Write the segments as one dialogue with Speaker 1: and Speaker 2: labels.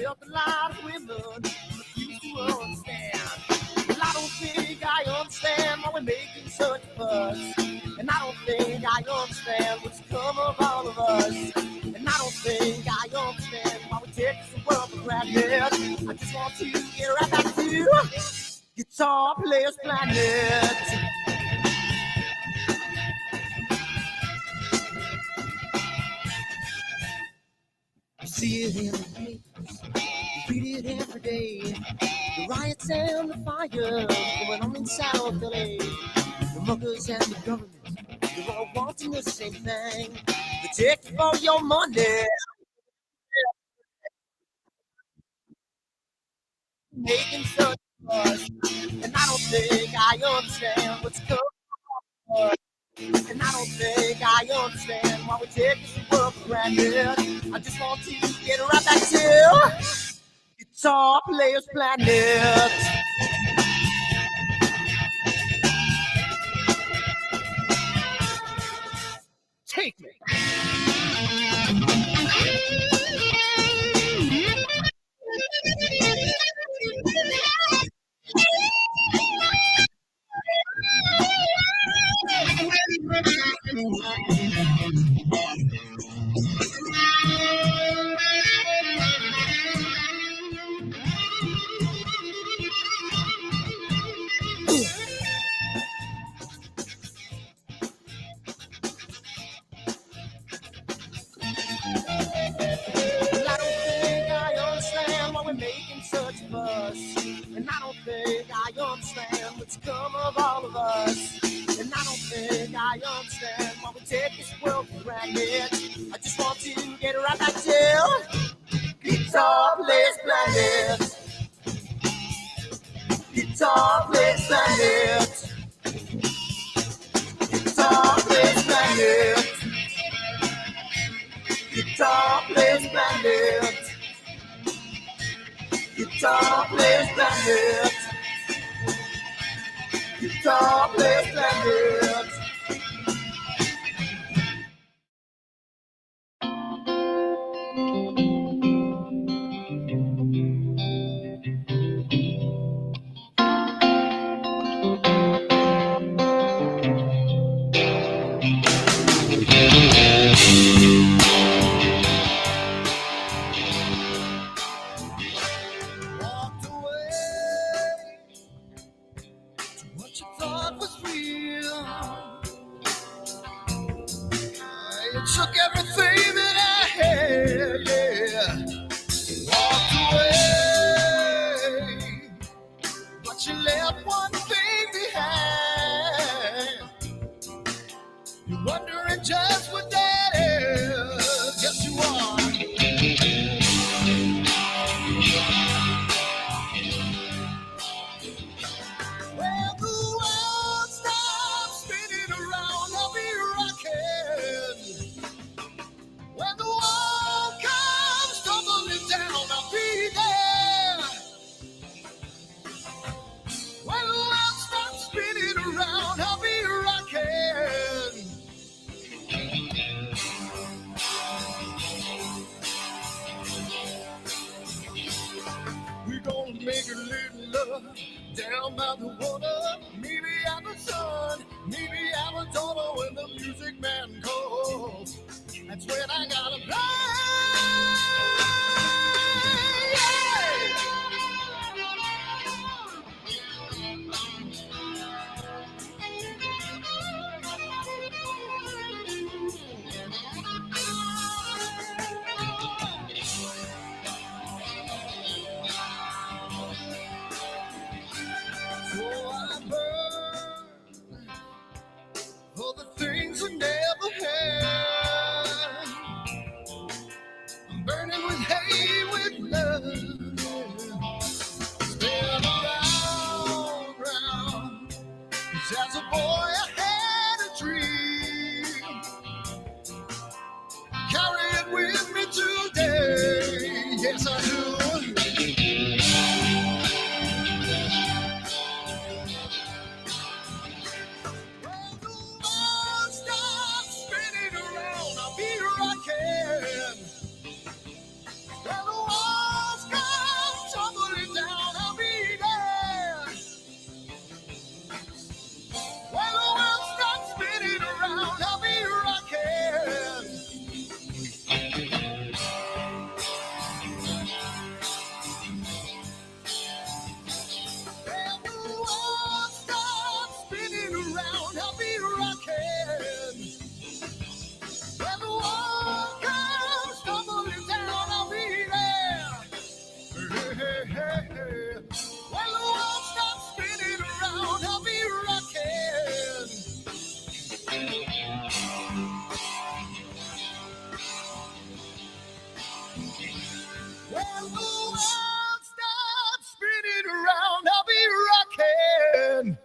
Speaker 1: felt a lot of women refuse to understand. Well, I don't think I understand why we're making such a fuss. And I don't think I understand what's come of all of us. And I don't think I understand why we take this world for granted. I just want to get right back to Guitar Players Planet. You see it in the papers, you read it every day. The riots and the fires going on in South LA. The muggers and the government, they're all wanting the same thing. They take you for your money, making such a fuss. And I don't think I understand what's going on. And I don't think I understand why we take this world for granted. I just want to get right back to Guitar Players Planet. Take me. Well, I don't think I understand why we're making such a fuss. And I don't think I understand what's come of all of us. And I don't think I understand why we take this world for granted. I just want to get right back to Guitar Players Planet. Guitar Players Planet. Guitar Players Planet. Guitar Players Planet. Guitar Players Planet. Guitar Players Planet. Walked away to what you thought was real. You took everything that I had, yeah. Walked away, but you left one thing behind. You're wondering just what that is. Yes, you are. When the world stops spinning around, I'll be rocking. When the wall comes tumbling down, I'll be there. When the world stops spinning around, I'll be rocking. We're gonna make a little love down by the water. Maybe I'm the sun, maybe I'm a daughter. When the music man calls, that's when I gotta play. So I burn for the things I never had. I'm burning with hate, with love. Spin around, round. 'Cause as a boy I had a dream. Carry it with me today. Yes, I do. When the world stops spinning around, I'll be rocking. When the walls come When the world stops spinning around, I'll be rocking.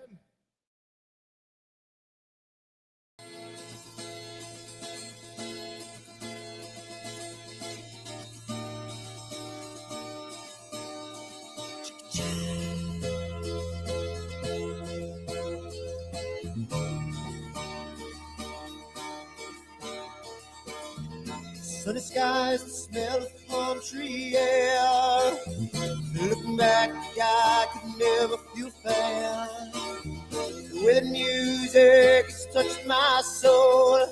Speaker 1: Sunny skies, the smell of palm tree air. Looking back, I could never feel fair. The way the music has touched my soul,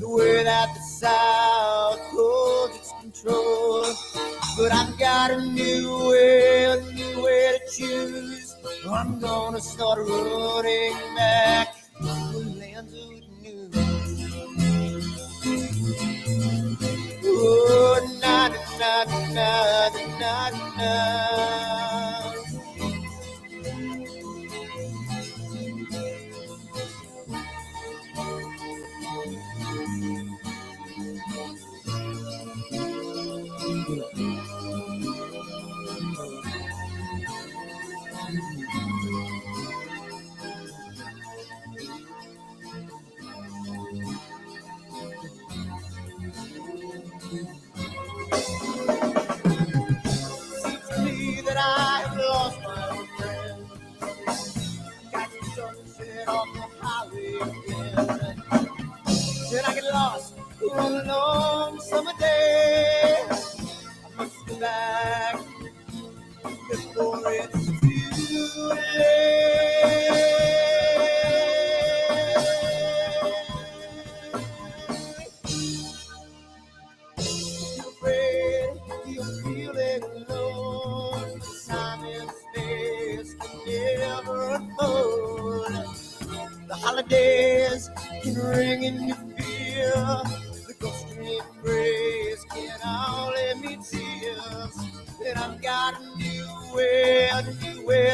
Speaker 1: the way that the sound holds its control. But I've got a new way to choose. I'm gonna start running back to the lands of new. Oh, na na na na na na. Seems to me that I have lost my old friend. Got the sunset off the highway again. Then I get lost on a long summer day. I must go back before it's too late. You're afraid, you're feeling alone. Time and space can never unfold. The holidays can ring in your fear. The ghost embrace can only mean tears. And I've got a new way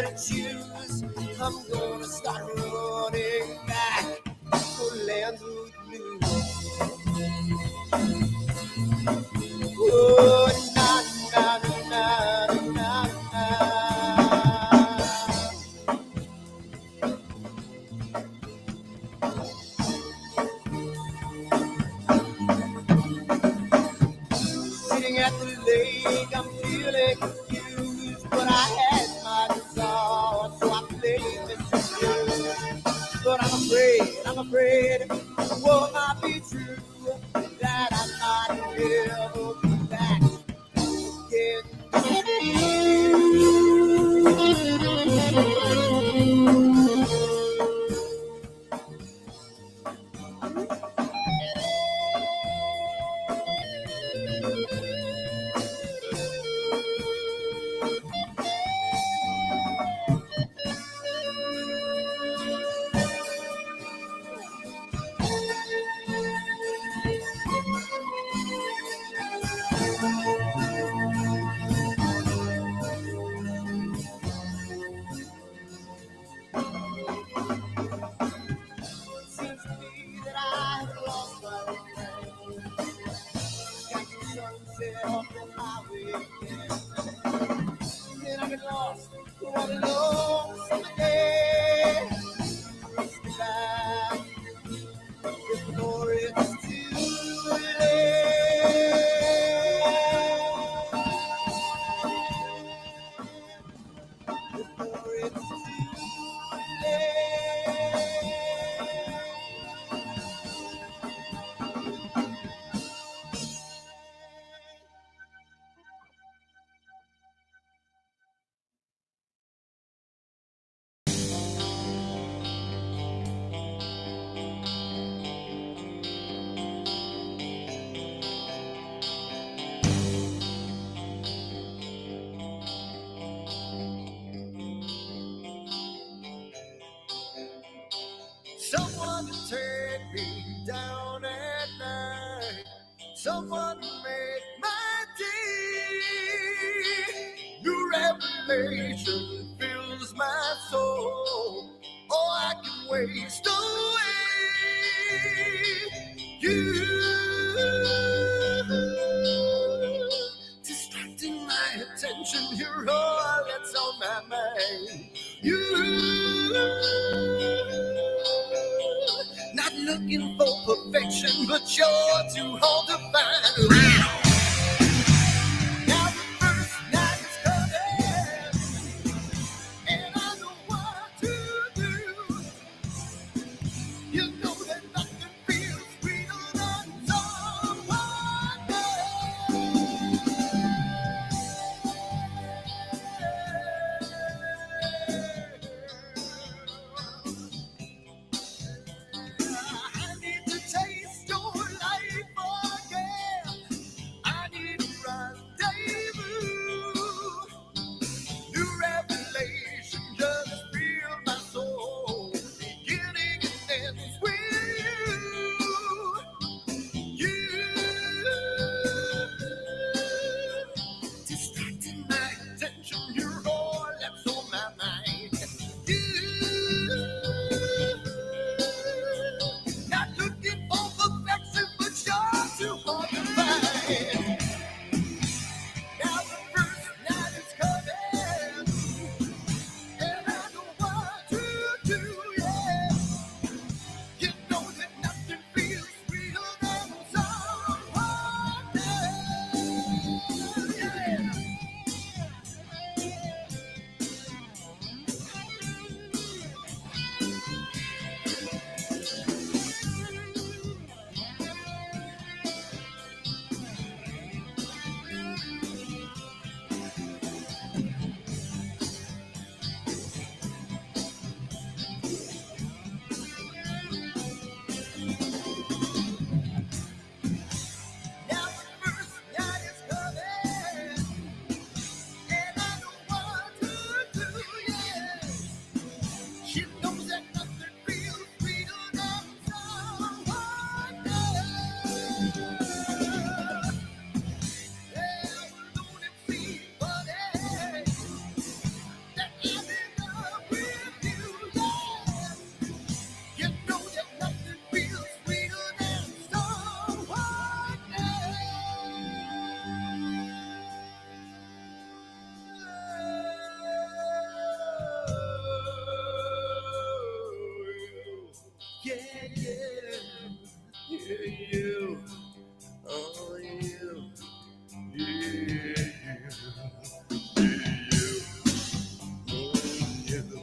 Speaker 1: to choose. I'm gonna start running back to lands of blue. Oh, na na na na na. Sitting at the lake, I'm feeling confused, but I had my desire, so I played Mr. Blues. But I'm afraid, what might be true, that I might never be back again. Seems to me that I have lost my old friend. Got the sunset off the highway again. Then I get lost on a long summer day. I must be back before it's too late. Before it's too someone to take me down at night. Someone to make my day. New revelation fills my soul. Oh, I can waste away. You distracting my attention, you're all that's on my mind. You, not looking for perfection, but you're too hard to find. Now the first night is coming, and I know what to do. You know that nothing feels sweeter than someone I need to taste your life again. I need a rendezvous. New revelation just feel my soul. Beginning and ends with you. Distracting my attention, you're all that's on my mind. You, not looking for perfection, but you're too hard to find. Now the first night is coming, and I know what to do, yeah. You know that nothing feels sweeter than someone else, yeah. Now the first night is coming, and I know what to do, yeah. She knows that nothing feels sweeter than someone else. Yeah, don't it seem funny that I'm in love with you, yeah. You know that nothing feels sweeter than someone else. Yeah, yeah, yeah, you. Oh, you. Yeah, you. Yeah, you.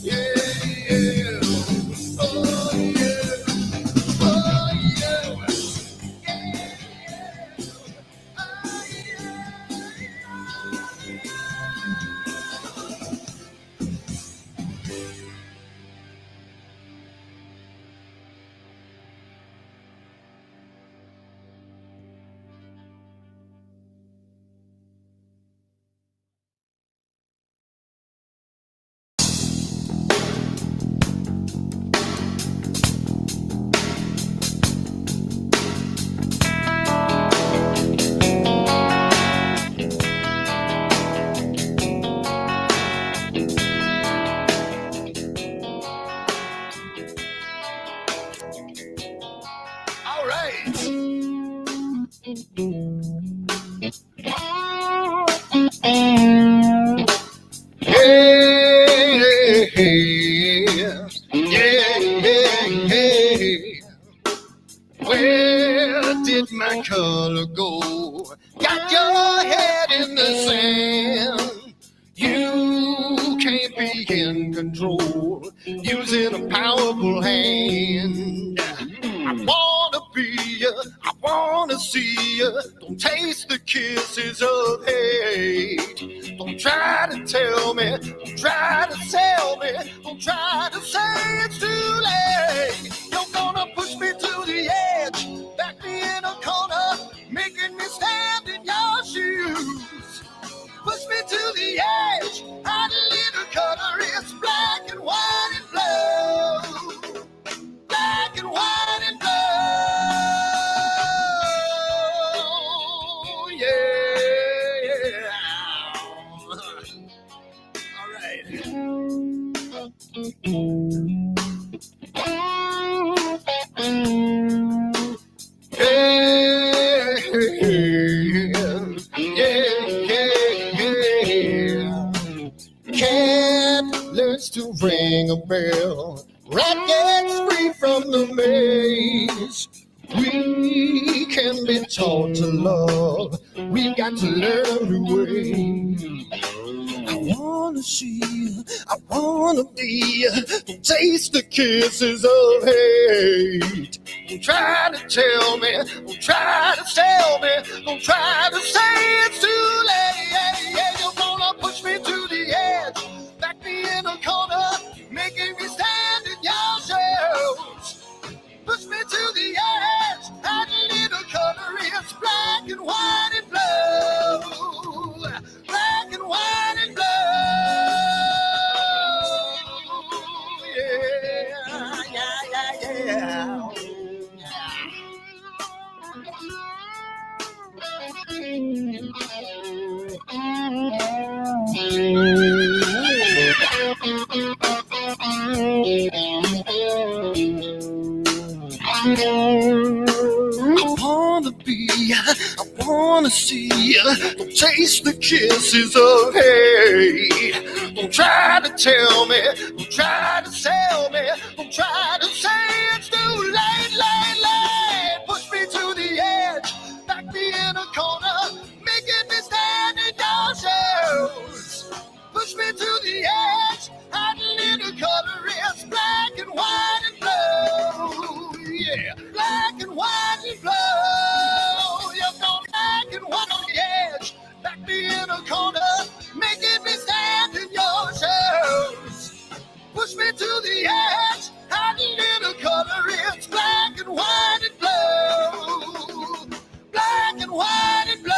Speaker 1: Yeah, you. Oh, you. All right. Hey, yeah, yeah. Where did my color go? Got your head in the sand. You can't be in control, using a powerful hand. I wanna be you, I wanna see you. Don't taste the kisses of hate. Don't try to tell me, don't try to sell me, don't try to say it's too late. You're gonna push me to the edge, back me in a corner, making me stand in your shoes. Push me to the edge, hide a little color, it's black and white and blue. Black and white and blue, yeah. All right. a bell. Rackets free from the maze. We can be taught to love. We've got to learn a new way. I wanna see, I wanna be, taste the kisses of hate. Don't try to tell me, don't try to tell me, don't try to say it's too late. You're gonna push me to the edge, back me in a corner, making me stand in your shoes. Push me to the edge, that little color is black and white and blue. Black and white and blue. Yeah. I wanna see, don't taste the kisses of hate. Don't try to tell me, don't try to sell me, don't try to say it's too late. Push me to the edge, back me in a corner, making me stand in your shoes. Push me to the edge, that little color is black and white and blue. Yeah, black and white and blue. Back me in a corner, making me stand in your shoes. Push me to the edge, that little color is black and white and blue. Black and white and blue.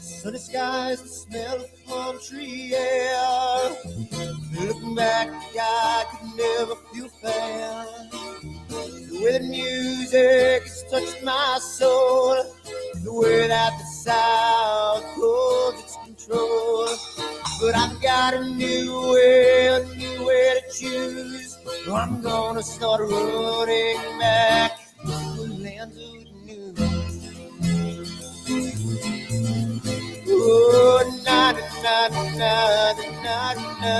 Speaker 1: Sunny skies, the smell of palm tree air. Looking back, I could never feel fair. The way the music has touched my soul, the way that the South holds its control. But I've got a new way to choose. I'm gonna start running back to the land of the new. Oh, na na na na na na.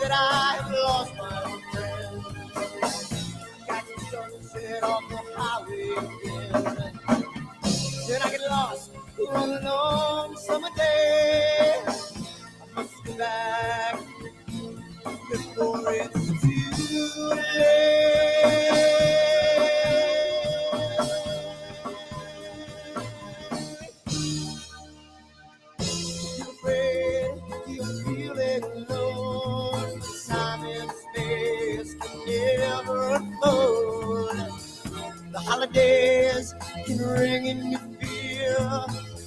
Speaker 1: I have lost my friend. Got the sunset on the highway again. Then I get lost on a long summer day. I must go back before it's too late. You're afraid, you're feeling alone. Time and space can never afford. The holidays can ring in your fear.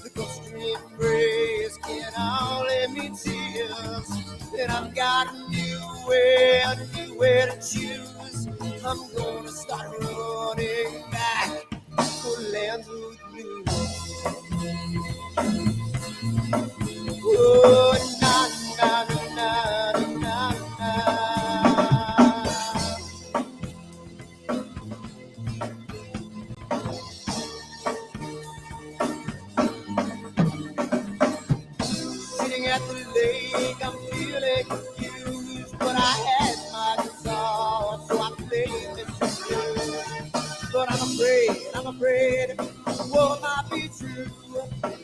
Speaker 1: The ghost-stream embrace can only mean tears. And I've got a new way to choose. I'm gonna start running back for lands of you. Oh, na na na na na na. Sitting at the lake, I'm feeling confused, but I had my guitar, so I played this blues. But I'm afraid, what might be true,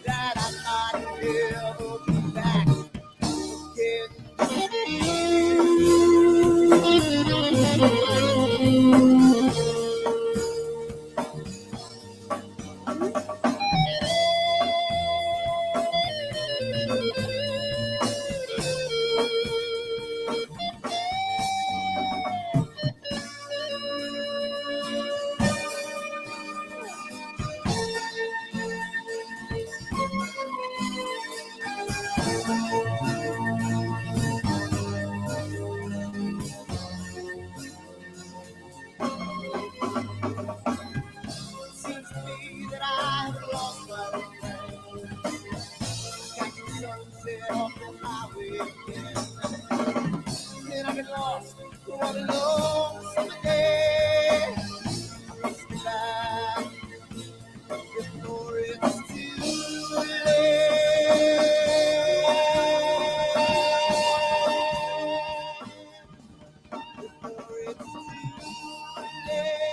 Speaker 1: that I might never be back again. Seems to me that I have lost my way. Got the sunset off the highway again. Then I get lost on a long summer day. I race me back, before it's too late. Before it's too late.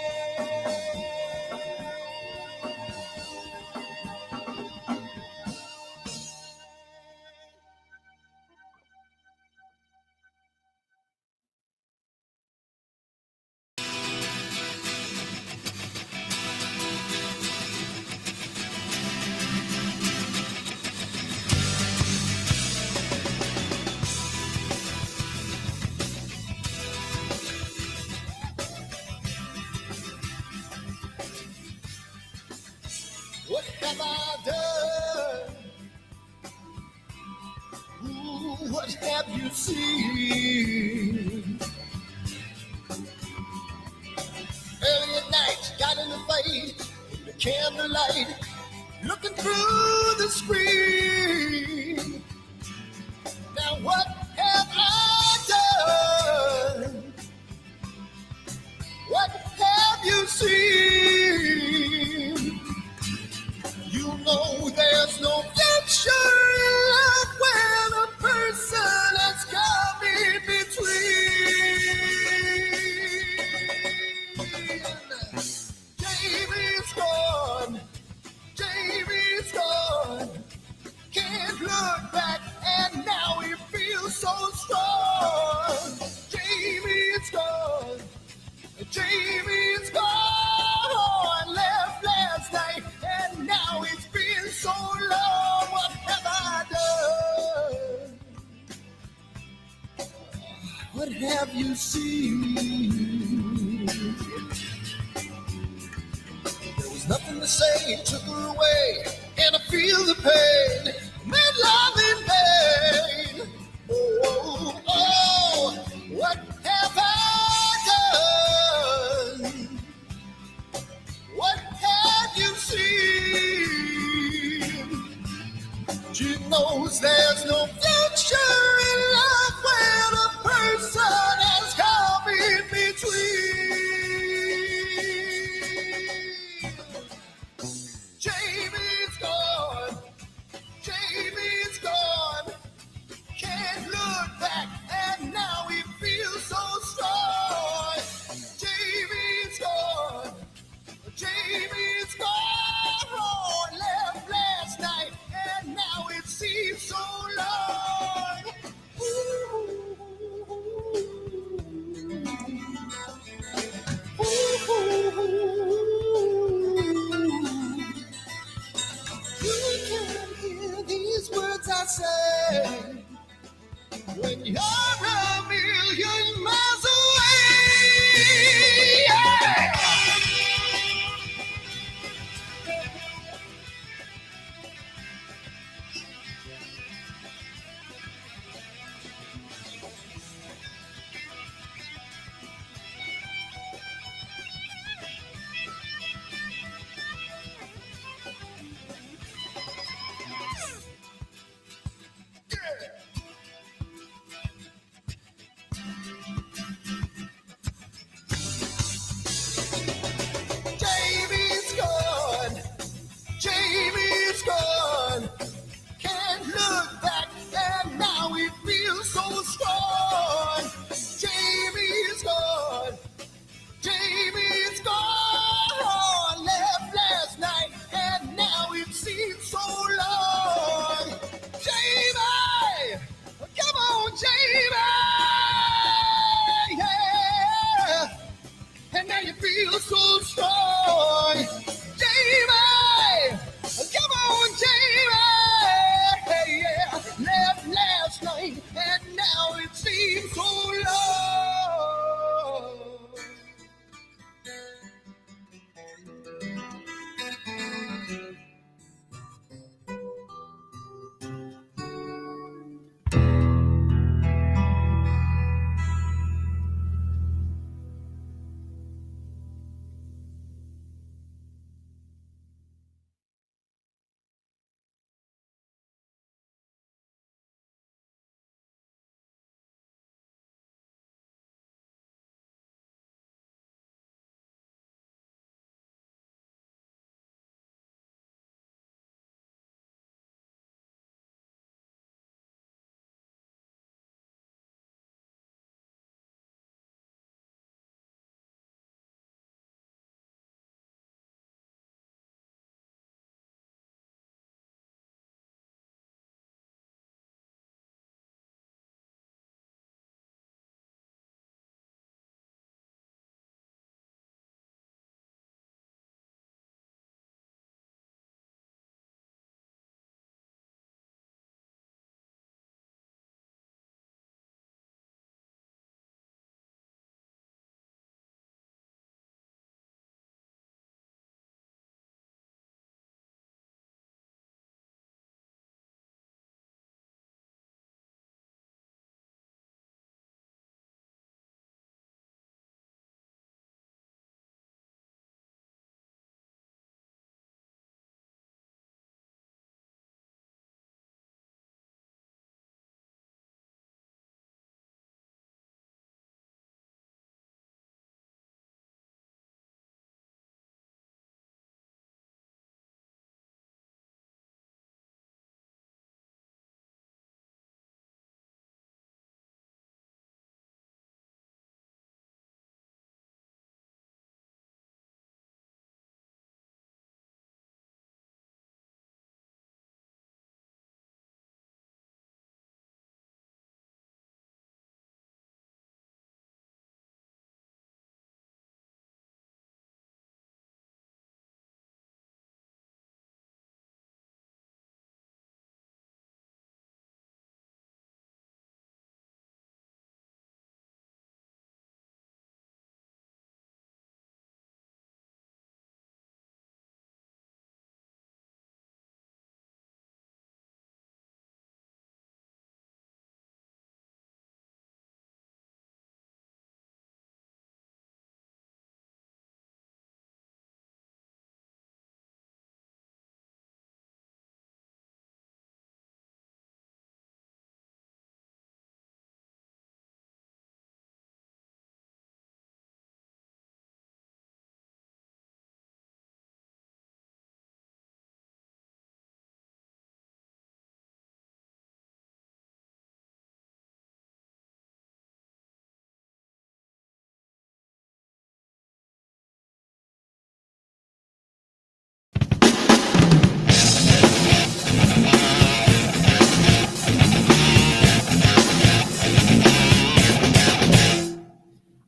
Speaker 1: What have I done? Ooh, what have you seen? Early at night, got in the fight, in the candlelight, looking through the screen. Now what have I done? What have you seen? You know there's no future in love when a person has come in between. Jamie's gone, Jamie's gone. Can't look back and now he feels so strong. Jamie's gone, Jamie's gone. Left last night and now it's been so long. What have I done? What have you seen? There was nothing to say, took her away, and I feel the pain. Made love in vain. Oh, oh, oh, what have I done? What have you seen? She knows there's no future in love when a person has come in between. Jamie's gone, Jamie's gone.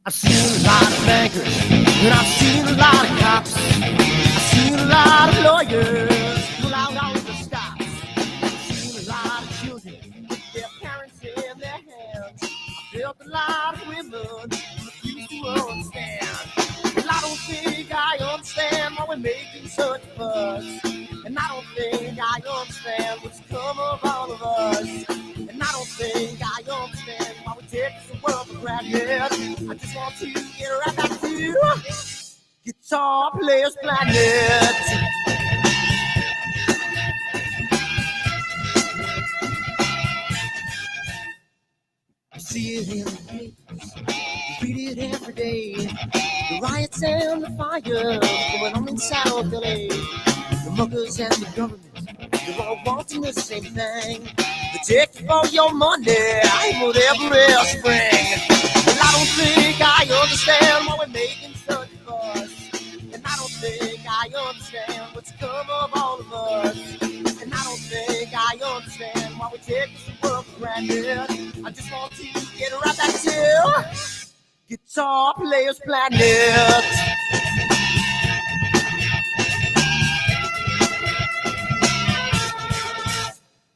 Speaker 1: I've seen a lot of bankers, and I've seen a lot of cops. I've seen a lot of lawyers pull out all the stops. I've seen a lot of children with their parents in their hands. I've felt a lot of women refuse to understand. And I don't think I understand why we're making such a fuss. And I don't think I understand what's come of all of us. And I don't think I understand why we take this world for granted. I just want to get right back to Guitar Players Planet. I see it in the papers, read it every day. The riots and the fires going on in South LA. The muggers and the government, they're all wanting the same thing. They take you for your money, whatever else bring. And I don't think I understand why we're making such a fuss. And I don't think I understand what's come of all of us. And I don't think I understand why we take this world for granted. I just want to get right back to Guitar Players Planet.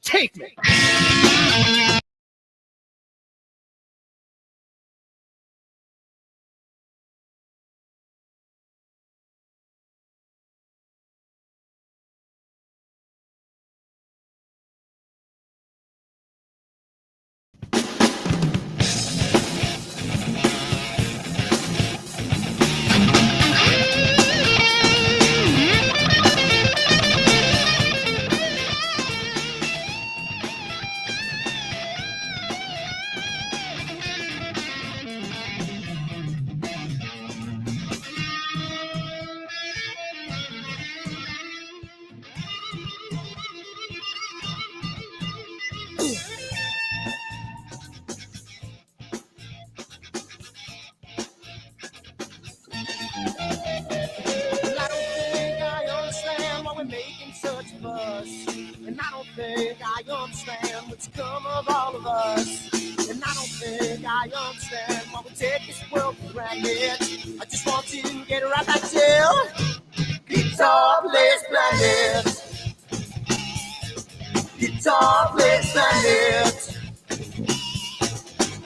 Speaker 1: Take me. And I don't think I understand what's come of all of us. And I don't think I understand why we take this world for granted. I just want to get right back to Guitar Players Planet. Guitar Players Planet.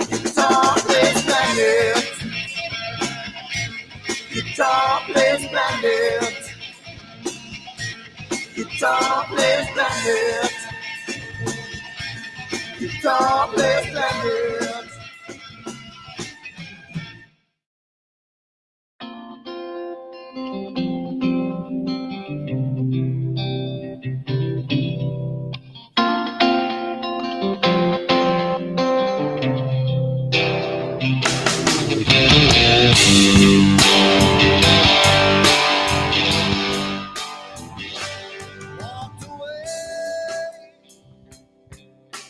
Speaker 1: Guitar Players Planet. Guitar Players Planet. Guitar Players Planet. Guitar Players Planet. Walked away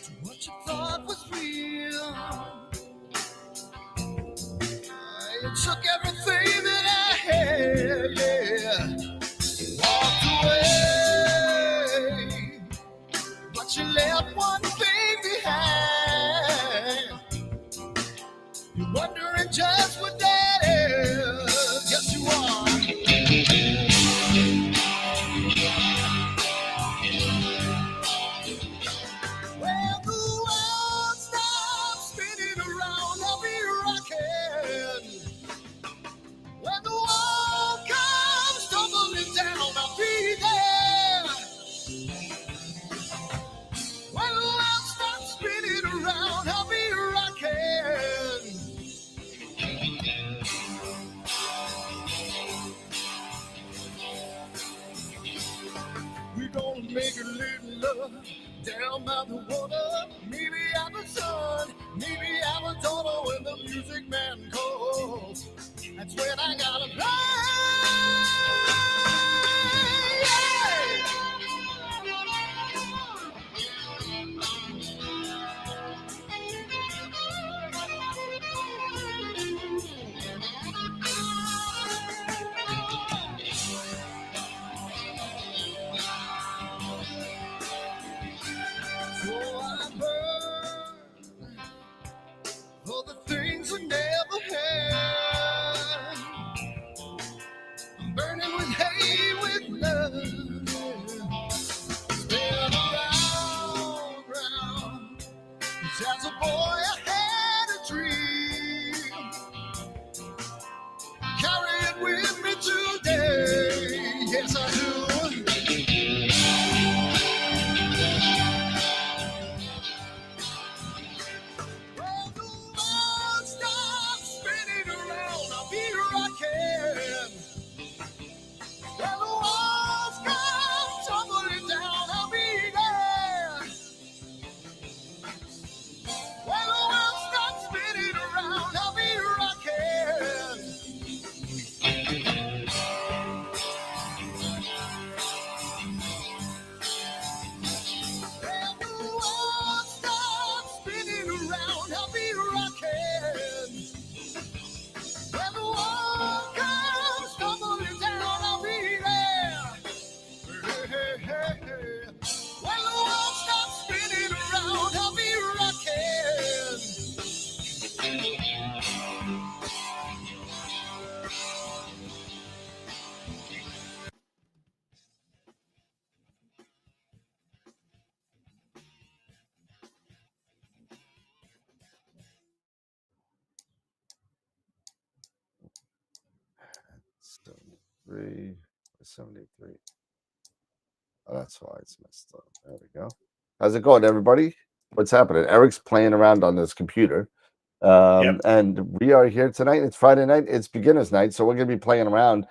Speaker 1: to what you thought was real. You took everything that I had, yeah. Walked away, but you left one thing behind. You're wondering just what that is. Yes, you are. When the world stops spinning around, I'll be rocking. When the wall comes tumbling down, I'll be there. When the world stops spinning around, I'll be rocking. We're gonna make a little love down by the water. Maybe have a son, maybe have a daughter when the music man calls. That's when I gotta play. So I burn for the things I never had.
Speaker 2: 73. Oh, that's why it's messed up. There we go. How's it going, everybody? What's happening? Eric's playing around on his computer.
Speaker 3: Yep.
Speaker 2: And we are here tonight. It's Friday night. It's beginners night. So we're going to be playing around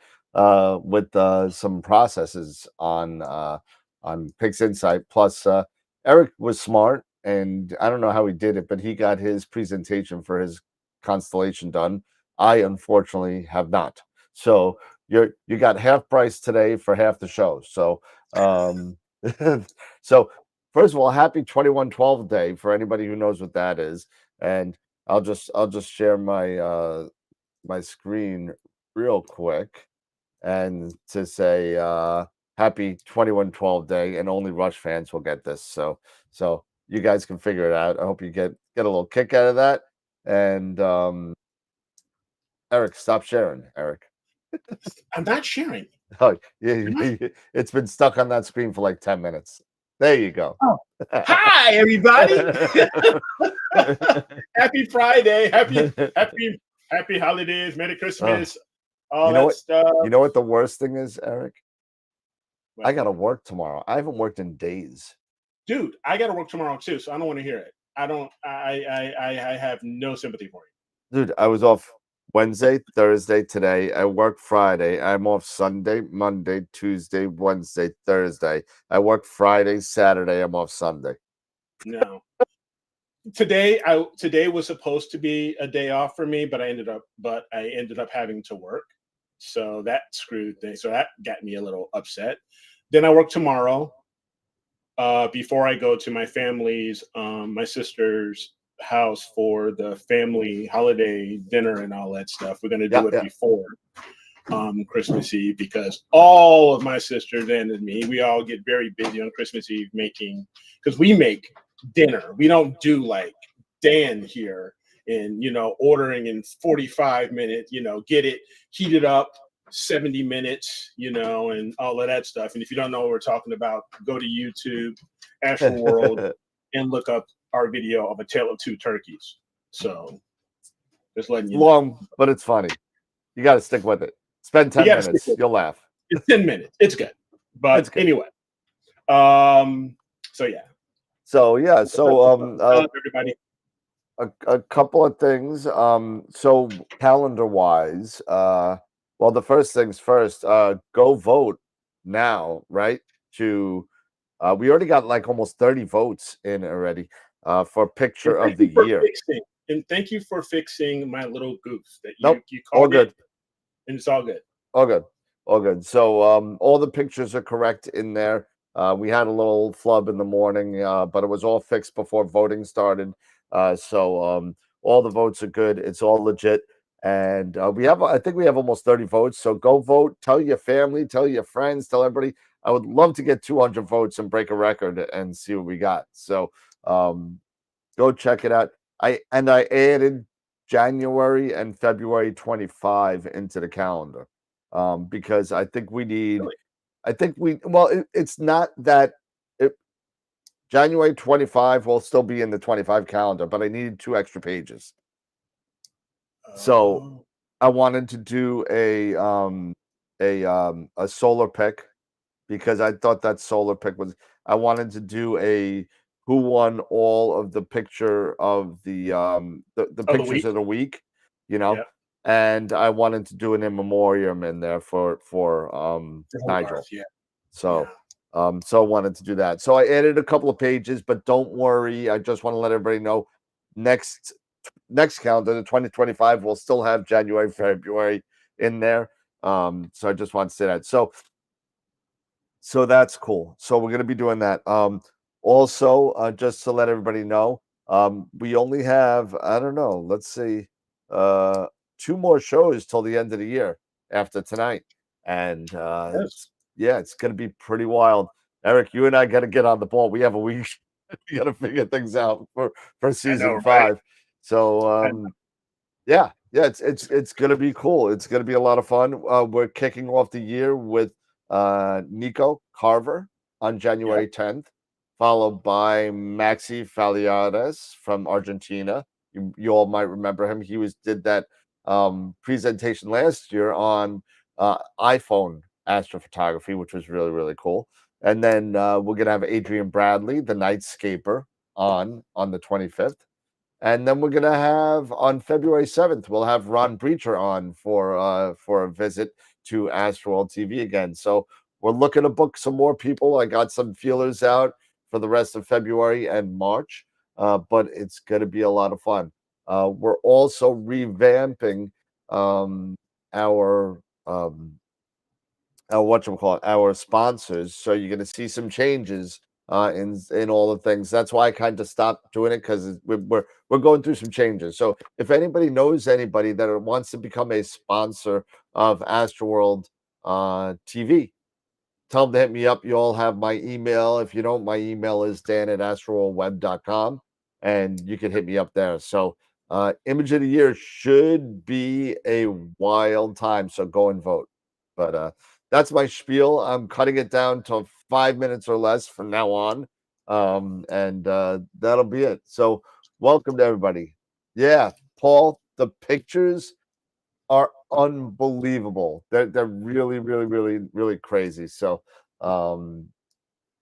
Speaker 2: with some processes on Pix Insight. Plus, Eric was smart, and I don't know how he did it, but he got his presentation for his constellation done. I unfortunately have not. So you got half price today for half the show. So so first of all, happy 2112 day for anybody who knows what that is. And I'll just share my my screen real quick and to say happy 2112 day, and only Rush fans will get this. So you guys can figure it out. I hope you get a little kick out of that. And Eric, stop sharing, Eric.
Speaker 3: I'm not sharing.
Speaker 2: Oh, yeah, it's been stuck on that screen for like 10 minutes. There you go.
Speaker 3: Oh. Hi, everybody. Happy Friday. Happy holidays. Merry Christmas. All
Speaker 2: you know
Speaker 3: that
Speaker 2: what,
Speaker 3: stuff.
Speaker 2: You know what the worst thing is, Eric?
Speaker 3: Well,
Speaker 2: I got to work tomorrow. I haven't worked in days.
Speaker 3: Dude, I got to work tomorrow too, so I don't want to hear it. I have no sympathy for you.
Speaker 2: Dude, I was off Wednesday, Thursday, today. I work Friday. I'm off Sunday, Monday, Tuesday, Wednesday, Thursday. I work Friday, Saturday. I'm off Sunday.
Speaker 3: No. Today was supposed to be a day off for me, but I ended up having to work. So that screwed things. So that got me a little upset. Then I work tomorrow. Before I go to my family's, my sister's house for the family holiday dinner and all that stuff. We're gonna do it before Christmas Eve, because all of my sisters and me, we all get very busy on Christmas Eve because we make dinner. We don't do like Dan here and ordering in 45 minutes, get it heated up 70 minutes, and all of that stuff. And if you don't know what we're talking about, go to YouTube, AstroWorld, and look up our video of A Tale of Two Turkeys. So just letting you know.
Speaker 2: Long, but it's funny. You got to stick with it. Spend 10 minutes. You'll laugh.
Speaker 3: It's 10 minutes. It's good. But it's good. Anyway. So yeah.
Speaker 2: So
Speaker 3: everybody.
Speaker 2: A couple of things. So calendar wise, well, the first things first, go vote now, right? We already got like almost 30 votes in already for picture of the year.
Speaker 3: And thank you for fixing my little goof that you called
Speaker 2: all good.
Speaker 3: And it's all good.
Speaker 2: All good. So all the pictures are correct in there. We had a little flub in the morning, but it was all fixed before voting started. So all the votes are good. It's all legit. And I think we have almost 30 votes. So go vote. Tell your family, tell your friends, tell everybody. I would love to get 200 votes and break a record and see what we got. So go check it out. I added January and February 25 into the calendar because I think we need. Really? It's not that. January 25 will still be in the 25 calendar, but I needed 2 extra pages. So I wanted to do a solar pick because I thought that solar pick was. I wanted to do a who won all of the picture of the pictures of the week, and I wanted to do an in memoriam in there for Nigel.
Speaker 3: Yeah.
Speaker 2: So I wanted to do that. So I added a couple of pages, but don't worry. I just want to let everybody know next calendar, the 2025, will still have January, February in there. So I just want to say that. So that's cool. So we're going to be doing that. Also, just to let everybody know, we only have, I don't know, let's see, 2 more shows till the end of the year after tonight. And it's going to be pretty wild. Eric, you and I got to get on the ball. We have a week. We got to figure things out for season 5. Right? So, it's going to be cool. It's going to be a lot of fun. We're kicking off the year with Nico Carver on January 10th, followed by Maxi Faliares from Argentina. You all might remember him. He did that presentation last year on iPhone astrophotography, which was really, really cool. And then we're gonna have Adrian Bradley, the Nightscaper, on the 25th. And then we're gonna have on February 7th, we'll have Ron Breacher on for a visit to AstroWorld TV again. So we're looking to book some more people. I got some feelers out for the rest of February and March, but it's gonna be a lot of fun. We're also revamping our our sponsors. So you're going to see some changes in all the things. That's why I kind of stopped doing it, because we're going through some changes. So if anybody knows anybody that wants to become a sponsor of AstroWorld TV, tell them to hit me up. You all have my email. If you don't, my email is dan@astroworldweb.com, and you can hit me up there. So image of the year should be a wild time. So go and vote. But that's my spiel. I'm cutting it down to 5 minutes or less from now on. And that'll be it. So welcome to everybody. Yeah, Paul, the pictures are unbelievable. They're really, really, really, really crazy. So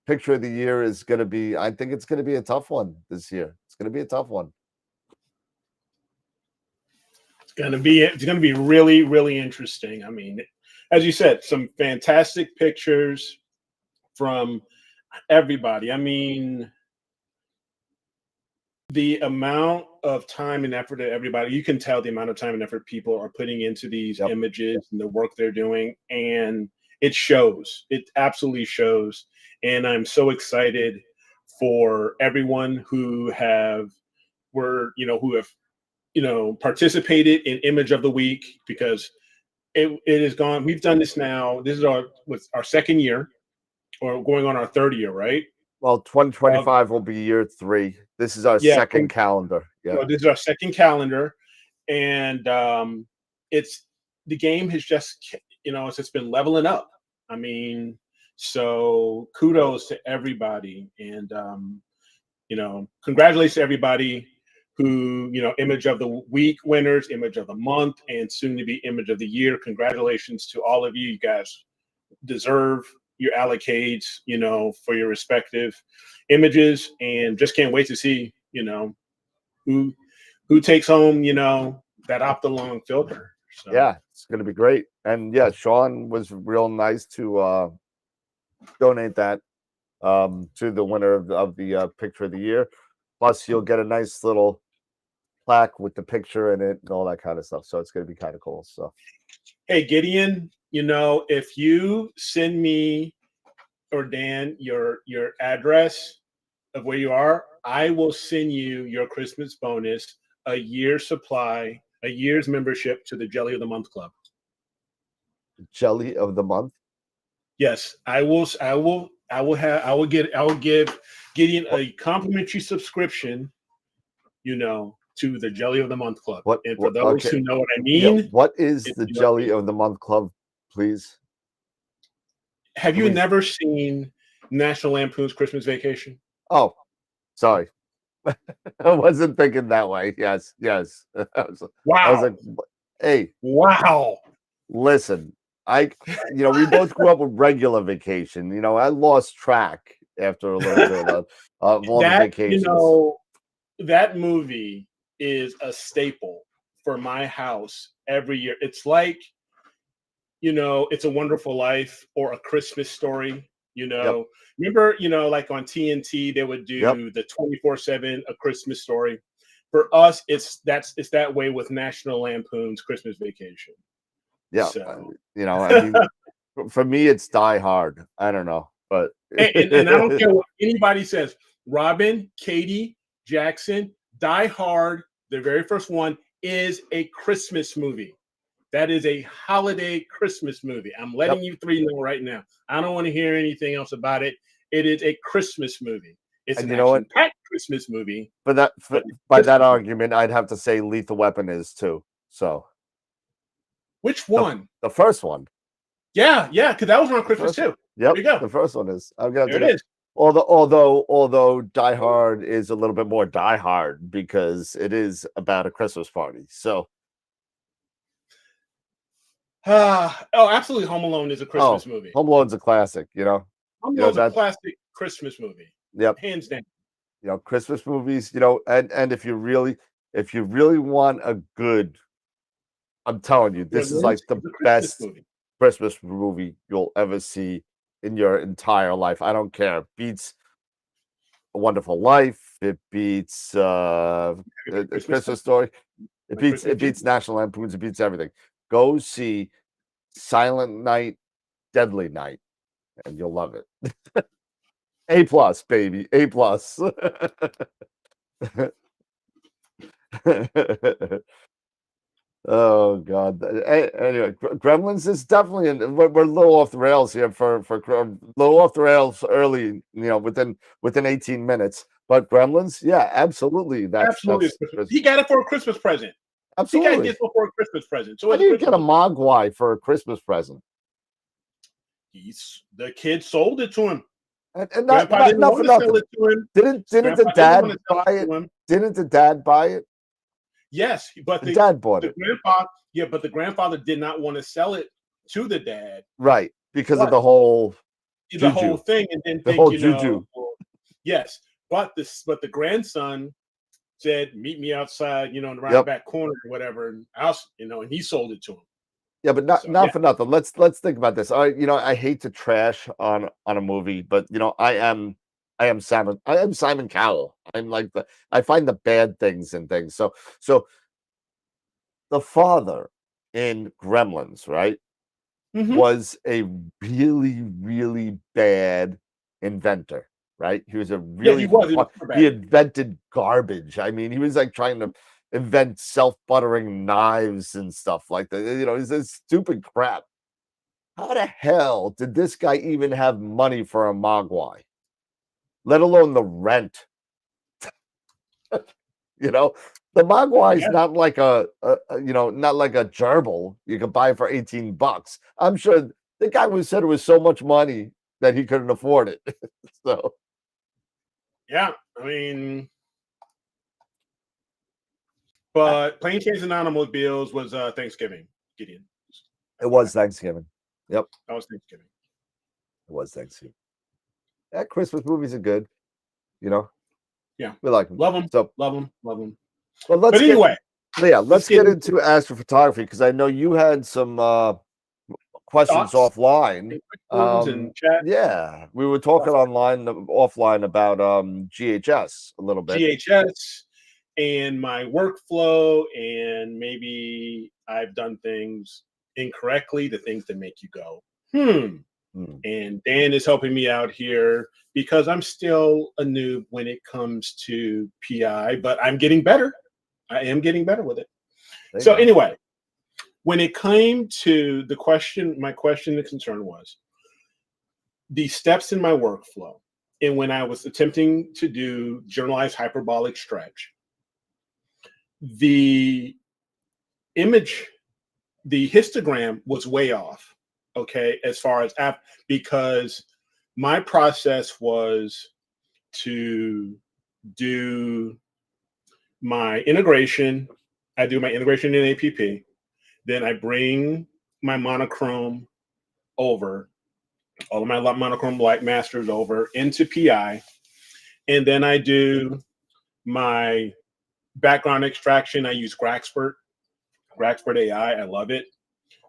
Speaker 2: picture of the year is gonna be, I think it's gonna be a tough one this year. It's gonna be a tough one.
Speaker 3: It's gonna be really, really interesting. I mean, as you said, some fantastic pictures from everybody. I mean, the amount of time and effort that everybody, you can tell the amount of time and effort people are putting into these images and the work they're doing, and it shows. It absolutely shows. And I'm so excited for everyone who have participated in Image of the Week, because it is gone. We've done this now. This is our second year, or going on our third year, right?
Speaker 2: Well, 2025 will be year 3. This is our second calendar. Yeah,
Speaker 3: this is our second calendar, and it's the game has just it's just been leveling up. I mean, so kudos to everybody, and congratulations to everybody who Image of the Week winners, Image of the Month, and soon to be Image of the Year. Congratulations to all of you. You guys deserve your allocates, for your respective images, and just can't wait to see, who takes home, that Optolong filter. So.
Speaker 2: Yeah, it's going to be great. And yeah, Sean was real nice to donate that to the winner of the picture of the year. Plus, you'll get a nice little plaque with the picture in it and all that kind of stuff. So it's going to be kind of cool. So,
Speaker 3: hey, Gideon, if you send me or Dan your address of where you are, I will send you your Christmas bonus, a year's membership to the Jelly of the Month Club.
Speaker 2: Jelly of the Month?
Speaker 3: Yes, I will give Gideon a complimentary subscription, to the Jelly of the Month Club. And for those who know what I mean,
Speaker 2: yeah, what is the Jelly of the Month Club, please?
Speaker 3: Have you never seen National Lampoon's Christmas Vacation?
Speaker 2: Oh, sorry. I wasn't thinking that way. Yes.
Speaker 3: Wow.
Speaker 2: I was like, hey.
Speaker 3: Wow.
Speaker 2: Listen, we both grew up with regular Vacation. I lost track after a little bit of all the vacations.
Speaker 3: That movie is a staple for my house every year. It's like, It's a Wonderful Life or A Christmas Story. Remember, like on TNT, they would do the 24/7 A Christmas Story. For us, it's that way with National Lampoon's Christmas Vacation.
Speaker 2: Yeah, so. I mean, for me, it's Die Hard. I don't know, but
Speaker 3: and I don't care what anybody says. Robin, Katie, Jackson, Die Hard, the very first one, is a Christmas movie. That is a holiday Christmas movie. I'm letting you three know right now. I don't want to hear anything else about it. It is a Christmas movie. It's an action-packed Christmas movie.
Speaker 2: By that argument, I'd have to say Lethal Weapon is too. So,
Speaker 3: which one?
Speaker 2: The first one.
Speaker 3: Yeah, because that was on Christmas too.
Speaker 2: Yep,
Speaker 3: there you go.
Speaker 2: The first one is.
Speaker 3: There it is.
Speaker 2: Although Die Hard is a little bit more Die Hard because it is about a Christmas party. So.
Speaker 3: Oh, absolutely. Home Alone is a Christmas movie.
Speaker 2: Home Alone's a classic,
Speaker 3: Home Alone's a classic Christmas movie.
Speaker 2: Yep.
Speaker 3: Hands down.
Speaker 2: Christmas movies, and if you really want a good, I'm telling you, this is like the best Christmas movie you'll ever see in your entire life. I don't care. It beats A Wonderful Life. It beats A Christmas Story. It beats National Lampoons. It beats everything. Go see Silent Night, Deadly Night, and you'll love it. A plus, baby. A plus. Oh God. Anyway, Gremlins is definitely we're a little off the rails here for a little off the rails early, within 18 minutes. But Gremlins, yeah, absolutely. That's
Speaker 3: he got it for a Christmas present.
Speaker 2: Absolutely.
Speaker 3: He got it for a Christmas present. So
Speaker 2: how do you get a Mogwai for a Christmas present?
Speaker 3: The kid sold it to him.
Speaker 2: And not for nothing. Didn't the dad buy it? Didn't the dad buy it?
Speaker 3: Yes, but
Speaker 2: the dad bought it.
Speaker 3: But the grandfather did not want to sell it to the dad.
Speaker 2: Right, because of the whole
Speaker 3: thing, and then
Speaker 2: the whole juju.
Speaker 3: Yes, but the grandson said, "Meet me outside, in the right back corner or whatever," and and he sold it to him.
Speaker 2: Yeah, but not for nothing. Let's think about this. I hate to trash on a movie, but I am Simon Cowell. I find the bad things in things. So the father in Gremlins, right, was a really, really bad inventor, right? He was a really he invented garbage. I mean, he was like trying to invent self-buttering knives and stuff like that. It's this stupid crap. How the hell did this guy even have money for a Mogwai? Let alone the rent. The Mogwai is not like not like a gerbil you could buy for $18. I'm sure the guy said it was so much money that he couldn't afford it. So
Speaker 3: yeah, I mean, but Planes, Trains, and Automobiles was Thanksgiving, Gideon.
Speaker 2: It was Thanksgiving. Yep.
Speaker 3: That was Thanksgiving.
Speaker 2: It was Thanksgiving. Yeah, Christmas movies are good.
Speaker 3: Yeah,
Speaker 2: we like them.
Speaker 3: Love them.
Speaker 2: So
Speaker 3: love them.
Speaker 2: Well, let's get into astrophotography, because I know you had some questions offline. Yeah, we were talking offline about GHS a little bit.
Speaker 3: GHS and my workflow, and maybe I've done things incorrectly, the things that make you go, And Dan is helping me out here because I'm still a noob when it comes to PI, but I'm getting better. I am getting better with it. So anyway, when it came to the question, my question and concern was the steps in my workflow. And when I was attempting to do generalized hyperbolic stretch, the image, the histogram was way off. Okay, as far as because my process was to do my integration. I do my integration in APP. Then I bring my monochrome over, all of my monochrome light masters over into PI. And then I do my background extraction. I use Graxpert AI. I love it.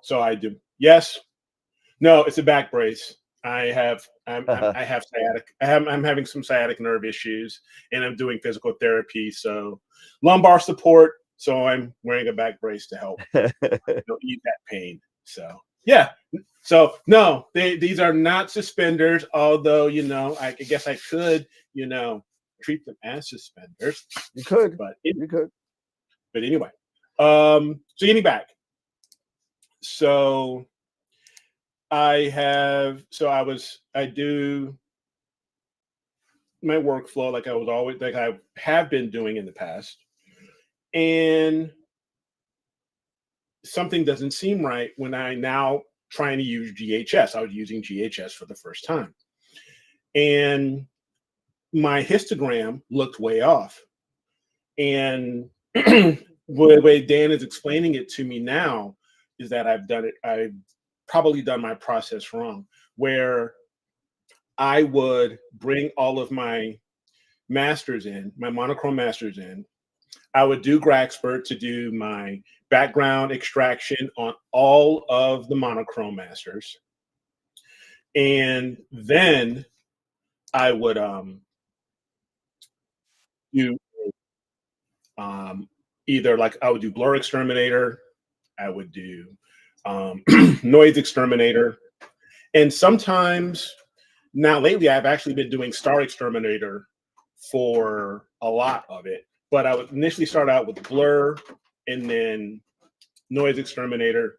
Speaker 3: So I do, yes. No, it's a back brace. I have sciatic. I'm having some sciatic nerve issues, and I'm doing physical therapy. So lumbar support. So I'm wearing a back brace to help ease that pain. So yeah. So no, these are not suspenders. Although I guess I could treat them as suspenders.
Speaker 2: You could,
Speaker 3: but
Speaker 2: you could.
Speaker 3: But anyway, so getting back. So I do my workflow like I have been doing in the past, and something doesn't seem right when I now trying to use GHS. I was using GHS for the first time, and my histogram looked way off. And the way Dan is explaining it to me now is that I've probably done my process wrong, where I would bring all of my masters in, my monochrome masters in. I would do Graxpert to do my background extraction on all of the monochrome masters. And then I would do either, like, I would do Blur Exterminator, I would do Noise Exterminator, and sometimes now lately I've actually been doing Star Exterminator for a lot of it. But I would initially start out with Blur and then Noise Exterminator,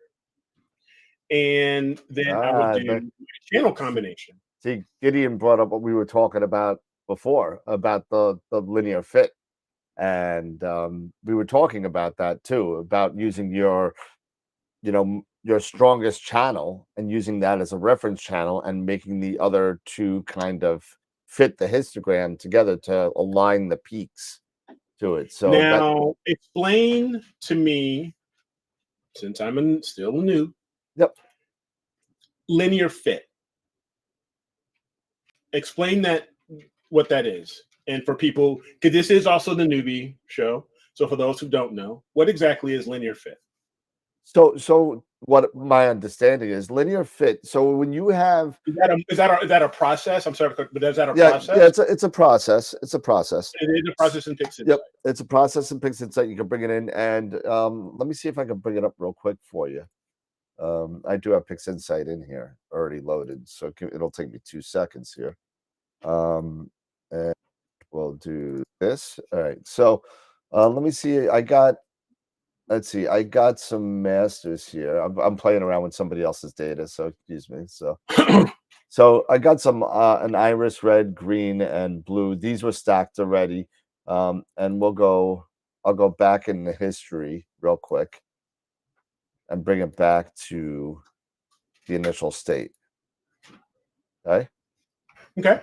Speaker 3: and then I would do channel combination.
Speaker 2: See, Gideon brought up what we were talking about before about the linear fit, and we were talking about that too, about using your, your strongest channel and using that as a reference channel and making the other two kind of fit the histogram together to align the peaks to it. So
Speaker 3: now, explain to me, since I'm still new.
Speaker 2: Yep.
Speaker 3: Linear fit. Explain what that is, and for people, because this is also the newbie show. So for those who don't know, what exactly is linear fit?
Speaker 2: So what my understanding is, linear fit. So when you have
Speaker 3: is that a process? I'm sorry, but is that a process?
Speaker 2: Yeah, it's a process. It's a process.
Speaker 3: It is a process in PixInsight.
Speaker 2: Yep, it's a process in PixInsight. You can bring it in, and let me see if I can bring it up real quick for you. I do have PixInsight in here already loaded, so it'll take me 2 seconds here. And we'll do this. All right. So let me see. Let's see. I got some masters here. I'm playing around with somebody else's data, so excuse me. So, so I got some an iris, red, green, and blue. These were stacked already, and I'll go back in the history real quick and bring it back to the initial state. Okay.
Speaker 3: Okay.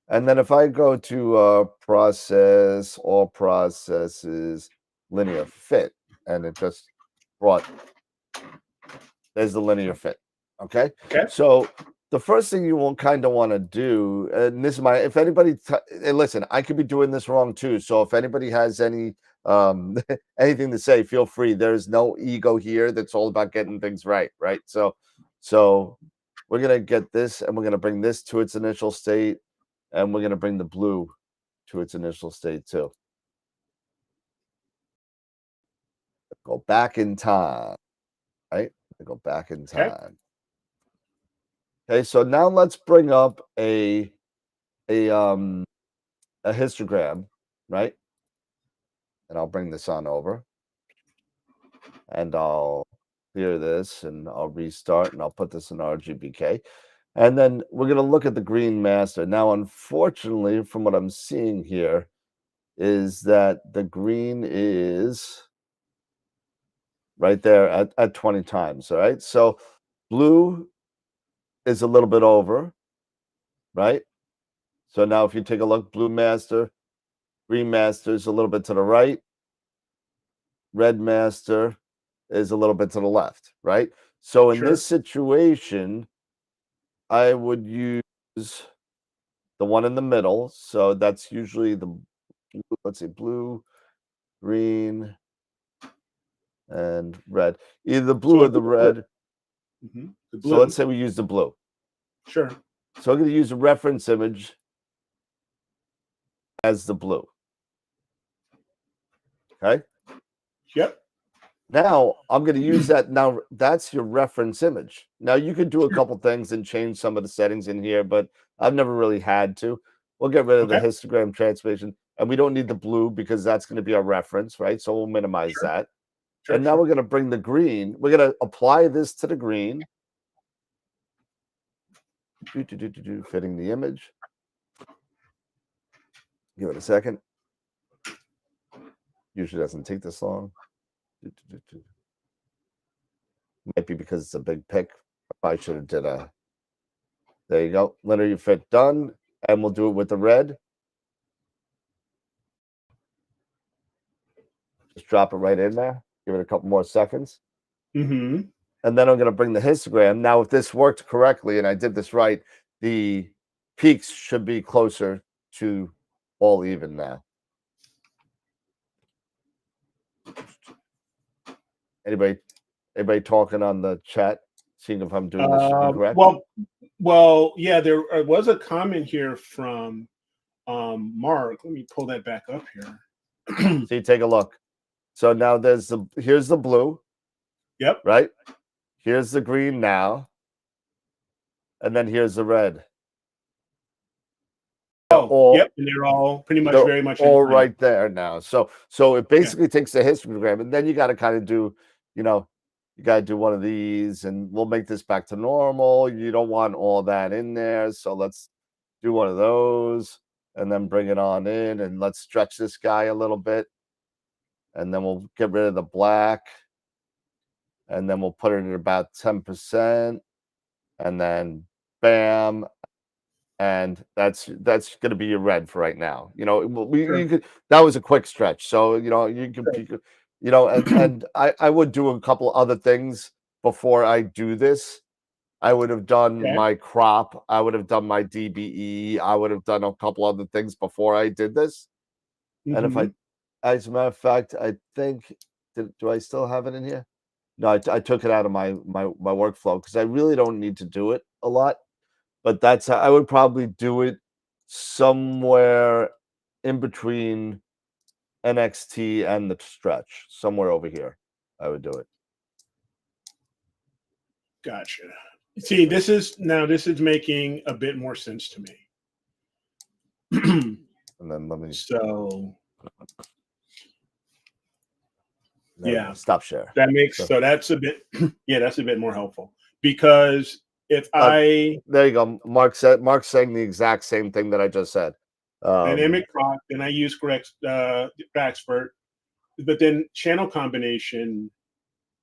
Speaker 2: And then if I go to process, all processes, linear fit, and it just brought, there's the linear fit. Okay.
Speaker 3: Okay.
Speaker 2: So the first thing you will kind of want to do, and this is my, if anybody, and listen, I could be doing this wrong too. So if anybody has any anything to say, feel free. There's no ego here. That's all about getting things right. Right. So we're gonna get this, and we're gonna bring this to its initial state, and we're gonna bring the blue to its initial state too. Go back in time. Right. Go back in time. Okay, so now let's bring up a histogram, right? And I'll bring this on over, and I'll clear this, and I'll restart, and I'll put this in RGBK, and then we're gonna look at the green master. Now, unfortunately, from what I'm seeing here, is that the green is right there at 20 times. All right, so blue is a little bit over, right? So now if you take a look, blue master, green master is a little bit to the right, red master is a little bit to the left, right? So in this situation, I would use the one in the middle. So that's usually the, let's see, blue, green, and red. Either the blue or the red.
Speaker 3: Mm-hmm.
Speaker 2: So let's say we use the blue.
Speaker 3: Sure.
Speaker 2: So I'm going to use a reference image as the blue. Okay.
Speaker 3: Yep.
Speaker 2: Now I'm going to use that. Now that's your reference image. Now you could do a couple things and change some of the settings in here, but I've never really had to. We'll get rid of the histogram transformation, and we don't need the blue because that's going to be our reference, right? So we'll minimize that. And now we're going to bring the green. We're going to apply this to the green. Fitting the image. Give it a second. Usually doesn't take this long. Might be because it's a big pick. I should have did a. There you go. Linear fit done, and we'll do it with the red. Just drop it right in there. Give it a couple more seconds.
Speaker 3: Mm-hmm.
Speaker 2: and then I'm going to bring the histogram. Now, if this worked correctly and I did this right, the peaks should be closer to all even now. Anybody talking on the chat, seeing if I'm doing this correct?
Speaker 3: Well, yeah, there was a comment here from Mark. Let me pull that back up here.
Speaker 2: See, take a look. So now here's the blue.
Speaker 3: Yep.
Speaker 2: Right? Here's the green now. And then here's the red.
Speaker 3: Yep, and they're all pretty much very much
Speaker 2: all right there now. So it basically takes the histogram, and then you got to kind of do, you got to do one of these, and we'll make this back to normal. You don't want all that in there, so let's do one of those, and then bring it on in, and let's stretch this guy a little bit, and then we'll get rid of the black, and then we'll put it at about 10%, and then bam. And that's going to be your red for right now. You could, that was a quick stretch, so you can, and I would do a couple other things before I do this. I would have done my crop, I would have done my DBE, I would have done a couple other things before I did this. And if as a matter of fact, I think, do I still have it in here? No, I took it out of my workflow because I really don't need to do it a lot. But that's how I would probably do it, somewhere in between NXT and the stretch, somewhere over here. I would do it.
Speaker 3: Gotcha. See, this is making a bit more sense to me.
Speaker 2: And then let me.
Speaker 3: So.
Speaker 2: Stop share.
Speaker 3: That makes so that's a bit that's a bit more helpful, because if there
Speaker 2: you go. Mark's saying the exact same thing that I just said.
Speaker 3: Dynamic crop, then I use correct expert, but then channel combination,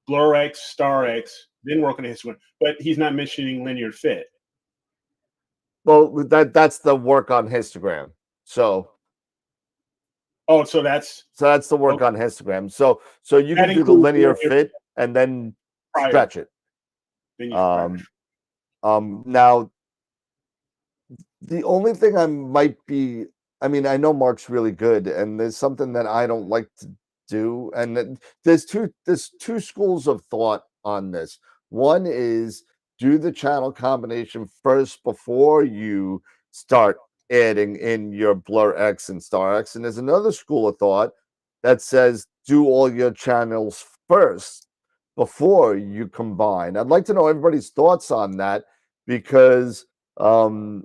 Speaker 3: blur X, star X, then work on a histogram. But he's not mentioning linear fit.
Speaker 2: Well, that's the work on histogram. So.
Speaker 3: Oh, so that's
Speaker 2: the work on histogram. So you can do the linear fit and then stretch it. Now, the only thing I mean, I know Mark's really good, and there's something that I don't like to do, and there's two schools of thought on this. One is do the channel combination first before you start adding in your blur X and star X, and there's another school of thought that says do all your channels first before you combine. I'd like to know everybody's thoughts on that, because I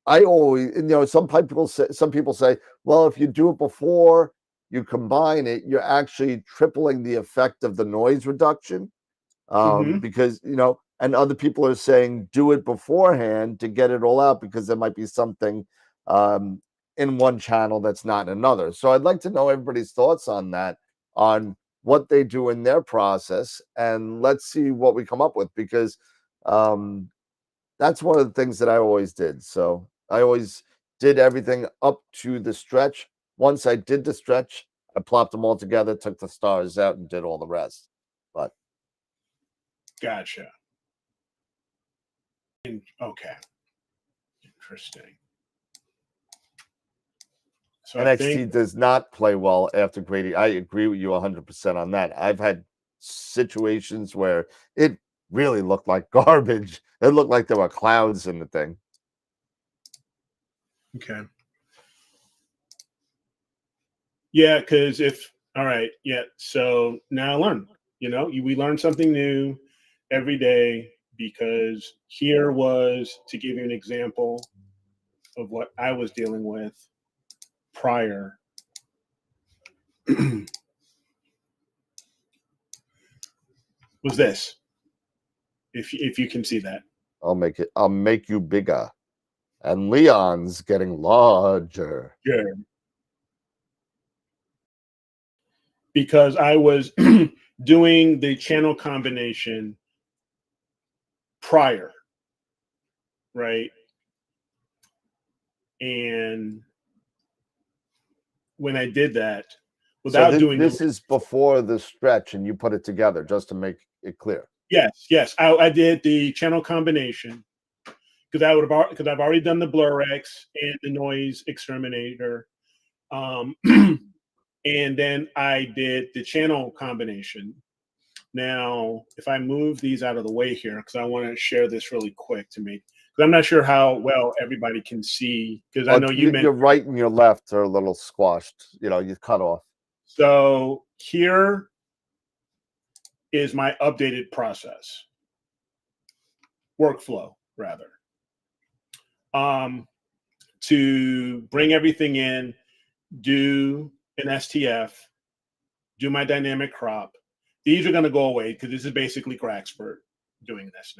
Speaker 2: always, some people say, well, if you do it before you combine it, you're actually tripling the effect of the noise reduction, because and other people are saying do it beforehand to get it all out, because there might be something in one channel that's not in another. So I'd like to know everybody's thoughts on that, on what they do in their process, and let's see what we come up with, because that's one of the things that I always did. So I always did everything up to the stretch. Once I did the stretch, I plopped them all together, took the stars out, and did all the rest. But
Speaker 3: gotcha. Okay. Interesting. So
Speaker 2: NXT does not play well after grading. I agree with you 100% on that. I've had situations where it really looked like garbage. It looked like there were clouds in the thing.
Speaker 3: Okay. Yeah, because all right, yeah. So now I learn. We learn something new every day, because here was, to give you an example of what I was dealing with prior. Was this, if you can see that.
Speaker 2: I'll make you bigger. And Leon's getting larger.
Speaker 3: Yeah. Because I was doing the channel combination prior, right? And when I did that, without
Speaker 2: so
Speaker 3: doing
Speaker 2: this
Speaker 3: the,
Speaker 2: is before the stretch, and you put it together just to make it clear.
Speaker 3: yes. I did the channel combination because I've already done the Blur X and the noise exterminator. And then I did the channel combination. Now, if I move these out of the way here, because I want to share this really quick to make, because I'm not sure how well everybody can see, because I know you
Speaker 2: Your
Speaker 3: mentioned.
Speaker 2: right and your left are a little squashed. You cut off.
Speaker 3: So here is my updated process, workflow rather, to bring everything in, do an STF, do my dynamic crop. These are going to go away because this is basically Graxpert doing this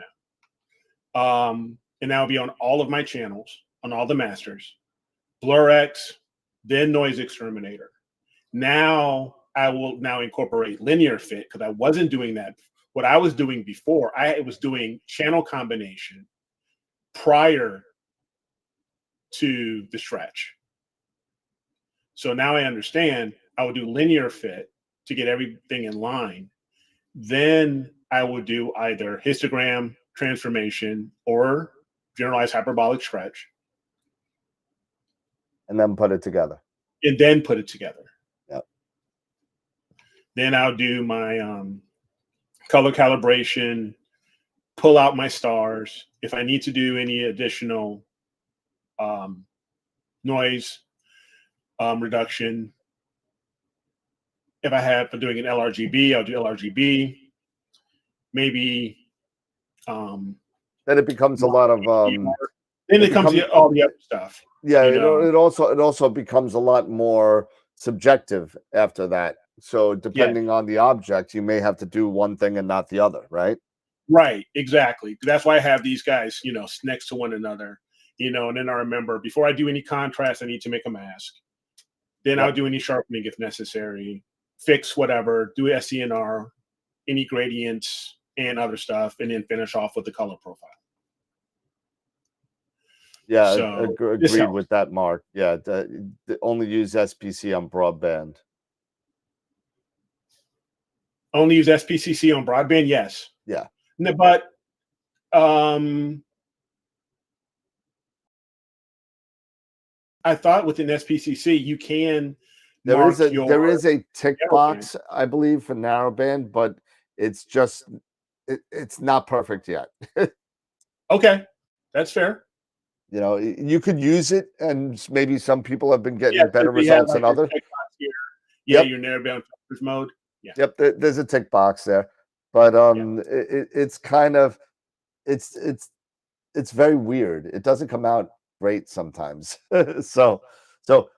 Speaker 3: now. And that'll be on all of my channels, on all the masters. Blur X, then Noise Exterminator. Now I will now incorporate linear fit because I wasn't doing that. What I was doing before, I was doing channel combination prior to the stretch. So now I understand I would do linear fit to get everything in line. Then I would do either histogram transformation or generalized hyperbolic stretch.
Speaker 2: And then put it together.
Speaker 3: And then put it together.
Speaker 2: Yep.
Speaker 3: Then I'll do my color calibration, pull out my stars. If I need to do any additional noise reduction, if I have been doing an LRGB, I'll do LRGB. Maybe
Speaker 2: then it becomes a lot of
Speaker 3: then it comes all the other stuff.
Speaker 2: Yeah, it also becomes a lot more subjective after that. So depending on the object, you may have to do one thing and not the other, right?
Speaker 3: Right, exactly. That's why I have these guys, next to one another, and then I remember before I do any contrast, I need to make a mask. Then I'll do any sharpening if necessary, fix whatever, do SCNR, any gradients and other stuff, and then finish off with the color profile.
Speaker 2: Yeah,
Speaker 3: so
Speaker 2: agreed with that, Mark. Yeah, only use SPC on broadband.
Speaker 3: Only use SPCC on broadband, yes.
Speaker 2: Yeah.
Speaker 3: But I thought with an SPCC you can
Speaker 2: there is a tick box, I believe, for narrowband, but it's just it's not perfect yet.
Speaker 3: Okay, that's fair.
Speaker 2: You could use it, and maybe some people have been getting better results than others.
Speaker 3: Your narrowband filters mode. Yeah.
Speaker 2: Yep, there's a tick box there, but it's kind of it's very weird. It doesn't come out great sometimes. so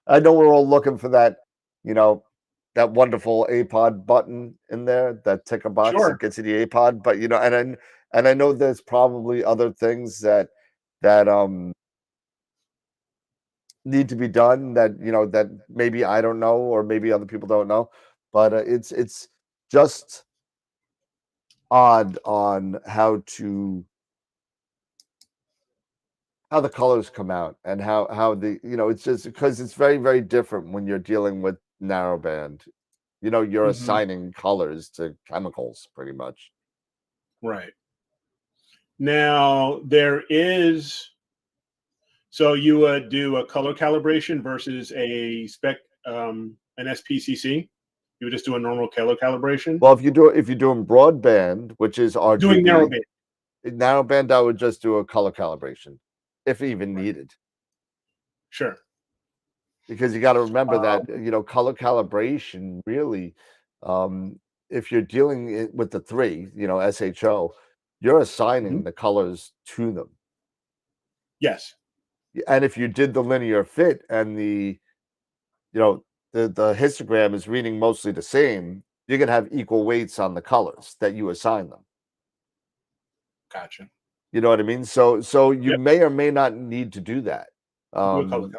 Speaker 2: I know we're all looking for that, that wonderful APOD button in there, that ticker box that gets you the APOD. But and I know there's probably other things that need to be done that that maybe I don't know, or maybe other people don't know, but it's just odd on how the colors come out, and how the it's just because it's very, very different when you're dealing with narrowband. You're assigning colors to chemicals pretty much.
Speaker 3: Right. Now there is. So you would do a color calibration versus a spec, an SPCC. You would just do a normal color calibration.
Speaker 2: Well, if you're doing broadband, which is RGB,
Speaker 3: doing
Speaker 2: narrowband, I would just do a color calibration, if even needed.
Speaker 3: Sure.
Speaker 2: Because you got to remember that color calibration really, if you're dealing with the three, SHO, you're assigning the colors to them.
Speaker 3: Yes.
Speaker 2: And if you did the linear fit and the histogram is reading mostly the same, you're gonna have equal weights on the colors that you assign them.
Speaker 3: Gotcha.
Speaker 2: You know what I mean? So you may or may not need to do that. But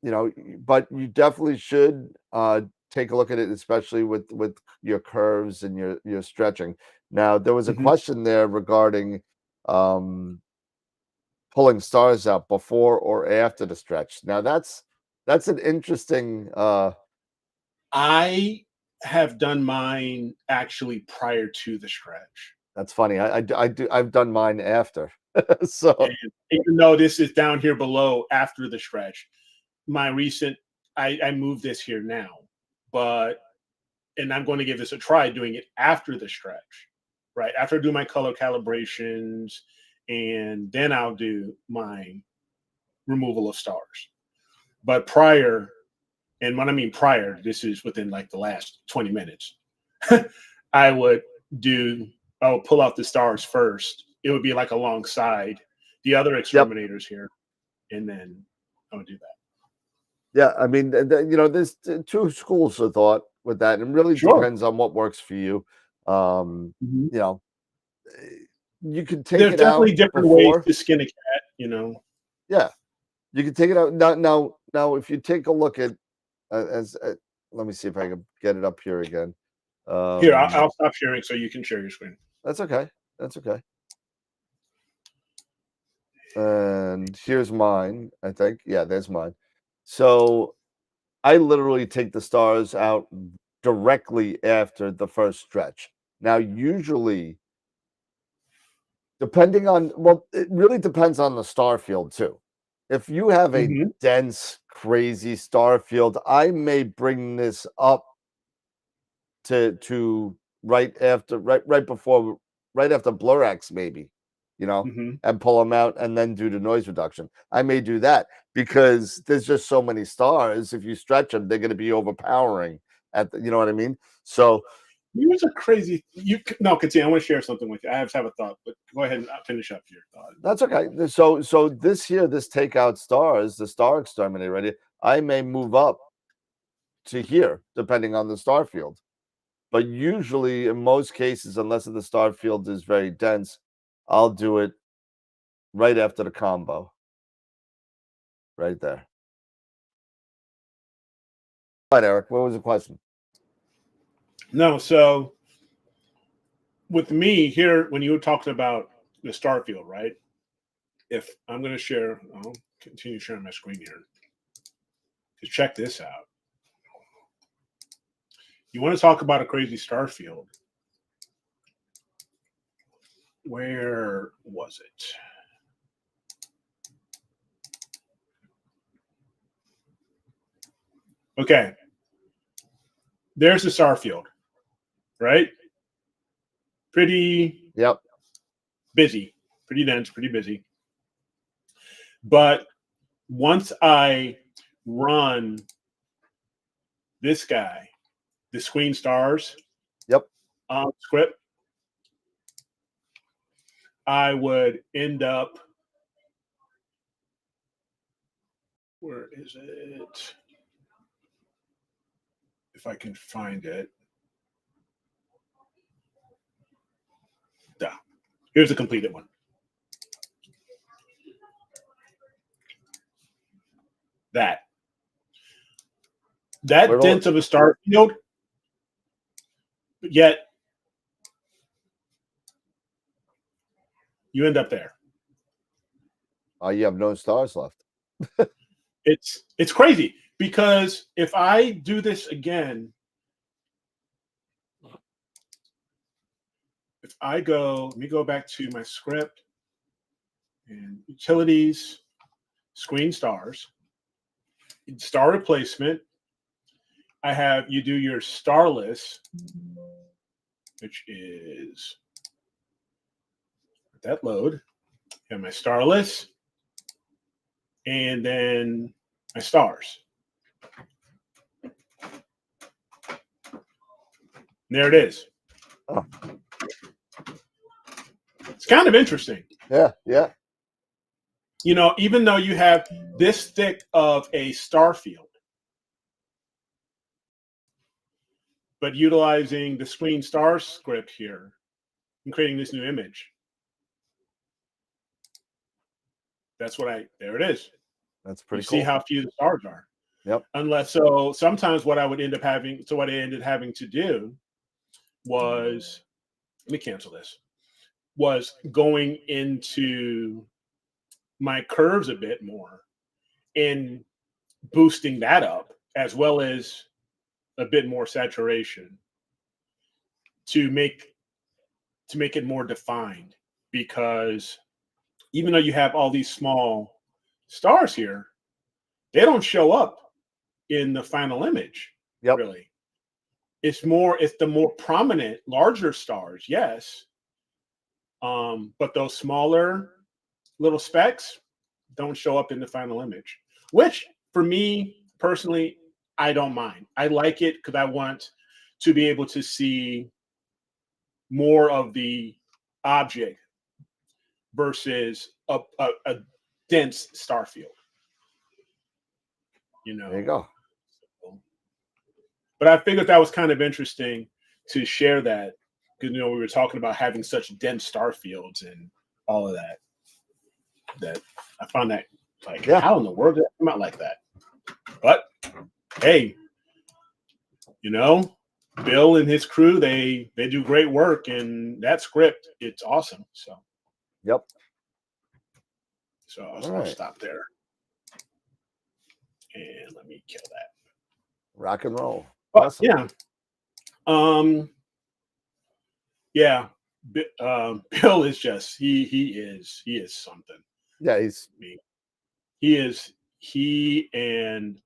Speaker 2: you definitely should take a look at it, especially with your curves and your stretching. Now, there was a question there regarding pulling stars out before or after the stretch. Now that's an interesting
Speaker 3: I have done mine actually prior to the stretch.
Speaker 2: That's funny. I've done mine after. So
Speaker 3: And even though this is down here below after the stretch, my recent I moved this here now, and I'm going to give this a try doing it after the stretch, right? After I do my color calibrations, and then I'll do my removal of stars. But prior, and when I mean prior, this is within like the last 20 minutes, I would pull out the stars first. It would be like alongside the other exterminators here, and then I would do that.
Speaker 2: Yeah, I mean, there's two schools of thought with that, and it really depends on what works for you.
Speaker 3: Mhm.
Speaker 2: You know, you can take
Speaker 3: There's
Speaker 2: it
Speaker 3: definitely
Speaker 2: out
Speaker 3: different
Speaker 2: before.
Speaker 3: ways to skin a cat.
Speaker 2: Yeah, you can take it out now. If you take a look at let me see if I can get it up here again.
Speaker 3: Here, I'll stop sharing so you can share your screen.
Speaker 2: That's okay. That's okay. And here's mine, I think. Yeah, there's mine. So I literally take the stars out directly after the first stretch. Now, usually, it really depends on the star field too. If you have a
Speaker 3: Mhm.
Speaker 2: dense, crazy star field, I may bring this up to right after Blurax, maybe,
Speaker 3: Mhm.
Speaker 2: and pull them out and then do the noise reduction. I may do that because there's just so many stars. If you stretch them, they're going to be overpowering you know what I mean? So
Speaker 3: Here's a crazy. Continue. I want to share something with you. I have a thought, but go ahead and finish up your thought.
Speaker 2: that's okay. So this takeout stars, the star exterminator ready, I may move up to here depending on the star field. But usually, in most cases, unless the star field is very dense, I'll do it right after the combo. Right there. All right, Eric, what was the question?
Speaker 3: No, so with me here, when you were talking about the star field, right? If I'm going to share, I'll continue sharing my screen here. To check this out. You want to talk about a crazy star field. Where was it? Okay. There's the star field, right? Pretty busy, pretty dense, pretty busy. But once I run this guy, the Screen Stars script, I would end up, where is it? If I can find it. Here's the completed one. That dent of a star field, but yet you end up there.
Speaker 2: You have no stars left.
Speaker 3: It's crazy because if I do this again, let me go back to my script and utilities, Screen Stars, star replacement. I have you do your starless, which is that load. I have my starless, and then my stars. And there it is.
Speaker 2: Oh.
Speaker 3: It's kind of interesting.
Speaker 2: Yeah.
Speaker 3: Even though you have this thick of a star field, but utilizing the Screen Star script here and creating this new image. There it is.
Speaker 2: That's pretty
Speaker 3: cool.
Speaker 2: See
Speaker 3: how few the stars are.
Speaker 2: Yep.
Speaker 3: Sometimes what I ended up having to do was, let me cancel this, was going into my curves a bit more and boosting that up, as well as a bit more saturation to make it more defined, because even though you have all these small stars here, they don't show up in the final image.
Speaker 2: Yep.
Speaker 3: Really. It's the more prominent, larger stars, yes. But those smaller little specks don't show up in the final image, which for me personally, I don't mind. I like it because I want to be able to see more of the object versus a dense star field.
Speaker 2: There you go.
Speaker 3: But I figured that was kind of interesting to share that, because we were talking about having such dense star fields and all of that. That I found that like, how in the world did it come out like that? But hey, Bill and his crew, they do great work, and that script, it's awesome. So
Speaker 2: yep.
Speaker 3: So I'll stop there. And let me kill that.
Speaker 2: Rock and roll.
Speaker 3: Awesome.
Speaker 2: Yeah.
Speaker 3: Bill is just he is something.
Speaker 2: Yeah,
Speaker 3: he and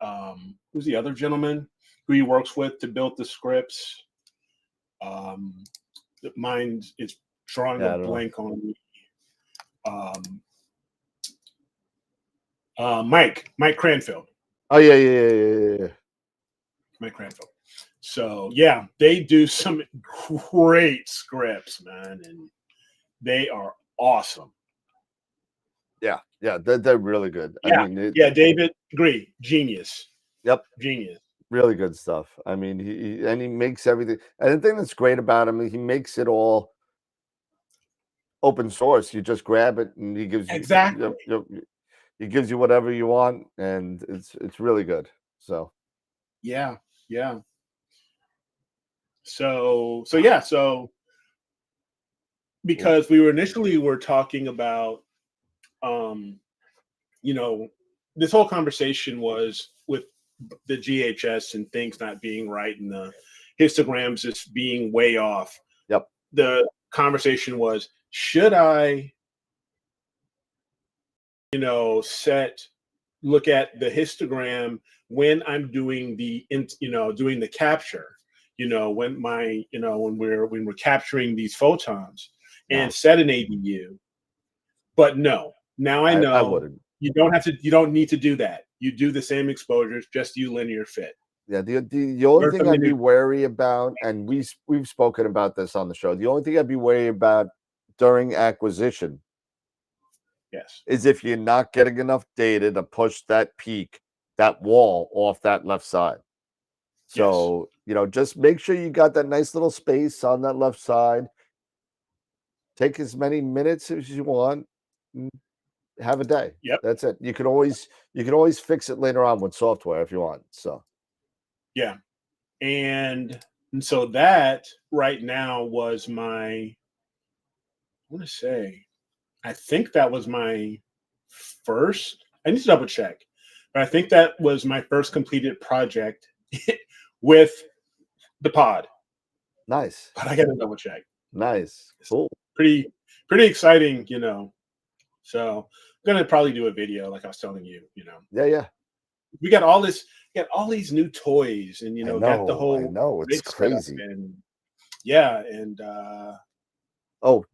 Speaker 3: who's the other gentleman who he works with to build the scripts? Mine is drawing a blank on me. Mike Cranfield.
Speaker 2: Oh yeah.
Speaker 3: Mike Cranfield. So yeah, they do some great scripts, man, and they are awesome.
Speaker 2: Yeah, they're really good.
Speaker 3: Yeah,
Speaker 2: I mean,
Speaker 3: David, agree, genius.
Speaker 2: Yep,
Speaker 3: genius.
Speaker 2: Really good stuff. I mean, he makes everything. And the thing that's great about him, he makes it all open source. You just grab it, and he gives you he gives you whatever you want, and it's really good. So
Speaker 3: yeah. So because we were talking about this whole conversation was with the GHS and things not being right and the histograms just being way off.
Speaker 2: Yep.
Speaker 3: The conversation was, should I look at the histogram when I'm doing the capture, when we're capturing these photons and set an ADU. But no, now I know
Speaker 2: I wouldn't.
Speaker 3: You don't need to do that. You do the same exposures, just do linear fit.
Speaker 2: Yeah, the only thing I'd be wary about, and we've spoken about this on the show, the only thing I'd be wary about during acquisition, is if you're not getting enough data to push that peak, that wall off that left side. So, just make sure you got that nice little space on that left side. Take as many minutes as you want. Have a day.
Speaker 3: Yep.
Speaker 2: That's it. You can always fix it later on with software if you want. So
Speaker 3: yeah. And so that right now was I think that was my first, I need to double check, but I think that was my first completed project with the pod.
Speaker 2: Nice.
Speaker 3: But I got to double check.
Speaker 2: Nice. Cool.
Speaker 3: Pretty exciting, So I'm gonna probably do a video, like I was telling you,
Speaker 2: Yeah.
Speaker 3: We got all these new toys, and got the whole.
Speaker 2: I know it's crazy.
Speaker 3: And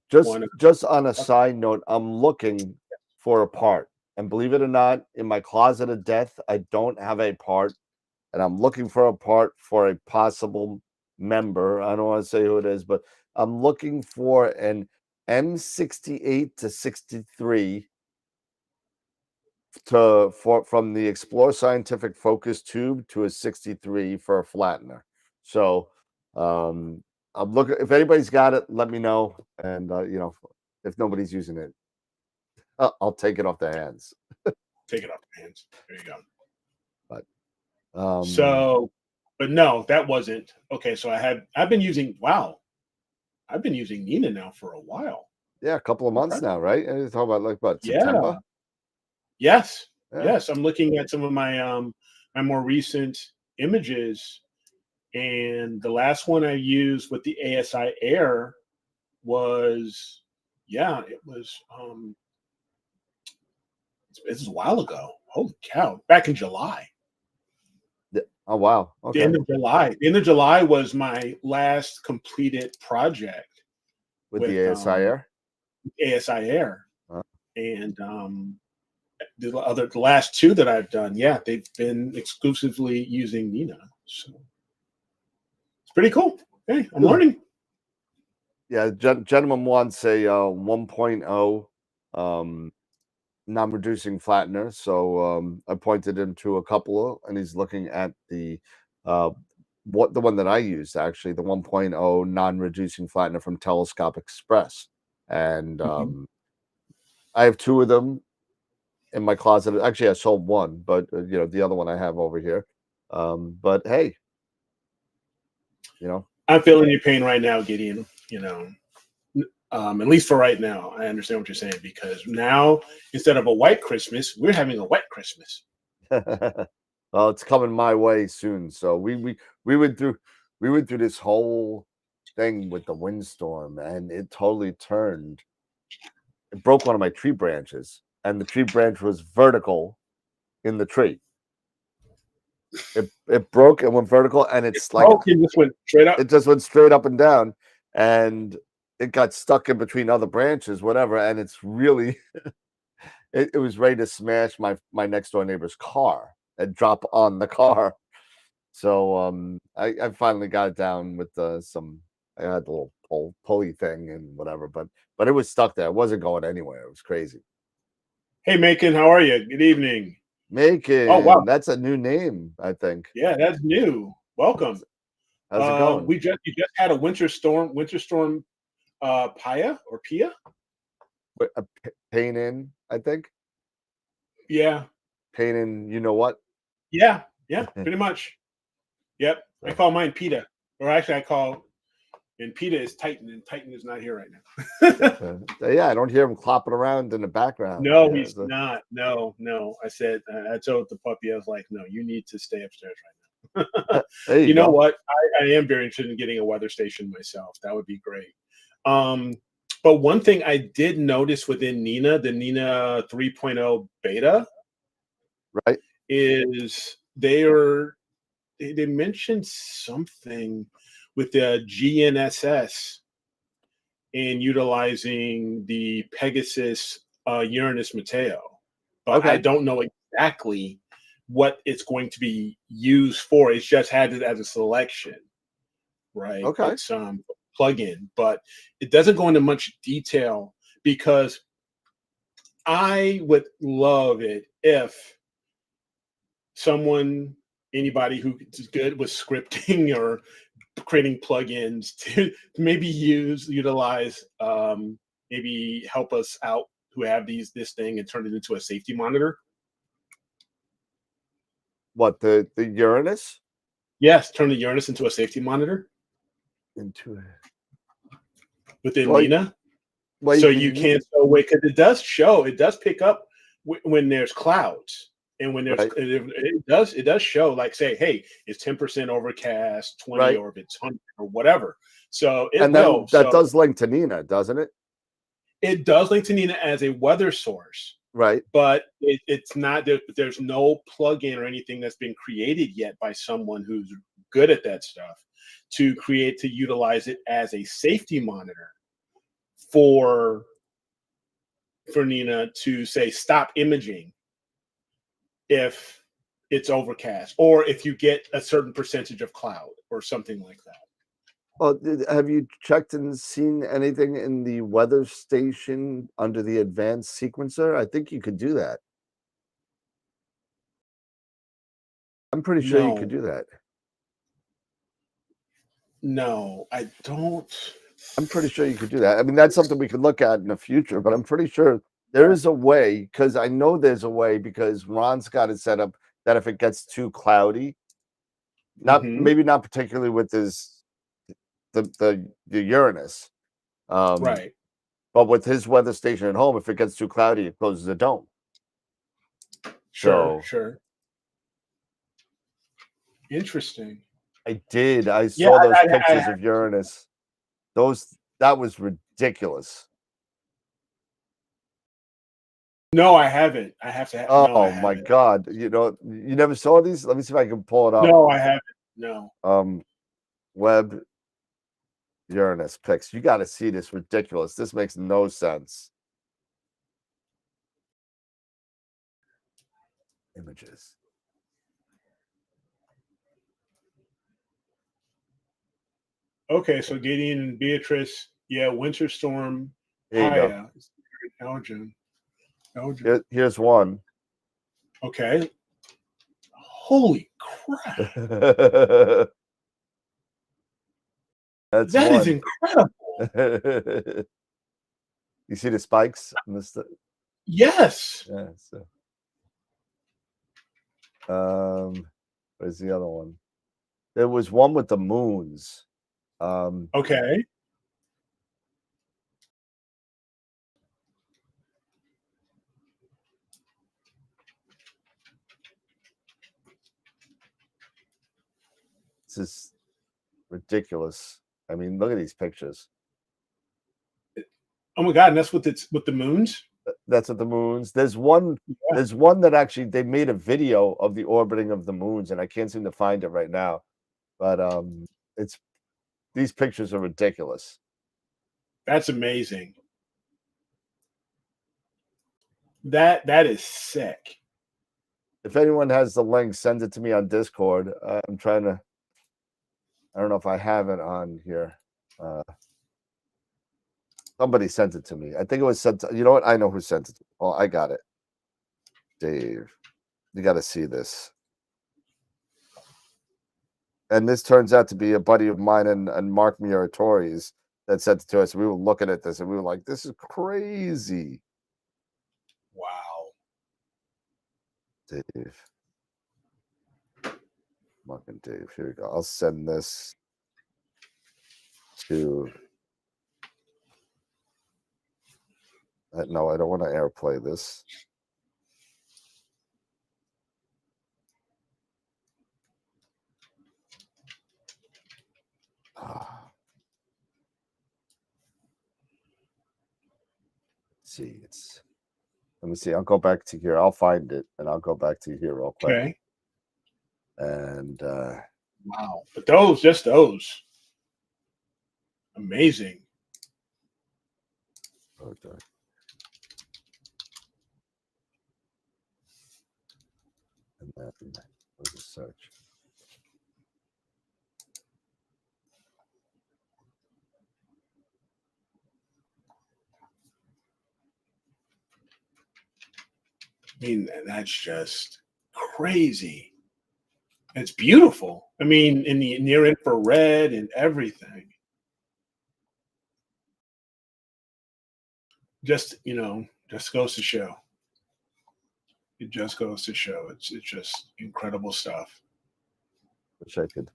Speaker 2: just on a side note, I'm looking for a part, and believe it or not, in my closet of death, I don't have a part, and I'm looking for a part for a possible member. I don't want to say who it is, but I'm looking for an M68 to 63 from the Explore Scientific Focus tube to a 63 for a flattener. So I'm looking. If anybody's got it, let me know. And if nobody's using it, I'll take it off their hands.
Speaker 3: Take it off their hands. There you go.
Speaker 2: But
Speaker 3: but no, that wasn't okay. So I've been using Nina now for a while.
Speaker 2: Yeah, a couple of months now, right? And you're talking about September.
Speaker 3: Yes. I'm looking at some of my my more recent images, And the last one I used with the ASI Air was, it was this is a while ago. Holy cow! Back in July.
Speaker 2: Oh wow! Okay.
Speaker 3: The end of July. The end of July was my last completed project
Speaker 2: with the ASI Air.
Speaker 3: ASI Air, and the last two that I've done, they've been exclusively using Nina. So it's pretty cool. Hey, I'm learning.
Speaker 2: Yeah, gentleman wants a 1.0 non-reducing flattener, so I pointed him to a couple, and he's looking at the the one that I used, actually, the 1.0 non-reducing flattener from Telescope Express, and I have two of them in my closet. Actually, I sold one, but the other one I have over here. But hey,
Speaker 3: I'm feeling your pain right now, Gideon. At least for right now, I understand what you're saying, because now instead of a white Christmas, we're having a wet Christmas.
Speaker 2: Well, it's coming my way soon. So we went through this whole thing with the windstorm, and it totally turned. It broke one of my tree branches, and the tree branch was vertical in the tree. It broke and went vertical, and it just
Speaker 3: went straight up.
Speaker 2: It just went straight up and down, and it got stuck in between other branches, whatever, and it's really it was ready to smash my next door neighbor's car and drop on the car. So I finally got it down with some. I had the little pulley thing and whatever, but it was stuck there. It wasn't going anywhere. It was crazy.
Speaker 3: Hey, Macon, how are you? Good evening.
Speaker 2: Macon. Oh wow, that's a new name, I think.
Speaker 3: Yeah, that's new. Welcome.
Speaker 2: How's it going?
Speaker 3: You just had a winter storm. Pia.
Speaker 2: Pain in, I think.
Speaker 3: Yeah.
Speaker 2: Pain in, you know what?
Speaker 3: Yeah, pretty much. Yep. I call mine PETA. Or actually and PETA is Titan, and Titan is not here right now.
Speaker 2: Yeah, I don't hear him clopping around in the background.
Speaker 3: No, he's not. No. I said, I told the puppy, I was like, no, you need to stay upstairs right now. You know what? I am very interested in getting a weather station myself. That would be great. But one thing I did notice within Nina, the Nina 3.0 beta,
Speaker 2: right,
Speaker 3: is they mentioned something with the GNSS and utilizing the Pegasus Uranus Mateo, but I don't know exactly what it's going to be used for. It's just had it as a selection, right?
Speaker 2: Okay.
Speaker 3: It's plugin, but it doesn't go into much detail, because I would love it if anybody who is good with scripting or creating plugins to maybe utilize, maybe help us out who have this thing and turn it into a safety monitor.
Speaker 2: What, the Uranus?
Speaker 3: Yes, turn the Uranus into a safety monitor. Within Nina. So you can't because it does pick up when there's clouds. And when there's it does show, like, say, hey, it's 10% overcast, 20, or if it's 100 or whatever. So that
Speaker 2: does link to Nina, doesn't it?
Speaker 3: It does link to Nina as a weather source,
Speaker 2: right?
Speaker 3: But it's not. There's no plugin or anything that's been created yet by someone who's good at that stuff to utilize it as a safety monitor for Nina to say stop imaging if it's overcast, or if you get a certain percentage of cloud or something like that.
Speaker 2: Well, have you checked and seen anything in the weather station under the advanced sequencer? I think you could do that. I'm pretty sure you could do that.
Speaker 3: No, I don't.
Speaker 2: I'm pretty sure you could do that. I mean, that's something we could look at in the future, but I'm pretty sure there is a way, because I know there's a way, because Ron's got it set up that if it gets too cloudy, maybe not particularly with the Uranus,
Speaker 3: right,
Speaker 2: but with his weather station at home, if it gets too cloudy, it closes the dome.
Speaker 3: Sure. Interesting.
Speaker 2: I did. I
Speaker 3: Yeah,
Speaker 2: saw those
Speaker 3: I
Speaker 2: pictures of Uranus. That was ridiculous.
Speaker 3: no, I haven't. I have to. No, I
Speaker 2: Oh my
Speaker 3: haven't.
Speaker 2: God. You know, you never saw these? Let me see if I can pull it up.
Speaker 3: No, I haven't. No.
Speaker 2: Web Uranus pics. You got to see this. Ridiculous. This makes no sense. Images.
Speaker 3: Okay, so Gideon and Beatrice. Yeah, Winter Storm.
Speaker 2: Here you go.
Speaker 3: Haya. Elgin.
Speaker 2: Here's one.
Speaker 3: Okay. Holy crap.
Speaker 2: That's
Speaker 3: That
Speaker 2: one.
Speaker 3: is incredible.
Speaker 2: You see the spikes?
Speaker 3: Yes.
Speaker 2: Yeah. So, where's the other one? There was one with the moons.
Speaker 3: Okay.
Speaker 2: This is ridiculous. I mean, look at these pictures.
Speaker 3: Oh my God, and that's with the moons?
Speaker 2: That's what the moons. There's one that actually they made a video of the orbiting of the moons, and I can't seem to find it right now. But it's these pictures are ridiculous.
Speaker 3: That's amazing. That is sick.
Speaker 2: If anyone has the link, send it to me on Discord. I'm trying to. I don't know if I have it on here. Somebody sent it to me. I think it was sent. You know what? I know who sent it. Oh, I got it. Dave, you got to see this. And this turns out to be a buddy of mine and Mark Muratori's that sent it to us. We were looking at this and we were like, "This is crazy."
Speaker 3: Wow.
Speaker 2: Dave. Mark and Dave. Here we go. I'll send this to. No, I don't want to airplay this. See, let me see. I'll go back to here. I'll find it and I'll go back to here real quick.
Speaker 3: Okay.
Speaker 2: And
Speaker 3: wow. But those. Amazing.
Speaker 2: Okay. And then where's the search?
Speaker 3: I mean, that's just crazy. It's beautiful. I mean, in the near infrared and everything. Just goes to show. It just goes to show. It's just incredible stuff.
Speaker 2: Wish I could.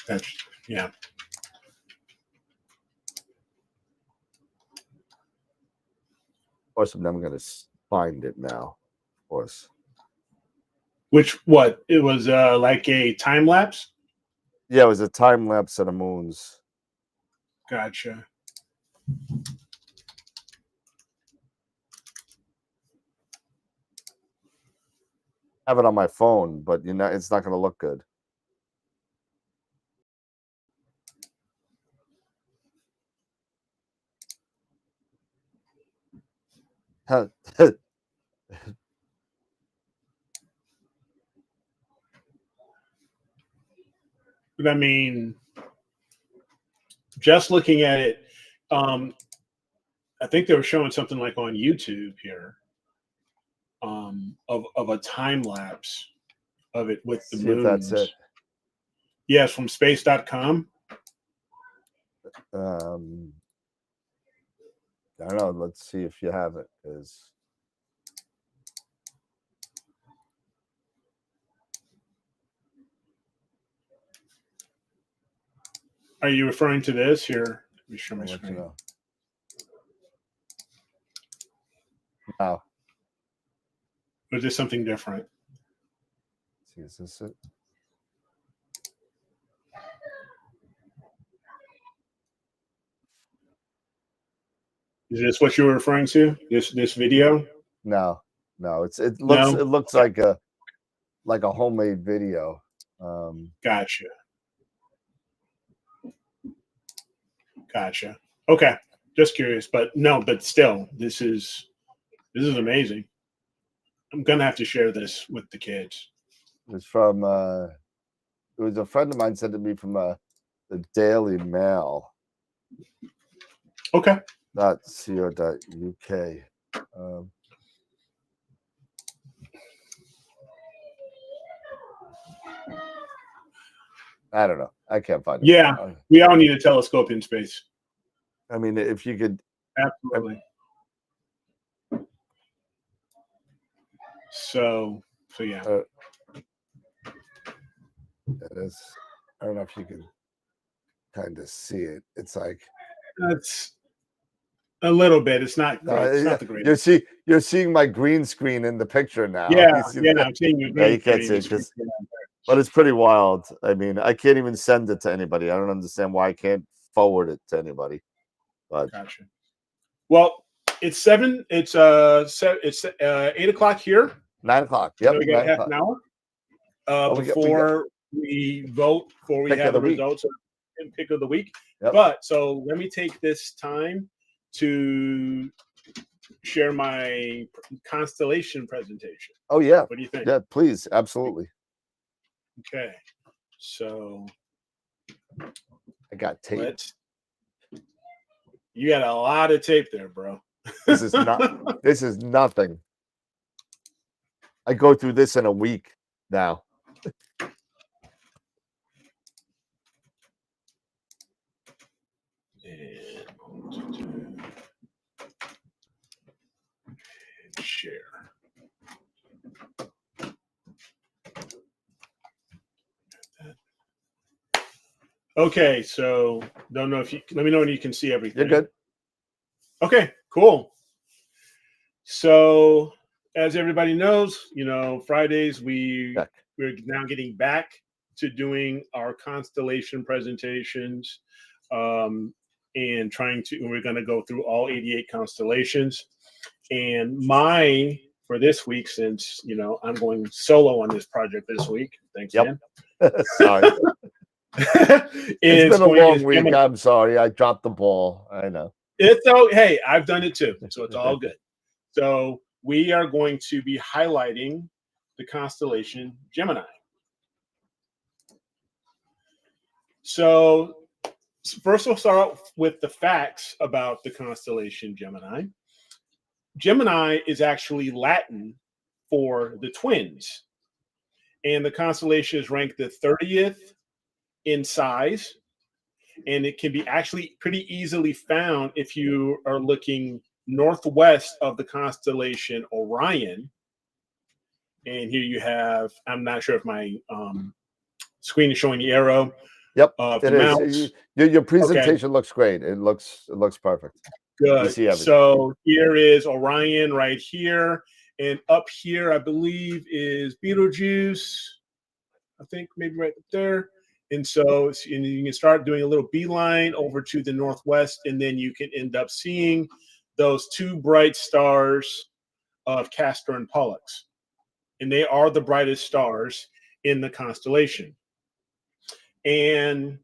Speaker 3: That's yeah.
Speaker 2: Of course, I'm never going to find it now. Of course.
Speaker 3: What? It was like a time lapse?
Speaker 2: Yeah, it was a time lapse of the moons.
Speaker 3: Gotcha.
Speaker 2: I have it on my phone, but it's not going to look good.
Speaker 3: But I mean, just looking at it, I think they were showing something like on YouTube here, of a time lapse of it with the
Speaker 2: See
Speaker 3: moons.
Speaker 2: if that's it.
Speaker 3: Yes, from space.com.
Speaker 2: I don't know. Let's see if you have it.
Speaker 3: Are you referring to this here? Let me share my
Speaker 2: I'll let you
Speaker 3: screen.
Speaker 2: know. Now,
Speaker 3: Or is this something different?
Speaker 2: see, is this it?
Speaker 3: Is this what you were referring to? This video?
Speaker 2: No, it
Speaker 3: No?
Speaker 2: looks like a homemade video.
Speaker 3: Gotcha. Gotcha. Okay. Just curious, but no, but still, this is amazing. I'm gonna have to share this with the kids.
Speaker 2: It's from it was a friend of mine sent it to me from the Daily Mail.
Speaker 3: Okay.
Speaker 2: .co.uk. I don't know. I can't find it.
Speaker 3: Yeah, we all need a telescope in space.
Speaker 2: I mean, if you could.
Speaker 3: Absolutely. So yeah.
Speaker 2: It is. I don't know if you can kind of see it. It's like
Speaker 3: That's a little bit. It's not great. It's not the greatest.
Speaker 2: You're seeing my green screen in the picture now.
Speaker 3: Yeah, I'm seeing your green
Speaker 2: you can't see
Speaker 3: screen.
Speaker 2: it but it's pretty wild. I mean, I can't even send it to anybody. I don't understand why I can't forward it to anybody. But
Speaker 3: gotcha. Well, it's 7. It's 8 o'clock here.
Speaker 2: 9 o'clock. Yep.
Speaker 3: So we got half an hour before we vote. Before we have the results of the pick of the week. Yep. But so let me take this time to share my constellation presentation.
Speaker 2: Oh yeah.
Speaker 3: What do you think?
Speaker 2: Yeah, please, absolutely.
Speaker 3: Okay, so
Speaker 2: I got tape.
Speaker 3: You got a lot of tape there, bro.
Speaker 2: This is not. This is nothing. I go through this in a week now.
Speaker 3: And share. Okay, so don't know if you let me know when you can see everything.
Speaker 2: You're good.
Speaker 3: Okay, cool. So as everybody knows, Fridays we're now getting back to doing our constellation presentations, and we're going to go through all 88 constellations. And for this week, since I'm going solo on this project this week. Thanks, man.
Speaker 2: Sorry. It's been a long week. I'm sorry. I dropped the ball. I know.
Speaker 3: Hey, I've done it too. So it's all good. So we are going to be highlighting the constellation Gemini. So first we'll start out with the facts about the constellation Gemini. Gemini is actually Latin for the twins. And the constellation is ranked the 30th in size, and it can be actually pretty easily found if you are looking northwest of the constellation Orion. And here you have, I'm not sure if my screen is showing the arrow.
Speaker 2: Yep, it is. Your presentation looks great. It looks perfect.
Speaker 3: Good.
Speaker 2: You see everything.
Speaker 3: So here is Orion right here, and up here I believe is Betelgeuse. I think maybe right there. And so you can start doing a little beeline over to the northwest, and then you can end up seeing those two bright stars of Castor and Pollux. And they are the brightest stars in the constellation. And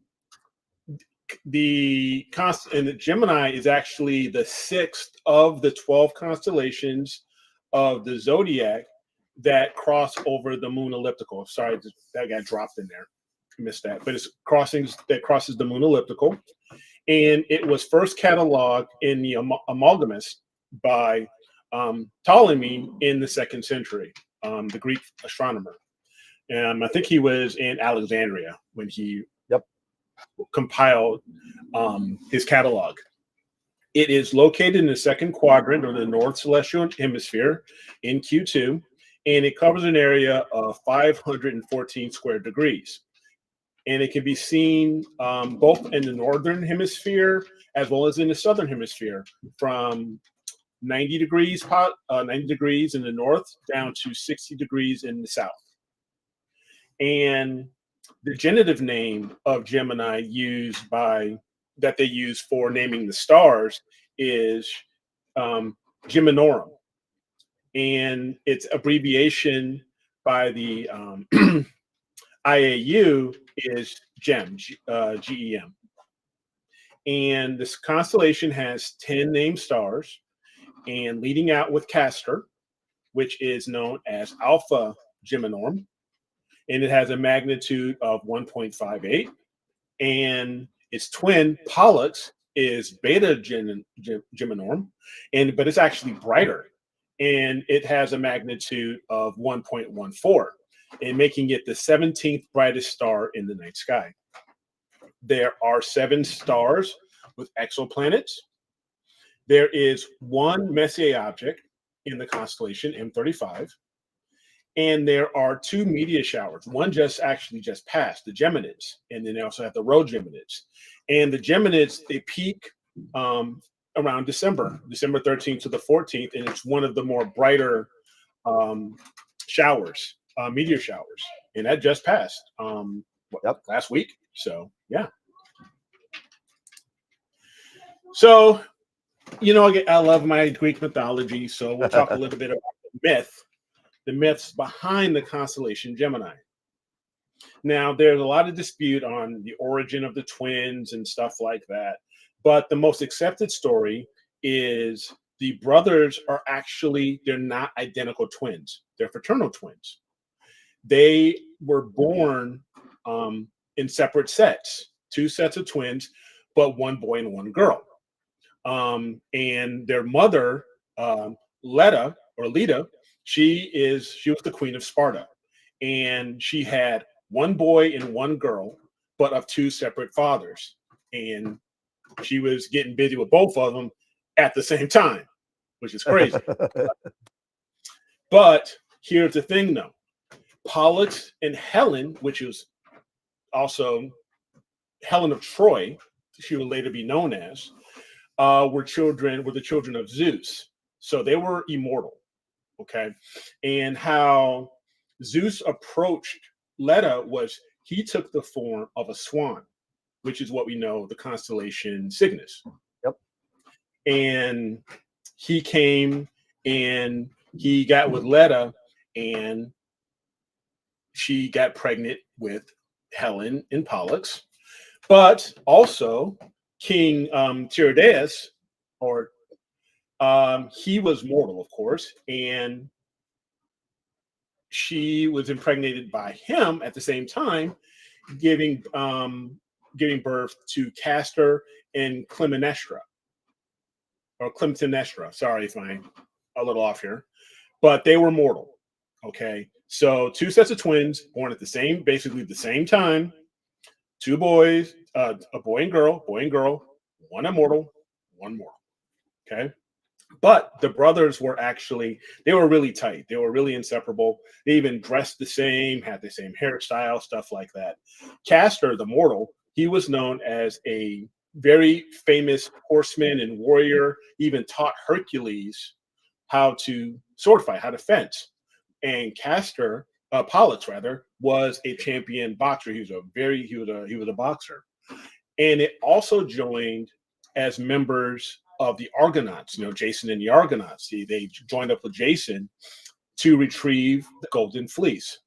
Speaker 3: the Gemini is actually the 6th of the 12 constellations of the zodiac that cross over the moon elliptical. Sorry, that got dropped in there. Missed that, but it's crosses the moon elliptical, and it was first cataloged in the Amalgamus by Ptolemy in the 2nd century, the Greek astronomer. And I think he was in Alexandria when he compiled his catalog. It is located in the 2nd quadrant or the North Celestial Hemisphere in Q2, and it covers an area of 514 square degrees. and it can be seen both in the northern hemisphere as well as in the southern hemisphere, from 90 degrees in the north down to 60 degrees in the south. And the genitive name of Gemini that they use for naming the stars is Geminorum, and its abbreviation by the IAU is GEM, GEM. And this constellation has 10 named stars, and leading out with Castor, which is known as Alpha Geminorum, and it has a magnitude of 1.58. And its twin Pollux is Beta Geminorum, but it's actually brighter, and it has a magnitude of 1.14, and making it the 17th brightest star in the night sky. There are 7 stars with exoplanets. There is one Messier object in the constellation M35, and there are 2 meteor showers. One just passed, the Geminids, and then they also have the Rho Geminids. And the Geminids, they peak around December 13th to the 14th, and it's one of the more brighter showers, meteor showers, and that just passed last week. So yeah. So, I love my Greek mythology, so we'll talk a little bit about the myths behind the constellation Gemini. Now, there's a lot of dispute on the origin of the twins and stuff like that, but the most accepted story is the brothers they're not identical twins. They're fraternal twins. They were born in separate sets, 2 sets of twins, but one boy and one girl. And their mother, Leda, she was the queen of Sparta, and she had one boy and one girl, but of 2 separate fathers. And she was getting busy with both of them at the same time, which is crazy. But here's the thing, though. Pollux and Helen, which is also Helen of Troy, she will later be known as, were the children of Zeus. So they were immortal. Okay. And how Zeus approached Leda was he took the form of a swan, which is what we know the constellation Cygnus.
Speaker 2: Yep.
Speaker 3: And he came and he got with Leda, and she got pregnant with Helen and Pollux. But also King Tiridaeus, he was mortal, of course, and she was impregnated by him at the same time, giving birth to Castor and Clytemnestra. Sorry if I'm a little off here, but they were mortal. Okay, so 2 sets of twins born at basically the same time, 2 boys, a boy and girl, one immortal, one mortal. Okay. But the brothers were really tight. They were really inseparable. They even dressed the same, had the same hairstyle, stuff like that. Castor, the mortal, he was known as a very famous horseman and warrior. He even taught Hercules how to sword fight, how to fence. And Pollux was a champion boxer. He was a boxer. And it also joined as members of the Argonauts, Jason and the Argonauts. They joined up with Jason to retrieve the Golden Fleece.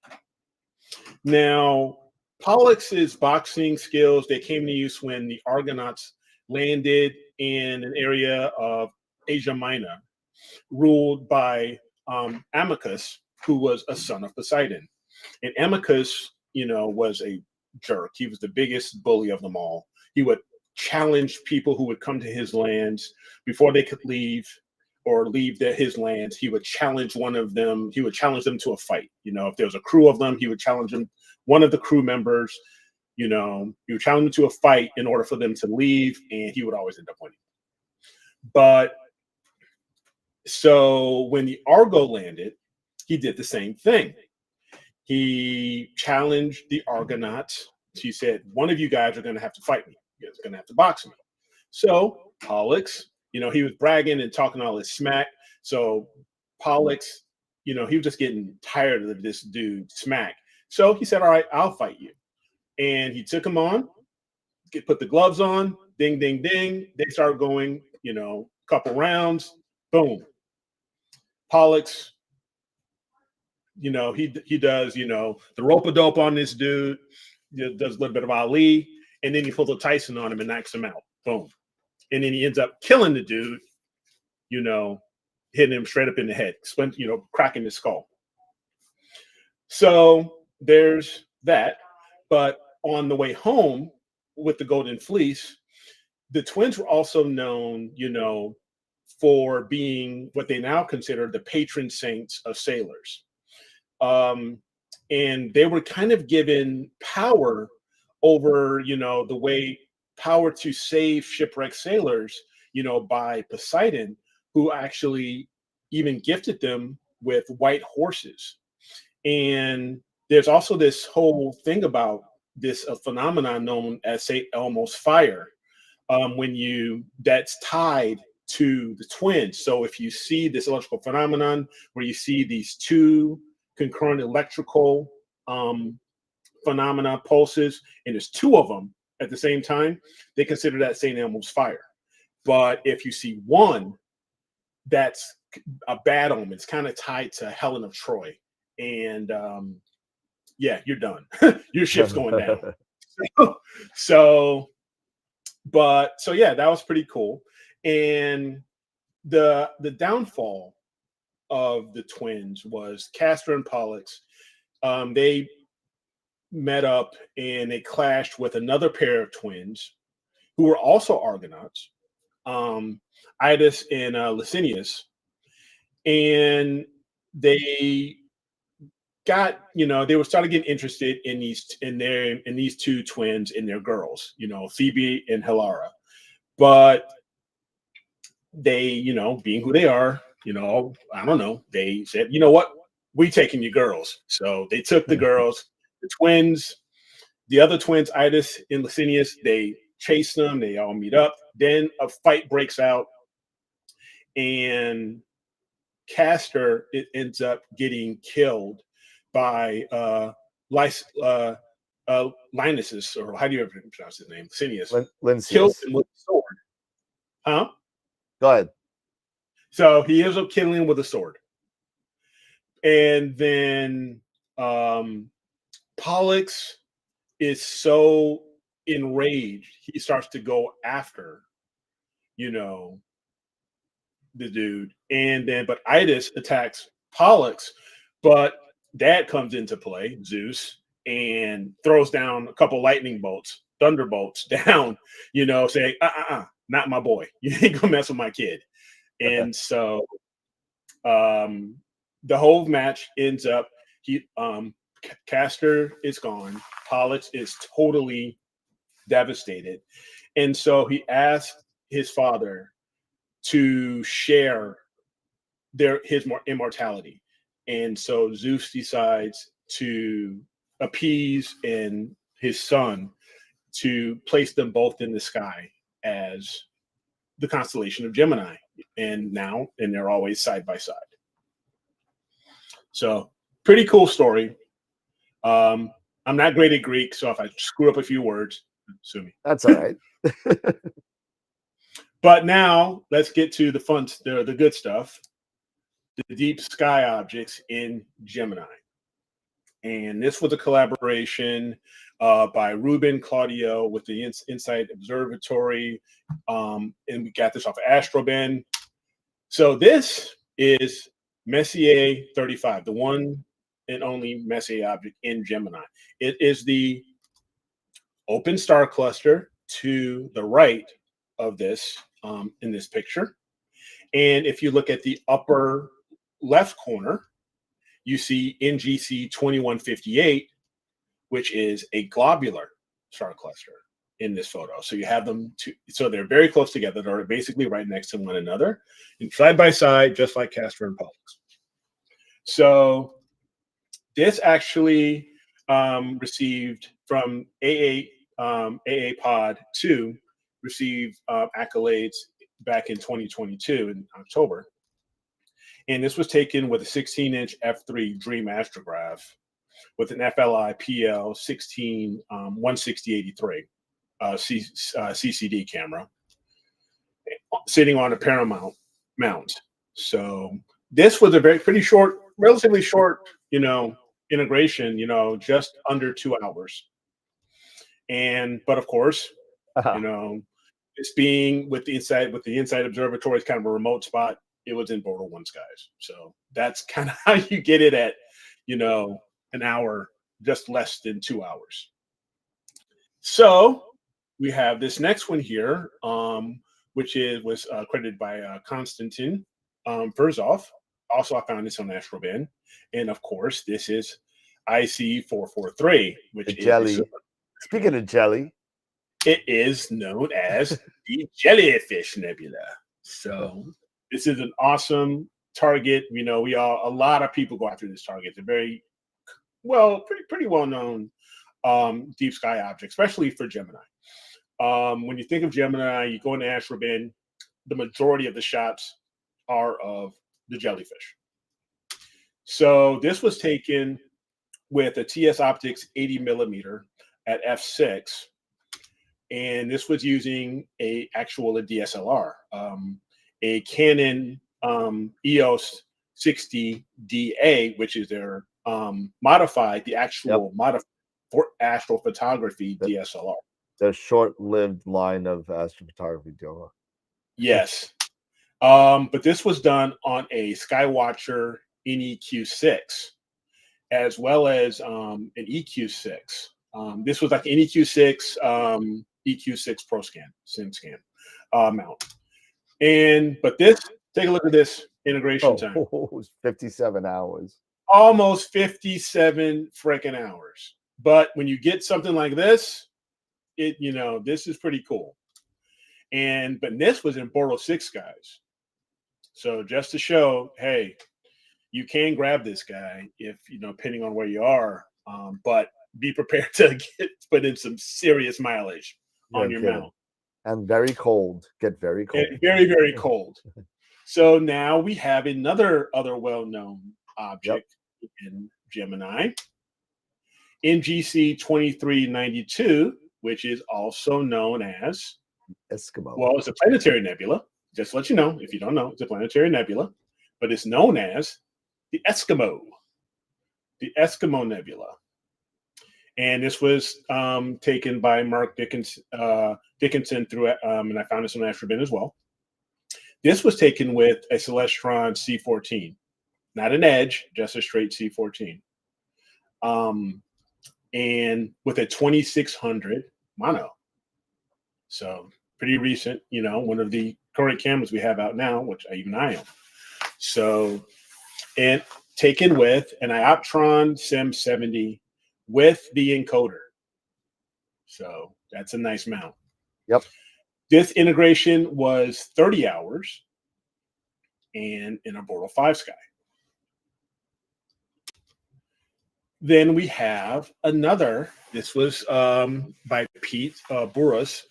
Speaker 3: Now, Pollux's boxing skills, they came to use when the Argonauts landed in an area of Asia Minor, ruled by Amycus, who was a son of Poseidon. And Amycus, was a jerk. He was the biggest bully of them all. He would challenge people who would come to his lands before they could leave his lands. He would challenge one of them. He would challenge them to a fight. If there was a crew of them, he would challenge them. One of the crew members, he would challenge them to a fight in order for them to leave, and he would always end up winning. But so when the Argo landed, he did the same thing. He challenged the Argonauts he said, one of you guys are going to have to fight me. You guys are going to have to box me. So Pollux, you know, he was bragging and talking all this smack. So Pollux, you know, he was just getting tired of this dude smack. So he said, all right, I'll fight you. And he took him on, put the gloves on, ding, ding, ding. They start going, you know, a couple rounds, boom. Pollux, you know, he does, you know, the rope-a-dope on this dude, does a little bit of Ali, and then he pulls a Tyson on him and knocks him out. Boom. And then he ends up killing the dude, you know, hitting him straight up in the head, you know, cracking his skull. So there's that. But on the way home with the Golden Fleece, the twins were also known, you know, for being what they now consider the patron saints of sailors. And they were kind of given power over, you know, the way power to save shipwrecked sailors, you know, by Poseidon, who actually even gifted them with white horses. And there's also this whole thing about this phenomenon known as St. Elmo's fire, that's tied to the twins. So if you see this electrical phenomenon where you see these two concurrent electrical phenomena pulses, and there's two of them at the same time, they consider that St. Elmo's fire. But if you see one, that's a bad omen. It's kind of tied to Helen of Troy. And yeah, you're done. Your ship's going down. So yeah, that was pretty cool. And the downfall of the twins was Castor and Pollux. They met up and they clashed with another pair of twins who were also Argonauts, Idas and Licinius. And they got, you know, they were starting to get interested in these two twins and their girls, you know, Phoebe and Hilara. But they, you know, being who they are, you know, I don't know, they said, you know what, we taking your girls. So they took the girls, the twins, the other twins, Idas and Licinius, they chase them, they all meet up. Then a fight breaks out, and Castor, it ends up getting killed by Linus, or how do you ever pronounce his name? Licinius. Killed him with a sword. Huh?
Speaker 2: Go ahead.
Speaker 3: So he ends up killing him with a sword. And then Pollux is so enraged, he starts to go after, you know, the dude. And then, but Idas attacks Pollux, but Dad comes into play, Zeus, and throws down a couple lightning bolts, thunderbolts down, you know, saying, not my boy. You ain't gonna mess with my kid. And so the whole match ends up, Castor is gone, Pollux is totally devastated. And so he asked his father to share his immortality. And so Zeus decides to appease his son to place them both in the sky as the constellation of Gemini. And they're always side by side. So pretty cool story. I'm not great at Greek, so if I screw up a few words, sue me.
Speaker 2: That's all right.
Speaker 3: But now let's get to the good stuff, the deep sky objects in Gemini. And this was a collaboration by Ruben Claudio with the Insight Observatory. And we got this off of AstroBen. So this is Messier 35, the one and only Messier object in Gemini. It is the open star cluster to the right of this in this picture. And if you look at the upper left corner, you see NGC 2158, which is a globular star cluster in this photo. So you have them so they're very close together. They're basically right next to one another and side by side, just like Castor and Pollux. So this actually received from AA Pod 2 received accolades back in 2022 in October. And this was taken with a 16-inch f3 Dream Astrograph with an FLI PL 16 16083 CCD camera sitting on a Paramount mount. So this was a pretty short, relatively short, integration, just under 2 hours. But of course, it's being with the Inside Observatory, it's kind of a remote spot. It was in Bortle 1 skies. So that's kind of how you get it at, an hour, just less than 2 hours. So we have this next one here, which was credited by Konstantin Verzov. Also, I found this on AstroBin. And of course, this is IC443, which is
Speaker 2: jelly. Speaking of jelly,
Speaker 3: it is known as the Jellyfish Nebula. So this is an awesome target. A lot of people go after this target. It's a very pretty well known deep sky object, especially for Gemini. When you think of Gemini, you go into AstroBin, the majority of the shots are of the jellyfish. So this was taken with a TS Optics 80 millimeter at f6, and this was using a DSLR, a Canon EOS 60DA, which is their modified, the actual modified for astrophotography DSLR.
Speaker 2: The short-lived line of astrophotography DSLR.
Speaker 3: Yes. But this was done on a Skywatcher NEQ6, as well as an EQ6. This was like an EQ6, EQ6 Pro Scan, SimScan mount. But this, take a look at this integration time.
Speaker 2: It was 57 hours.
Speaker 3: Almost 57 freaking hours. But when you get something like this, this is pretty cool. But this was in Bortle 6 skies. So just to show, hey, you can grab this guy if, depending on where you are, but be prepared to put in some serious mileage on your mount.
Speaker 2: And very cold. Get very cold.
Speaker 3: And very, very cold. So now we have other well-known object in Gemini, NGC 2392, which is also known as
Speaker 2: Eskimo.
Speaker 3: Well, it's a planetary nebula. Just to let you know, if you don't know, it's a planetary nebula, but it's known as the Eskimo Nebula. And this was taken by Mark Dickinson through, and I found this on AstroBin as well. This was taken with a Celestron C14, not an Edge, just a straight C14. And with a 2600 mono. So pretty recent, one of the current cameras we have out now, which even I own. So, and taken with an Ioptron Sim 70 with the encoder. So that's a nice mount.
Speaker 2: Yep.
Speaker 3: This integration was 30 hours and in a Bortle 5 sky. Then we have another. This was by Pete Boras.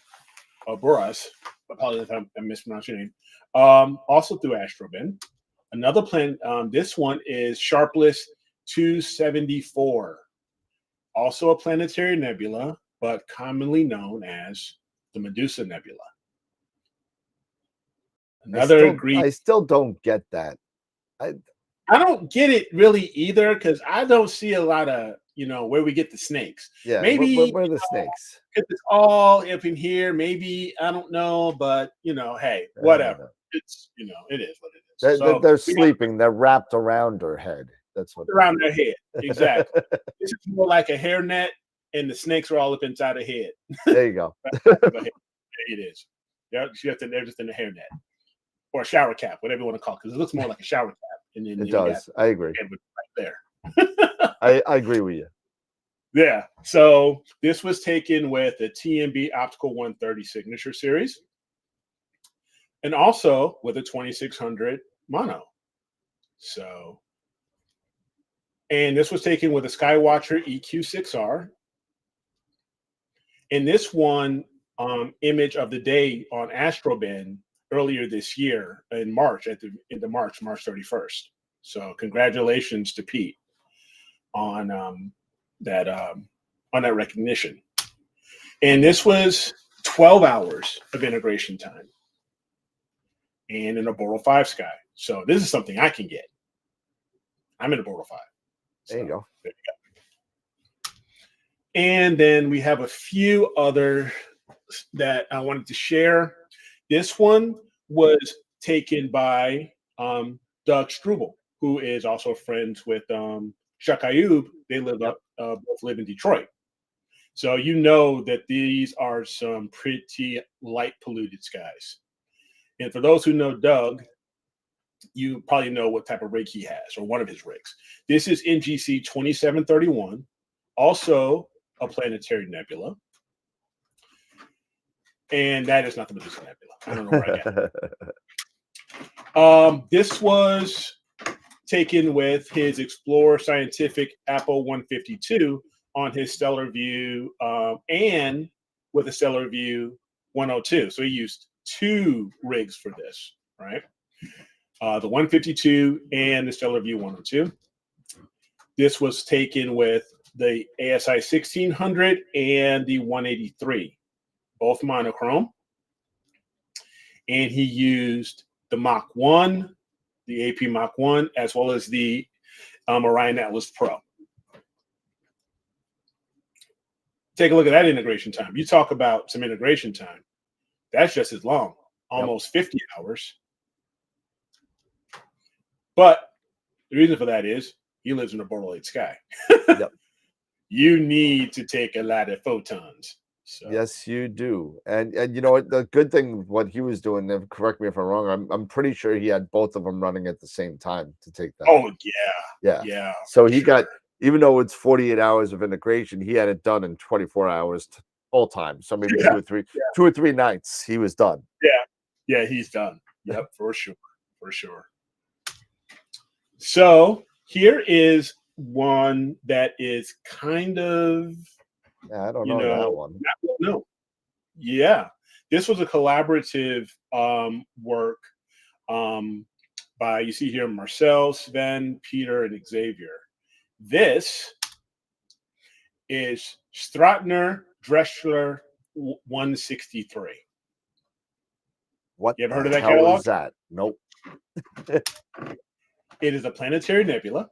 Speaker 3: Apologies if I mispronounced your name. Also through AstroBin. Another plan. This one is Sharpless 274. Also a planetary nebula, but commonly known as the Medusa Nebula.
Speaker 2: I still don't get that.
Speaker 3: I don't get it really either, because I don't see a lot of, where we get the snakes.
Speaker 2: Yeah,
Speaker 3: maybe
Speaker 2: where are the snakes?
Speaker 3: It's all up in here. Maybe, I don't know, but hey, whatever. It's it is what it is.
Speaker 2: They're sleeping. They're wrapped around her head. That's what
Speaker 3: around their head. Exactly. This is more like a hairnet, and the snakes are all up inside her head.
Speaker 2: There you go.
Speaker 3: It is. They're just in the hairnet or a shower cap, whatever you want to call it, because it looks more like a shower cap. And then
Speaker 2: it does. I agree.
Speaker 3: Right there.
Speaker 2: I agree with you.
Speaker 3: Yeah. So this was taken with a TMB Optical 130 Signature Series, and also with a 2600 mono. So, and this was taken with a Skywatcher EQ6R, And this one image of the day on AstroBin earlier this year in March, March 31st. So congratulations to Pete on that recognition. And this was 12 hours of integration time and in a Bortle 5 sky. So this is something I can get. I'm in a Bortle 5. So,
Speaker 2: there you go.
Speaker 3: There you go. And then we have a few other that I wanted to share. This one was taken by Doug Struble, who is also friends with Chuck Ayub. They both live in Detroit. So you know that these are some pretty light polluted skies. And for those who know Doug, you probably know what type of rig he has, or one of his rigs. This is NGC 2731, also a planetary nebula. And that is not the Medusa Nebula. I don't know where I got it. This was taken with his Explorer Scientific Apple 152 on his Stellar View and with a Stellar View 102. So he used 2 rigs for this, right? The 152 and the Stellar View 102. This was taken with the ASI 1600 and the 183, both monochrome. And he used the Mach 1, the AP Mach 1, as well as the Orion Atlas Pro. Take a look at that integration time. You talk about some integration time. That's just as long, almost 50 hours. But the reason for that is he lives in a Bortle 8 sky. You need to take a lot of photons. So.
Speaker 2: Yes, you do. And you know what? The good thing, what he was doing, and correct me if I'm wrong, I'm pretty sure he had both of them running at the same time to take that.
Speaker 3: Oh, yeah.
Speaker 2: So he got, even though it's 48 hours of integration, he had it done in 24 hours full time. So maybe 2 or 3 nights he was done.
Speaker 3: Yeah, he's done. Yep, for sure. So here is one that is kind of,
Speaker 2: I don't know that one.
Speaker 3: No. Yeah. This was a collaborative work by, you see here, Marcel, Sven, Peter, and Xavier. This is Stratner Dressler 163.
Speaker 2: What
Speaker 3: you ever heard of that
Speaker 2: hell
Speaker 3: catalog?
Speaker 2: Is that? Nope.
Speaker 3: It is a planetary nebula.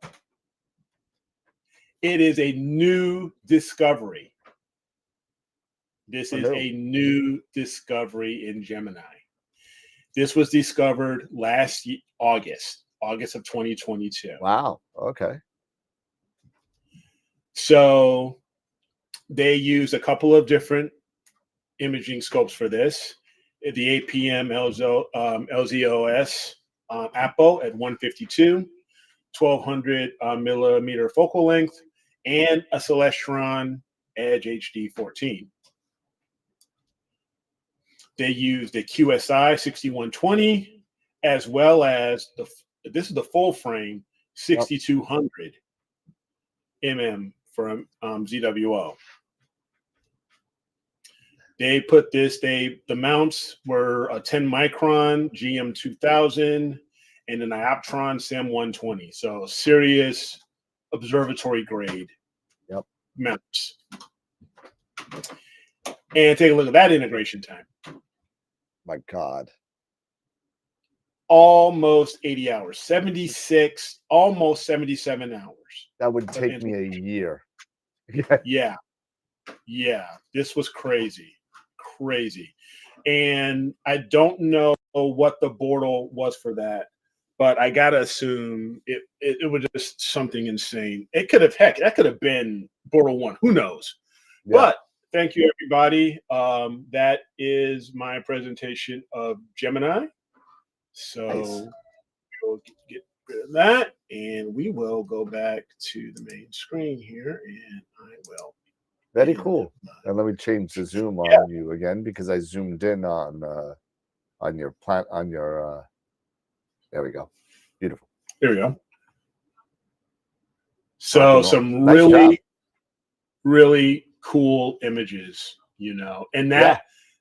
Speaker 3: It is a new discovery. This is a new discovery in Gemini. This was discovered last August of 2022.
Speaker 2: Wow. Okay.
Speaker 3: So they use a couple of different imaging scopes for this. The APM LZOS Apo at 152, 1200 millimeter focal length, and a Celestron Edge HD 14. They used a QSI 6120 as well as this is the full frame 6200 mm from ZWO. They put this, the mounts were a 10 micron GM 2000 and an Ioptron SIM 120. So serious observatory grade mounts. And take a look at that integration time.
Speaker 2: My God.
Speaker 3: Almost 80 hours, 76, almost 77 hours.
Speaker 2: That would take me a year.
Speaker 3: Yeah. This was crazy. And I don't know what the Bortle was for that, but I gotta assume it was just something insane. That could have been Bortle 1. Who knows? Yeah. But thank you, everybody. That is my presentation of Gemini. So we'll get rid of that, and we will go back to the main screen here, and I will.
Speaker 2: Very cool. And let me change the zoom on you again because I zoomed in on your plant on your. There we go. Beautiful.
Speaker 3: There we go. So some really, really cool images. and
Speaker 2: Yeah.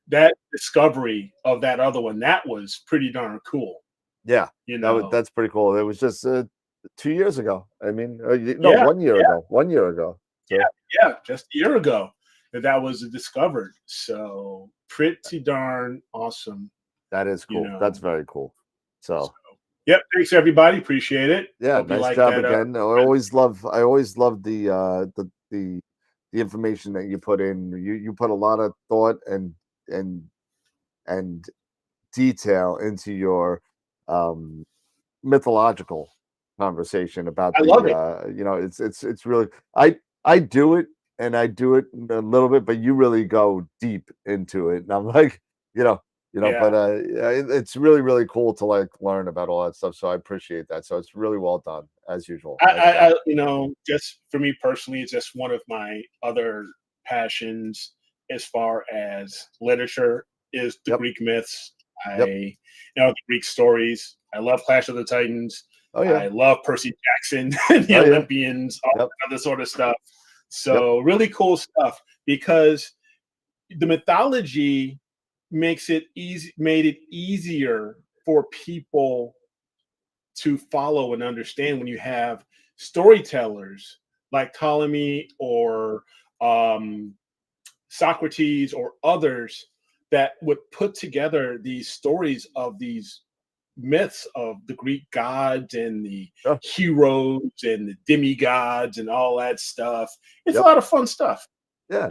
Speaker 3: that discovery of that other one, that was pretty darn cool.
Speaker 2: Yeah,
Speaker 3: You
Speaker 2: that's pretty cool. It was just 2 years ago. I mean, no,
Speaker 3: Yeah,
Speaker 2: 1 year ago. 1 year ago. So
Speaker 3: yeah, just a year ago that was discovered. So pretty darn awesome.
Speaker 2: that is
Speaker 3: You
Speaker 2: cool. That's
Speaker 3: know.
Speaker 2: very cool. So
Speaker 3: Yep. Thanks everybody. Appreciate it.
Speaker 2: yeah,
Speaker 3: Hope you
Speaker 2: nice
Speaker 3: like
Speaker 2: job
Speaker 3: that.
Speaker 2: again. I always love the information that you put in. You put a lot of thought and and detail into your mythological conversation about
Speaker 3: I love it.
Speaker 2: it's really I do it and I do it a little bit, but you really go deep into it, and I'm like, but
Speaker 3: Yeah.
Speaker 2: it's really really cool to like learn about all that stuff. So I appreciate that. So it's really well done as usual. Nice job.
Speaker 3: Just for me personally, it's just one of my other passions as far as literature is the
Speaker 2: Yep.
Speaker 3: Greek myths.
Speaker 2: Yep.
Speaker 3: The Greek stories. I love Clash of the Titans.
Speaker 2: Oh yeah.
Speaker 3: I love Percy Jackson, the
Speaker 2: Oh, yeah.
Speaker 3: Olympians, all
Speaker 2: Yep.
Speaker 3: that other sort of stuff. So really cool stuff because the mythology made it easier for people to follow and understand when you have storytellers like Ptolemy or Socrates or others that would put together these stories of these myths of the Greek gods and the
Speaker 2: Yeah.
Speaker 3: heroes and the demigods and all that stuff. It's
Speaker 2: Yep.
Speaker 3: a lot of fun stuff.
Speaker 2: Yeah.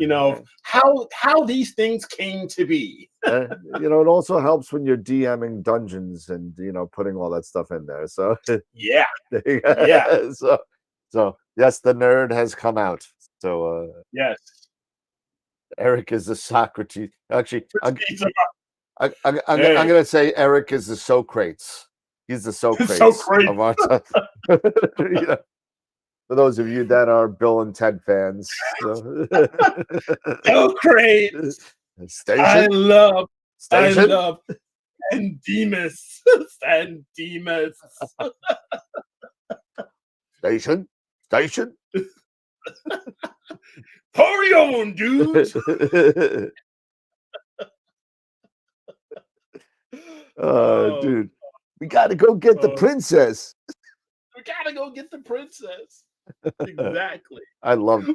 Speaker 3: How these things came to be.
Speaker 2: It also helps when you're DMing dungeons and putting all that stuff in there. So
Speaker 3: Yeah. Yeah.
Speaker 2: so yes, the nerd has come out. So
Speaker 3: Yes.
Speaker 2: Eric is the Socrates. Actually, I'm
Speaker 3: Hey.
Speaker 2: gonna say Eric is the Socrates. He's the Socrates
Speaker 3: Socrates.
Speaker 2: of our time. For those of you that are Bill and Ted fans. So.
Speaker 3: So great.
Speaker 2: Station.
Speaker 3: I love
Speaker 2: Station.
Speaker 3: and Demas. And Demas.
Speaker 2: Station.
Speaker 3: Party on, dudes.
Speaker 2: Dude, we gotta go get the princess.
Speaker 3: We gotta go get the princess. Exactly.
Speaker 2: I love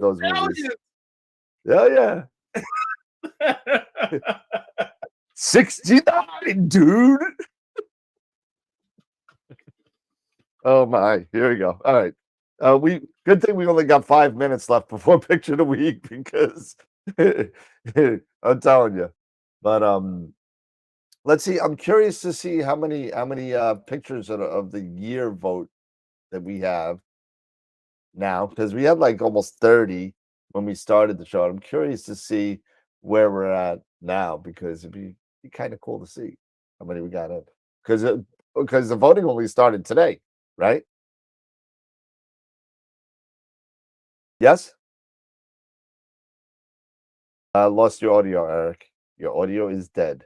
Speaker 2: those movies. Yeah. 69, dude. Oh my, here we go. All right. Good thing we only got 5 minutes left before picture of the week because I'm telling you. But let's see. I'm curious to see how many pictures of the year vote that we have now, because we had like almost 30 when we started the show. I'm curious to see where we're at now because it'd be kind of cool to see how many we got in. Because the voting only started today, right? Yes? I lost your audio, Eric. Your audio is dead.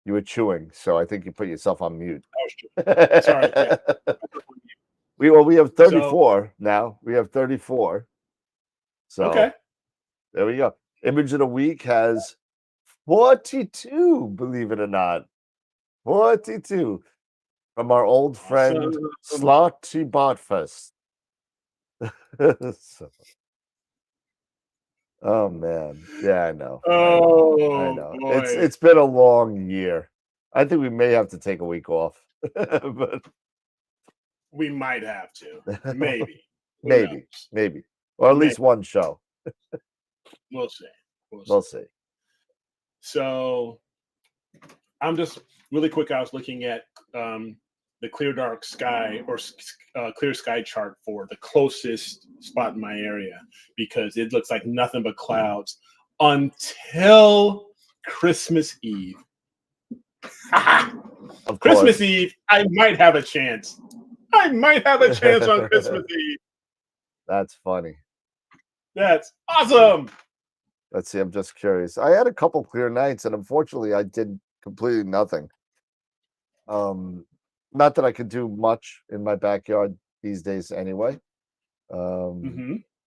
Speaker 2: You were chewing, so I think you put yourself on mute.
Speaker 3: Sorry. Yeah.
Speaker 2: We have 34 now. We have 34. So
Speaker 3: okay.
Speaker 2: There we go. Image of the week has 42, believe it or not. 42 from our old friend Slotty Botfest. Oh man. Yeah, I know. I know.
Speaker 3: Boy.
Speaker 2: It's been a long year. I think we may have to take a week off. But
Speaker 3: we might have to. Maybe.
Speaker 2: maybe. Or at least one show.
Speaker 3: We'll see.
Speaker 2: We'll see.
Speaker 3: So I'm just really quick. I was looking at the clear dark sky or clear sky chart for the closest spot in my area because it looks like nothing but clouds until Christmas Eve. Christmas Eve, I might have a chance. on Christmas Eve.
Speaker 2: That's funny.
Speaker 3: That's awesome.
Speaker 2: Let's see. I'm just curious. I had a couple clear nights, and unfortunately, I did completely nothing. Not that I could do much in my backyard these days, anyway.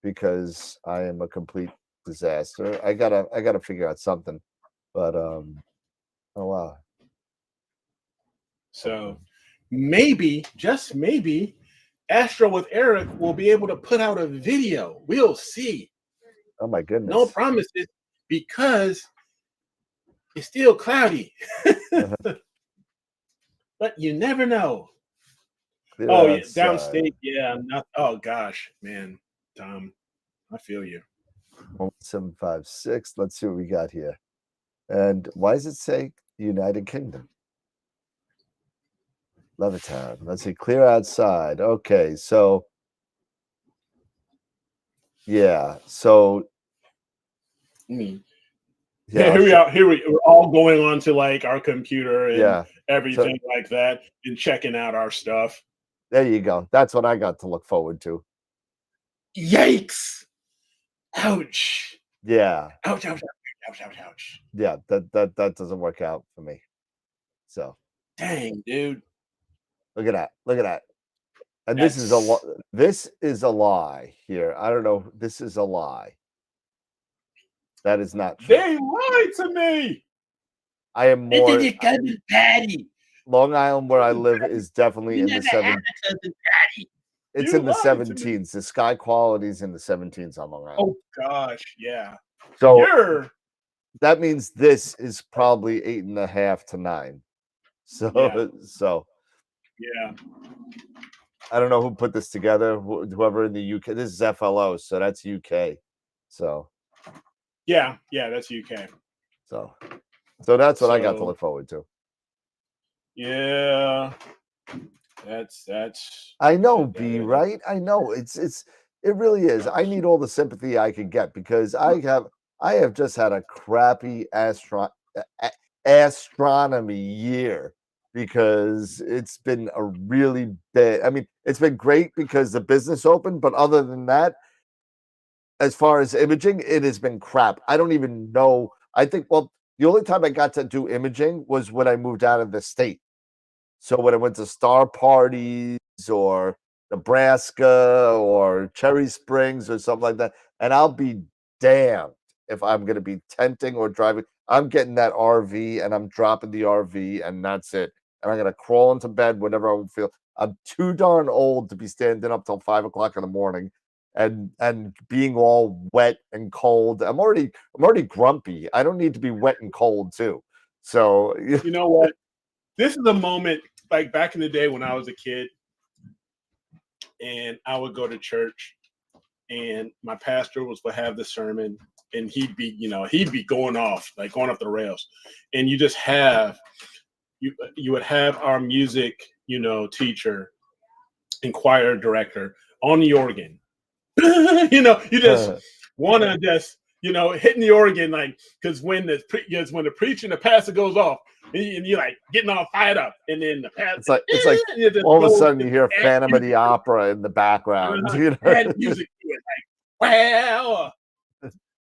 Speaker 2: Because I am a complete disaster. I gotta figure out something. But oh wow.
Speaker 3: So maybe, just maybe, Astro with Eric will be able to put out a video. We'll see.
Speaker 2: Oh my goodness.
Speaker 3: No promises because it's still cloudy. But you never know.
Speaker 2: Clear
Speaker 3: Oh yeah,
Speaker 2: outside.
Speaker 3: downstate. Yeah, not. Oh gosh, man, Tom, I feel you.
Speaker 2: 1756. Let's see what we got here. And why does it say United Kingdom? Levittown. Let's see. Clear outside. Okay, so yeah, so
Speaker 3: Yeah,
Speaker 2: yeah,
Speaker 3: here we are. We're all going on to like our computer and
Speaker 2: yeah.
Speaker 3: everything like that, and checking out our stuff.
Speaker 2: There you go. That's what I got to look forward to.
Speaker 3: Yikes! Ouch!
Speaker 2: Yeah,
Speaker 3: Ouch! Ouch! Ouch! Ouch! Ouch!
Speaker 2: yeah. That doesn't work out for me. So
Speaker 3: Dang, dude.
Speaker 2: look at that. Look at that. And
Speaker 3: That's...
Speaker 2: this is a lie here. I don't know. This is a lie. That is not true.
Speaker 3: They lied to me.
Speaker 2: I am more.
Speaker 3: You cousin Patty.
Speaker 2: Long Island, where I live, is definitely in the 7. It's
Speaker 3: You
Speaker 2: in the
Speaker 3: lied to me.
Speaker 2: 17s. The sky quality is in the 17s on Long Island.
Speaker 3: Oh gosh, yeah.
Speaker 2: So that means this is probably 8.5 to 9. So
Speaker 3: Yeah.
Speaker 2: so
Speaker 3: Yeah.
Speaker 2: I don't know who put this together. Whoever in the UK. This is FLO, so that's UK. So
Speaker 3: Yeah, that's UK.
Speaker 2: so that's what I got to look forward to.
Speaker 3: Yeah, that's.
Speaker 2: I know, B, right? I know it really is. I need all the sympathy I can get because I have just had a crappy astronomy year because it's been a really bad. I mean, it's been great because the business opened, but other than that, as far as imaging, it has been crap. I don't even know. I think, well, the only time I got to do imaging was when I moved out of the state. So when I went to Star Parties or Nebraska or Cherry Springs or something like that, and I'll be damned if I'm going to be tenting or driving. I'm getting that RV and I'm dropping the RV and that's it. And I'm going to crawl into bed whenever I feel. I'm too darn old to be standing up till 5 o'clock in the morning and being all wet and cold. I'm already grumpy. I don't need to be wet and cold too. So
Speaker 3: you know what? This is a moment like back in the day when I was a kid and I would go to church and my pastor would have the sermon and he'd be going off the rails. And you just have, you would have our music, teacher and choir director on the organ. You just want to just, hitting the organ, like, because when the preacher and the pastor goes off, and you're like getting all fired up, and then the pastor,
Speaker 2: it's like all of a sudden you hear Phantom of the Opera in the background.
Speaker 3: And music, like, well,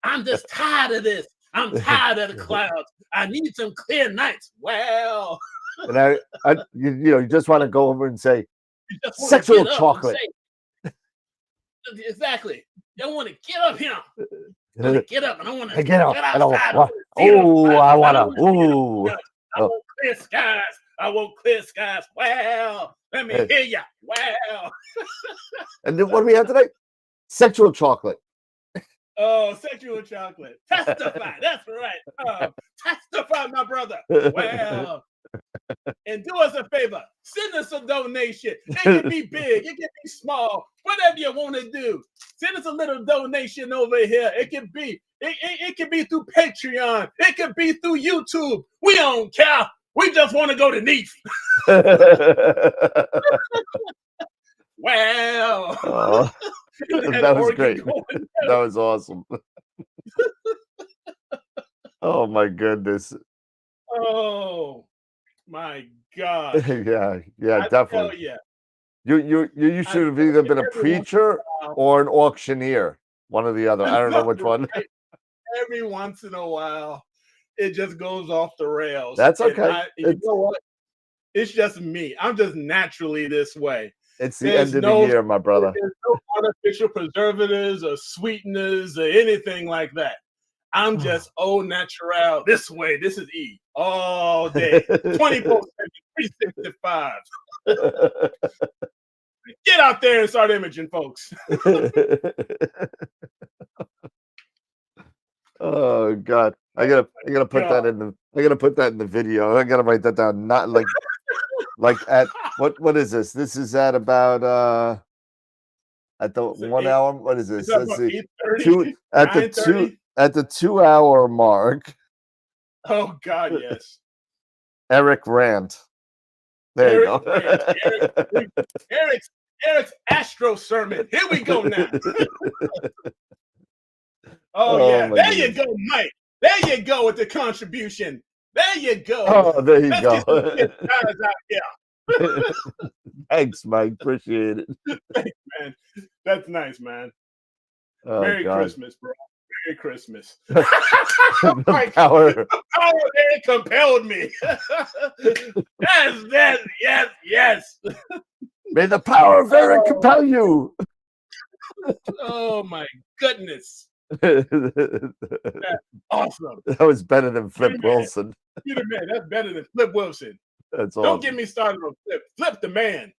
Speaker 3: I'm just tired of this. I'm tired of the clouds. I need some clear nights. Well,
Speaker 2: and you just want to go over and say sexual chocolate.
Speaker 3: Exactly. I want to get up here. I want to get up and I want to
Speaker 2: get up.
Speaker 3: I
Speaker 2: want
Speaker 3: clear skies. I want clear skies. Well, let me hear you. Well.
Speaker 2: And then what do we have today? Sexual chocolate.
Speaker 3: Oh, sexual chocolate. Testify. That's right. Testify, my brother. Well. And do us a favor. Send us a donation. It can be big. It can be small. Whatever you want to do. Send us a little donation over here. It can be. It can be through Patreon. It can be through YouTube. We don't care. We just want to go to Neef. Well.
Speaker 2: Oh, that was great. That was awesome. Oh my goodness.
Speaker 3: Oh my God.
Speaker 2: Yeah, definitely. You should have either been a preacher or an auctioneer. One or the other. I don't know which one.
Speaker 3: Every once in a while, it just goes off the rails.
Speaker 2: That's okay.
Speaker 3: You know what? It's just me. I'm just naturally this way.
Speaker 2: It's the end of the year, my brother.
Speaker 3: There's no artificial preservatives or sweeteners or anything like that. I'm just au natural this way. This is E all day. 24/7, 365. Get out there and start imaging, folks.
Speaker 2: Oh God. I gotta put that in the video. I gotta write that down. Not like at what is this? This is at about at the 1 hour. What is this? Let's see.
Speaker 3: 8:30,
Speaker 2: At the 2 hour mark.
Speaker 3: Oh God, yes.
Speaker 2: Eric Rant. There you go.
Speaker 3: Eric's Astro sermon. Here we go now. Oh yeah, there
Speaker 2: goodness.
Speaker 3: you go, Mike. There you go with the contribution. There you go.
Speaker 2: Oh, there you
Speaker 3: Let's
Speaker 2: go.
Speaker 3: get some good guys out here.
Speaker 2: Thanks, Mike. Appreciate it.
Speaker 3: Thanks, man. That's nice, man.
Speaker 2: Oh,
Speaker 3: Merry
Speaker 2: God.
Speaker 3: Christmas, bro. Merry Christmas.
Speaker 2: The power.
Speaker 3: The power there compelled me. Yes.
Speaker 2: May the power of Eric compel you.
Speaker 3: Oh my goodness.
Speaker 2: That's
Speaker 3: awesome.
Speaker 2: That was better than Flip Wilson.
Speaker 3: You're the man. That's better than Flip Wilson.
Speaker 2: That's awesome.
Speaker 3: Don't get me started on Flip. Flip the man.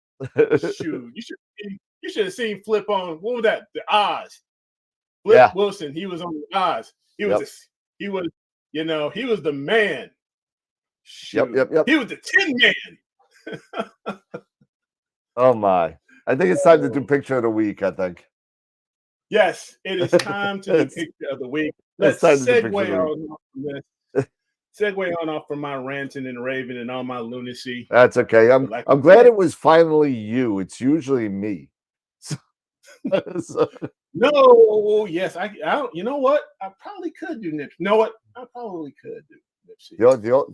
Speaker 3: Shoot, you should have seen Flip on what was that? The Oz. Flip Wilson. He was on the Oz. He was he was the man. Shoot.
Speaker 2: Yep.
Speaker 3: He was the Tin Man.
Speaker 2: Oh my! I think it's time to do picture of the week. I think.
Speaker 3: Yes, it is time to do picture of the week. Let's segue on off from my ranting and raving and all my lunacy.
Speaker 2: That's okay. I'm glad it was finally you. It's usually me.
Speaker 3: No, yes, I you know what? I probably could do Nipsey. You know what? I probably could do Nipsey.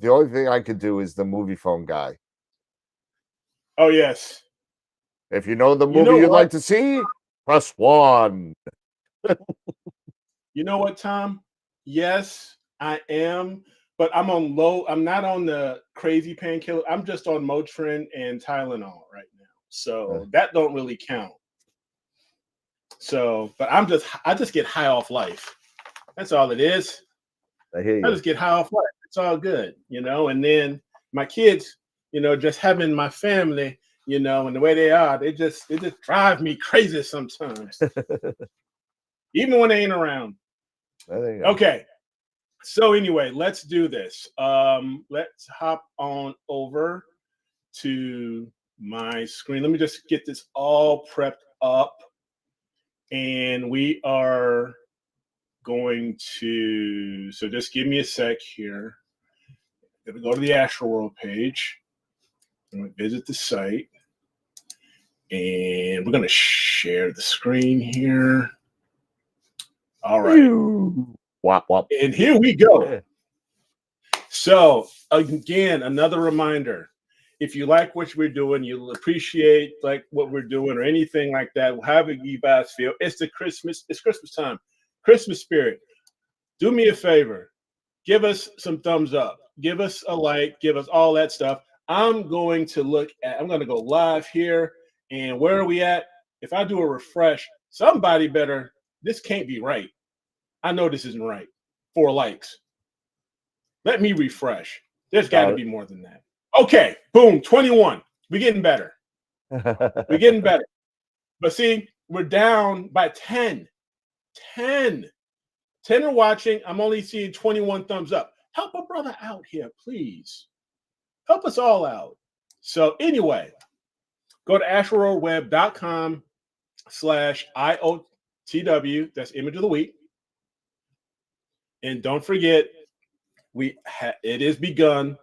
Speaker 2: The only thing I could do is the movie phone guy.
Speaker 3: Oh yes.
Speaker 2: If you know the movie you'd like to see, press 1.
Speaker 3: You know what, Tom? Yes, I am, but I'm on low. I'm not on the crazy painkiller. I'm just on Motrin and Tylenol right now. So that don't really count. So, but I just get high off life. That's all it is.
Speaker 2: I hear you.
Speaker 3: I just get high off life. It's all good, and then my kids, just having my family, and the way they are, they just drive me crazy sometimes. Even when they ain't around. Okay. So anyway, let's do this. Let's hop on over to my screen. Let me just get this all prepped up. And we are going to, so just give me a sec here. I'm going to go to the AstroWorld page. I'm going to visit the site. And we're going to share the screen here. All right.
Speaker 2: Wop, wop.
Speaker 3: And here we go. So again, another reminder. If you like what we're doing, you'll appreciate like what we're doing or anything like that, however you guys feel. It's Christmas time, Christmas spirit. Do me a favor. Give us some thumbs up. Give us a like. Give us all that stuff. I'm going to go live here. And where are we at? If I do a refresh, somebody better, this can't be right. I know this isn't right. 4 likes. Let me refresh. There's got to be more than that. Okay, boom, 21. We're getting better. We're getting better. But see, we're down by 10. 10 are watching. I'm only seeing 21 thumbs up. Help a brother out here, please. Help us all out. So anyway, go to AstroWorldWeb.com/IOTW. That's image of the week. And don't forget, it is begun.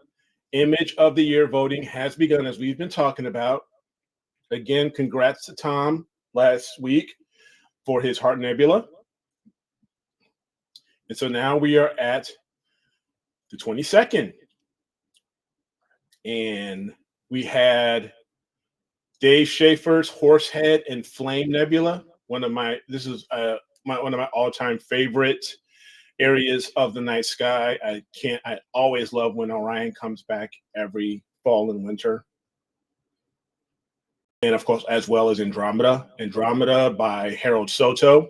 Speaker 3: Image of the year voting has begun, as we've been talking about. Again, congrats to Tom last week for his Heart Nebula. And so now we are at the 22nd. And we had Dave Schaefer's Horsehead and Flame Nebula. One of my all-time favorite areas of the night sky. I always love when Orion comes back every fall and winter. and of course, as well as Andromeda. Andromeda by Harold Soto.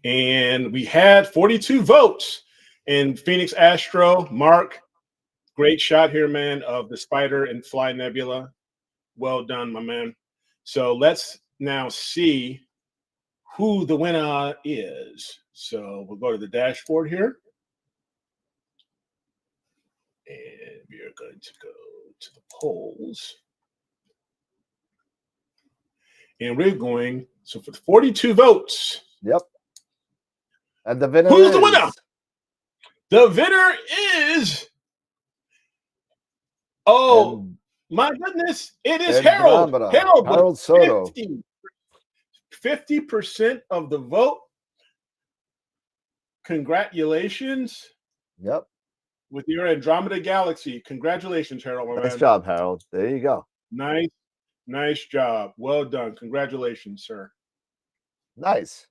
Speaker 3: And we had 42 votes. And Phoenix Astro, Mark, great shot here, man, of the Spider and Fly Nebula. Well done, my man. So let's now see who the winner is. So we'll go to the dashboard here. And we are going to go to the polls. And we're going, so for 42 votes.
Speaker 2: Yep. And the winner
Speaker 3: Who's the winner? The winner is, my goodness, it is Harold.
Speaker 2: Harold Soto.
Speaker 3: 50% of the vote. Congratulations.
Speaker 2: Yep.
Speaker 3: With your Andromeda Galaxy. Congratulations, Harold. My
Speaker 2: nice
Speaker 3: man.
Speaker 2: job, Harold. There you go.
Speaker 3: Nice job. Well done. Congratulations, sir.
Speaker 2: Nice.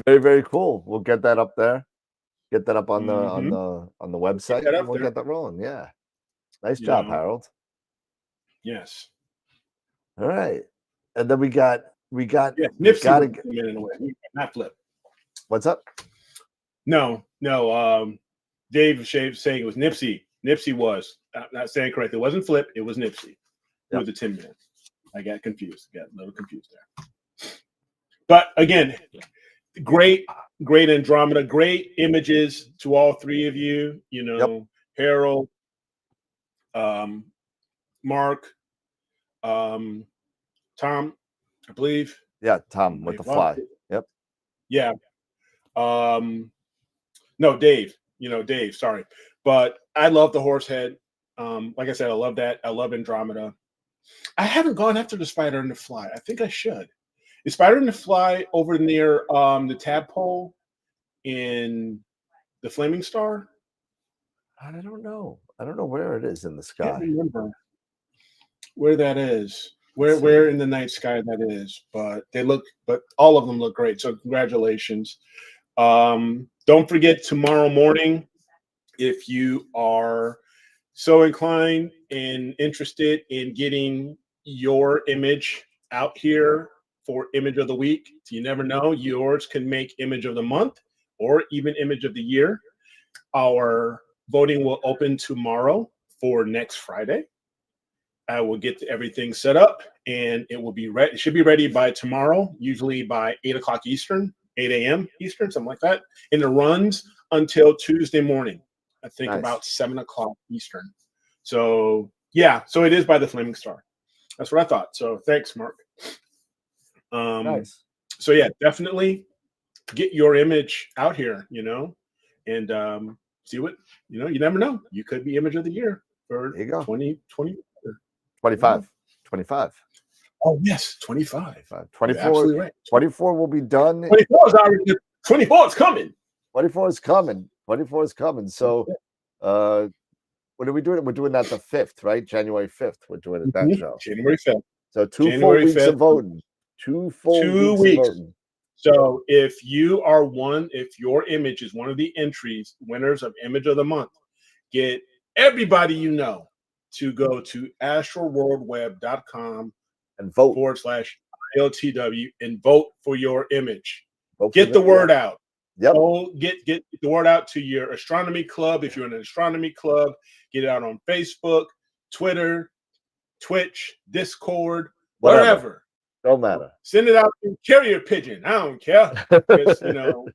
Speaker 2: Very, very cool. We'll get that up there. Get that up on the on the website. And we'll get that rolling. Yeah. Nice job, Harold.
Speaker 3: Yes.
Speaker 2: All right. And then we got
Speaker 3: Nipsey not Flip.
Speaker 2: What's up?
Speaker 3: No. Dave Shave saying it was Nipsey. Nipsey was. I'm not saying correctly. It wasn't Flip, it was Nipsey. It was a Tin Man. I got confused. Got a little confused there. But again, great Andromeda, great images to all three of you. You know, Harold, Mark, Tom, I believe.
Speaker 2: Yeah, Tom with the fly. Yep.
Speaker 3: Yeah. No, Dave. Dave, sorry. But I love the horse head. Like I said, I love that. I love Andromeda. I haven't gone after the Spider and the Fly. I think I should. Is Spider and the Fly over near the tadpole in the Flaming Star?
Speaker 2: I don't know. I don't know where it is in the sky.
Speaker 3: I can't remember where that is. Where in the night sky that is. But all of them look great. So congratulations. Don't forget tomorrow morning, if you are so inclined and interested in getting your image out here for image of the week. You never know, yours can make image of the month or even image of the year. Our voting will open tomorrow for next Friday. I will get everything set up and it will be ready. It should be ready by tomorrow, usually by 8 o'clock Eastern, 8 a.m. Eastern, something like that. And it runs until Tuesday morning. I think about 7 o'clock Eastern. So so it is by the Flaming Star. That's what I thought. So thanks, Mark.
Speaker 2: Nice.
Speaker 3: So yeah, definitely get your image out here, and see what, you never know. You could be image of the year for 2020.
Speaker 2: 25. 25.
Speaker 3: Oh yes, 25.
Speaker 2: 24.
Speaker 3: Absolutely right.
Speaker 2: 24 will be done.
Speaker 3: 24 is already. 24 is coming.
Speaker 2: 24 is coming. 24 is coming. So, what are we doing? We're doing that the 5th, right? January 5th. We're doing it that show.
Speaker 3: January 5th.
Speaker 2: So 2 full weeks of voting. 2 full weeks of voting.
Speaker 3: So if if your image is one of the entries, winners of Image of the Month, get everybody to go to astroworldweb.com
Speaker 2: and vote
Speaker 3: /ILTW and vote for your image. Get the word out.
Speaker 2: Yep.
Speaker 3: Get the word out to your astronomy club. If you're in an astronomy club, get it out on Facebook, Twitter, Twitch, Discord, whatever.
Speaker 2: Don't matter.
Speaker 3: Send it out in carrier pigeon. I don't care. Just, rent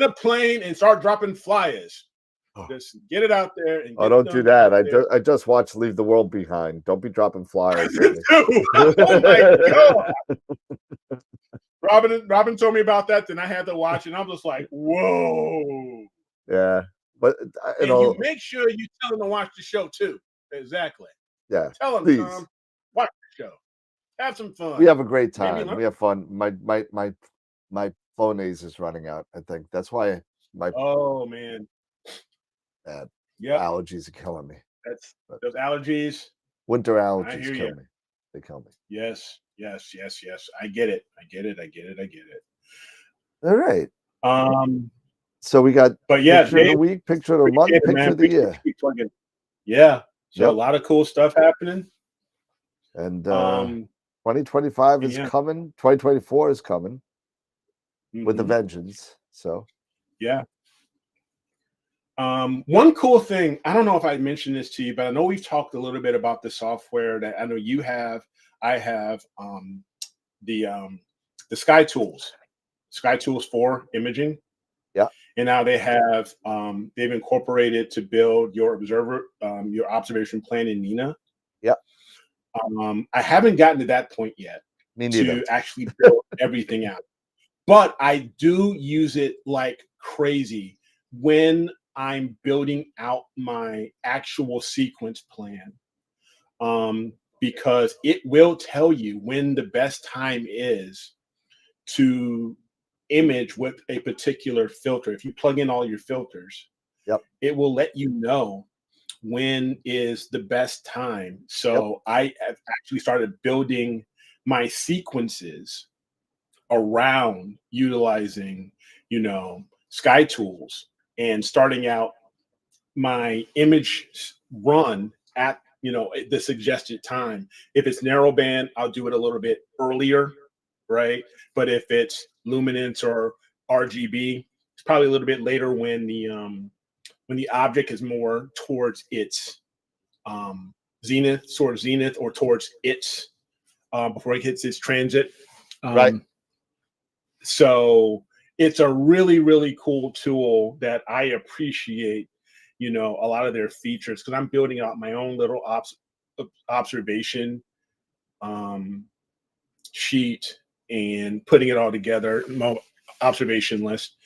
Speaker 3: a plane and start dropping flyers. Just get it out there. And
Speaker 2: don't do that. I just watched Leave the World Behind. Don't be dropping flyers.
Speaker 3: Oh my God. Robin told me about that. Then I had to watch it. And I'm just like, whoa.
Speaker 2: Yeah. But,
Speaker 3: you make sure you tell them to watch the show too. Exactly.
Speaker 2: Yeah.
Speaker 3: Tell them,
Speaker 2: please.
Speaker 3: Tom, watch the show. Have some fun.
Speaker 2: We have a great time. We have fun. My phonase is running out. I think that's why
Speaker 3: man.
Speaker 2: Allergies are killing me.
Speaker 3: Those allergies.
Speaker 2: Winter allergies kill me. They kill me.
Speaker 3: Yes. I get it.
Speaker 2: All right. So we got
Speaker 3: But yeah,
Speaker 2: picture of the
Speaker 3: Dave,
Speaker 2: week, picture of the month,
Speaker 3: appreciate it,
Speaker 2: picture
Speaker 3: man.
Speaker 2: of the
Speaker 3: Appreciate
Speaker 2: year.
Speaker 3: you plugging. Yeah. So
Speaker 2: Yep.
Speaker 3: a lot of cool stuff happening.
Speaker 2: And 2025
Speaker 3: and
Speaker 2: is
Speaker 3: yeah.
Speaker 2: coming. 2024 is coming with a
Speaker 3: Mhm.
Speaker 2: vengeance. So
Speaker 3: Yeah. One cool thing, I don't know if I mentioned this to you, but I know we've talked a little bit about the software that I know you have. I have the Sky Tools for imaging.
Speaker 2: yeah,
Speaker 3: And now they have they've incorporated to build your your observation plan in Nina.
Speaker 2: yeah,
Speaker 3: I haven't gotten to that point yet
Speaker 2: me neither.
Speaker 3: to actually build everything out, but I do use it like crazy when I'm building out my actual sequence plan, because it will tell you when the best time is to image with a particular filter. If you plug in all your filters,
Speaker 2: Yep.
Speaker 3: it will let you know when is the best time. So I have actually started building my sequences around utilizing, Sky Tools, and starting out my image run at the suggested time. If it's narrowband, I'll do it a little bit earlier, right? But if it's luminance or RGB, it's probably a little bit later when the object is more towards its zenith or towards its before it hits its transit.
Speaker 2: Right.
Speaker 3: So it's a really, really cool tool that I appreciate, a lot of their features, because I'm building out my own little observation sheet and putting it all together, my observation list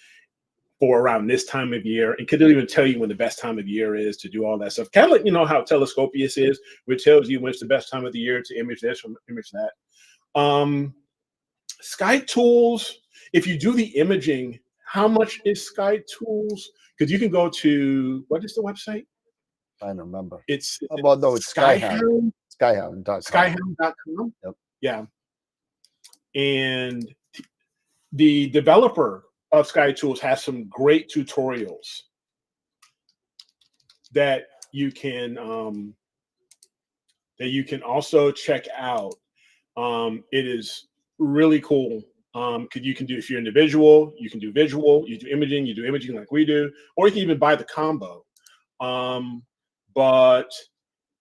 Speaker 3: for around this time of year, and could even tell you when the best time of year is to do all that stuff. Kind of like, how Telescopius is, which tells you when it's the best time of the year to image this or image that. Sky Tools, if you do the imaging, how much is Sky Tools? Because you can go to, what is the website?
Speaker 2: I don't remember.
Speaker 3: It's
Speaker 2: well, no, it's Skyhound. Skyhound.com.
Speaker 3: Skyhound.com.
Speaker 2: Yep.
Speaker 3: Yeah. And the developer of Sky Tools has some great tutorials that you can also check out. It is really cool. Because you can do, if you're individual, you can do visual, you do imaging like we do, or you can even buy the combo. But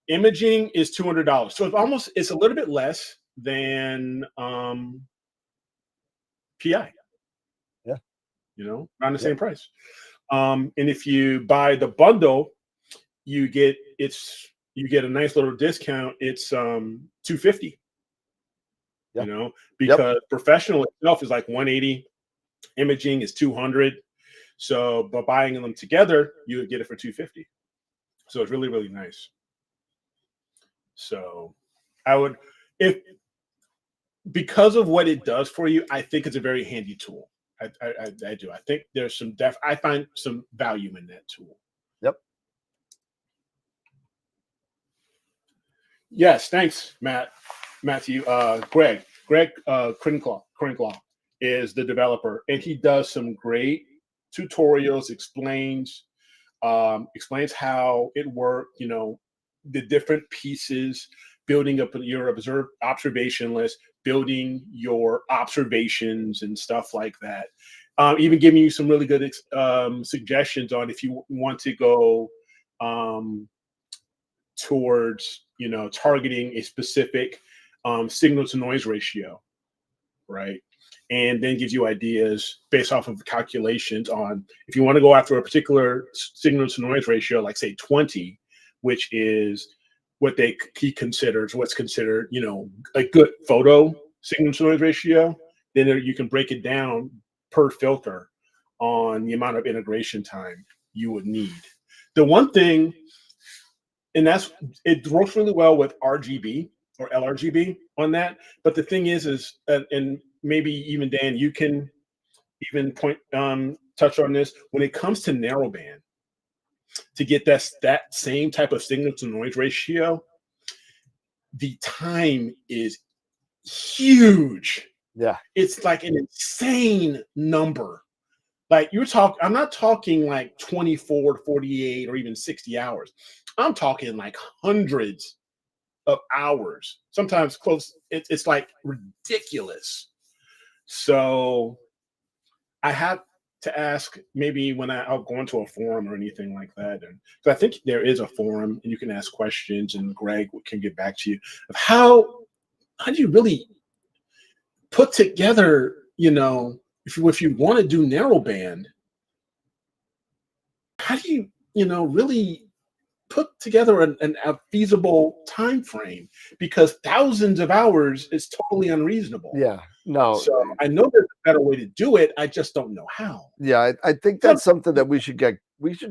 Speaker 3: imaging is $200, so it's a little bit less than PI.
Speaker 2: Yeah,
Speaker 3: around the same price. And if you buy the bundle, you get a nice little discount. It's $250.
Speaker 2: Yeah.
Speaker 3: Because professional itself is like $180, imaging is $200. So, but buying them together, you would get it for $250. So it's really, really nice. So I would, because of what it does for you, I think it's a very handy tool. I do. I think there's I find some value in that tool.
Speaker 2: Yep.
Speaker 3: Yes, thanks, Matthew. Greg Krinclaw is the developer, and he does some great tutorials, explains how it worked, the different pieces, building up your observation list, building your observations and stuff like that. Even giving you some really good suggestions on if you want to go towards, targeting a specific signal to noise ratio, right? And then gives you ideas based off of calculations on if you want to go after a particular signal to noise ratio, like say 20, which is what he considers what's considered, a good photo signal to noise ratio. Then you can break it down per filter on the amount of integration time you would need. The one thing, and it works really well with RGB or LRGB on that. But the thing is and maybe even Dan, you can even touch on this. When it comes to narrowband, to get that same type of signal to noise ratio, the time is huge.
Speaker 2: Yeah,
Speaker 3: it's like an insane number. Like I'm not talking like 24 to 48 or even 60 hours. I'm talking like hundreds of hours, sometimes close. It's like ridiculous. So I have to ask, maybe when I'll go into a forum or anything like that. And so I think there is a forum and you can ask questions and Greg can get back to you of how do you really put together, if you want to do narrowband, how do you, really put together a feasible time frame? Because thousands of hours is totally unreasonable.
Speaker 2: Yeah, no.
Speaker 3: So I know there's a better way to do it. I just don't know how.
Speaker 2: Yeah, I think that's something that we should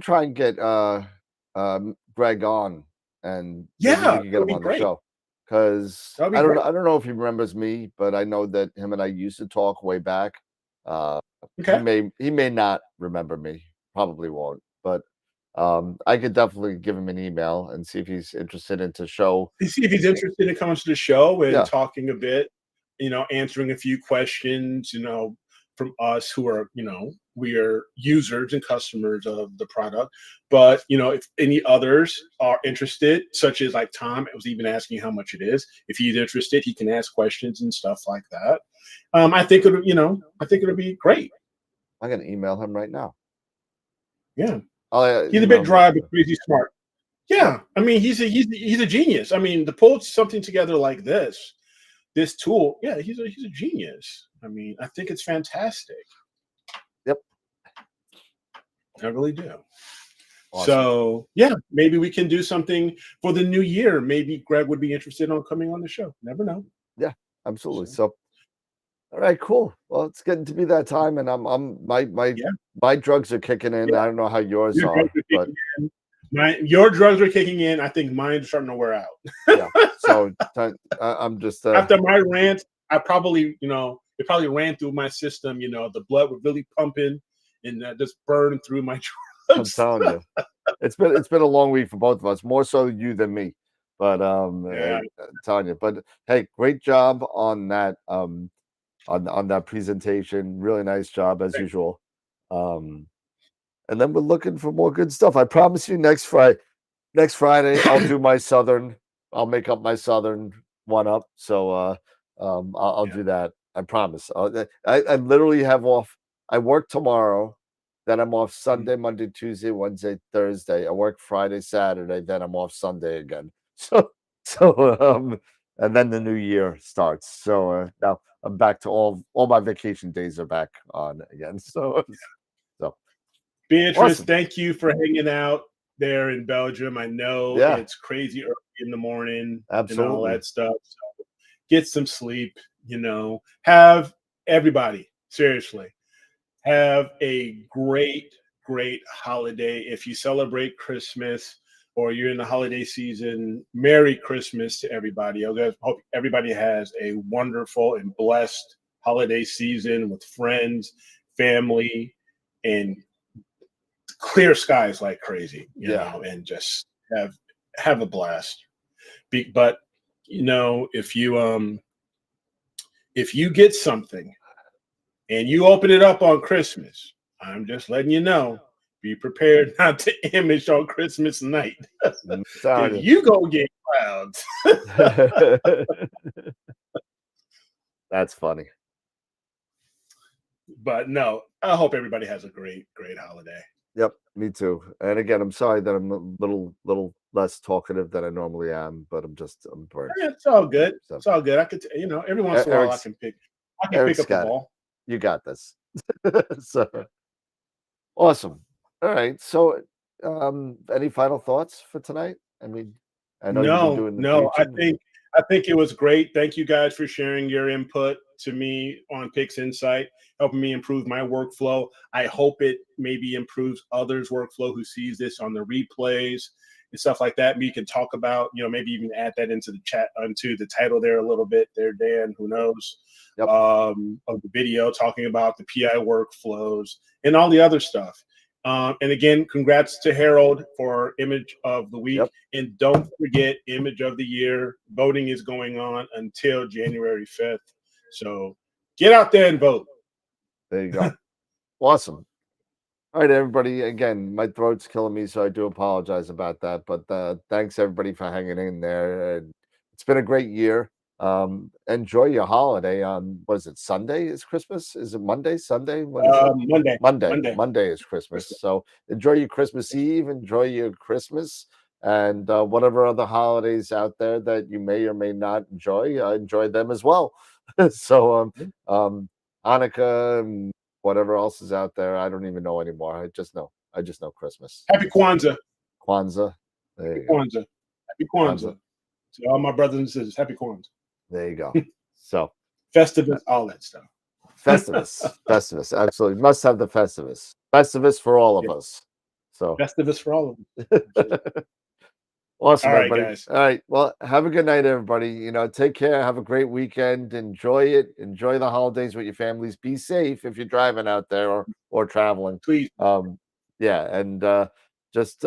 Speaker 2: try and get Greg on, and maybe we can get him on the show. Because I don't know if he remembers me, but I know that him and I used to talk way back.
Speaker 3: Okay.
Speaker 2: He may not remember me, probably won't, but I could definitely give him an email and see if he's interested into show.
Speaker 3: See if he's interested in coming to the show and talking a bit, answering a few questions, from us who are, we are users and customers of the product. But, if any others are interested, such as like Tom, was even asking how much it is. If he's interested, he can ask questions and stuff like that. I think it'll be great.
Speaker 2: I'm going to email him right now.
Speaker 3: Yeah. He's a bit dry, but crazy smart. Yeah. I mean, he's a genius. I mean, to pull something together like this tool, yeah, he's a genius. I mean, I think it's fantastic.
Speaker 2: Yep.
Speaker 3: I really do.
Speaker 2: Awesome.
Speaker 3: So yeah, maybe we can do something for the new year. Maybe Greg would be interested in coming on the show. Never know.
Speaker 2: Yeah, absolutely. So all right, cool. Well, it's getting to be that time, and my drugs are kicking in. Yeah. I don't know how yours are, but
Speaker 3: your drugs are kicking in. I think mine's starting to wear out.
Speaker 2: Yeah. So I'm just
Speaker 3: after my rant, I probably, it probably ran through my system. The blood was really pumping, and just burned through my drugs.
Speaker 2: I'm telling you, it's been a long week for both of us, more so you than me. But
Speaker 3: yeah.
Speaker 2: I'm telling you. But hey, great job on that. On that presentation, really nice job as usual. And then we're looking for more good stuff. I promise you, next Friday I'll do my Southern. I'll make up my Southern one up. So I'll do that. I promise. I literally have off. I work tomorrow, then I'm off Sunday, Monday, Tuesday, Wednesday, Thursday. I work Friday, Saturday, then I'm off Sunday again. So and then the new year starts. So now I'm back to all my vacation days are back on again. So
Speaker 3: Beatrice, awesome. Thank you for hanging out there in Belgium. I know it's crazy early in the morning.
Speaker 2: Absolutely.
Speaker 3: And all that stuff. So get some sleep, have everybody, seriously, have a great holiday. If you celebrate Christmas or you're in the holiday season, Merry Christmas to everybody. I hope everybody has a wonderful and blessed holiday season with friends, family, and clear skies like crazy, you know, and just have a blast. But if you get something and you open it up on Christmas, I'm just letting you know, be prepared not to image on Christmas night. If you go get clouds.
Speaker 2: That's funny.
Speaker 3: But no, I hope everybody has a great holiday.
Speaker 2: Yep, me too. And again, I'm sorry that I'm a little less talkative than I normally am, but I'm burnt.
Speaker 3: Yeah, it's all good. So. It's all good. I could, every once in a while I can pick up the ball.
Speaker 2: You got this. So awesome. All right. So any final thoughts for tonight? I mean, I know you've been doing the
Speaker 3: I think it was great. Thank you guys for sharing your input to me on Pix Insight, helping me improve my workflow. I hope it maybe improves others' workflow who sees this on the replays and stuff like that. We can talk about, maybe even add that into the chat, onto the title there a little bit there, Dan, who knows, of the video, talking about the PI workflows and all the other stuff. And again, congrats to Harold for Image of the Week. And don't forget, Image of the Year. Voting is going on until January 5th. So get out there and vote.
Speaker 2: There you go. Awesome. All right, everybody. Again, my throat's killing me, so I do apologize about that. But thanks everybody for hanging in there. And it's been a great year. Enjoy your holiday on, what is it, Sunday is Christmas? Is it Monday, Sunday? What is it?
Speaker 3: Monday.
Speaker 2: Monday is Christmas. So enjoy your Christmas Eve, enjoy your Christmas, and whatever other holidays out there that you may or may not enjoy them as well. So Hanukkah and whatever else is out there, I don't even know anymore. I just know Christmas.
Speaker 3: Happy Kwanzaa.
Speaker 2: Kwanzaa. There
Speaker 3: Happy
Speaker 2: you go.
Speaker 3: Kwanzaa. Happy Kwanzaa. To all my brothers and sisters, happy Kwanzaa.
Speaker 2: There you go. So
Speaker 3: Festivus, all that stuff.
Speaker 2: Festivus, absolutely must have the Festivus for all of us. So
Speaker 3: Festivus for all of them.
Speaker 2: awesome,
Speaker 3: All right,
Speaker 2: everybody.
Speaker 3: guys.
Speaker 2: All right, well, have a good night, everybody. Take care. Have a great weekend. Enjoy it. Enjoy the holidays with your families. Be safe if you're driving out there or traveling.
Speaker 3: Please.
Speaker 2: Yeah, and just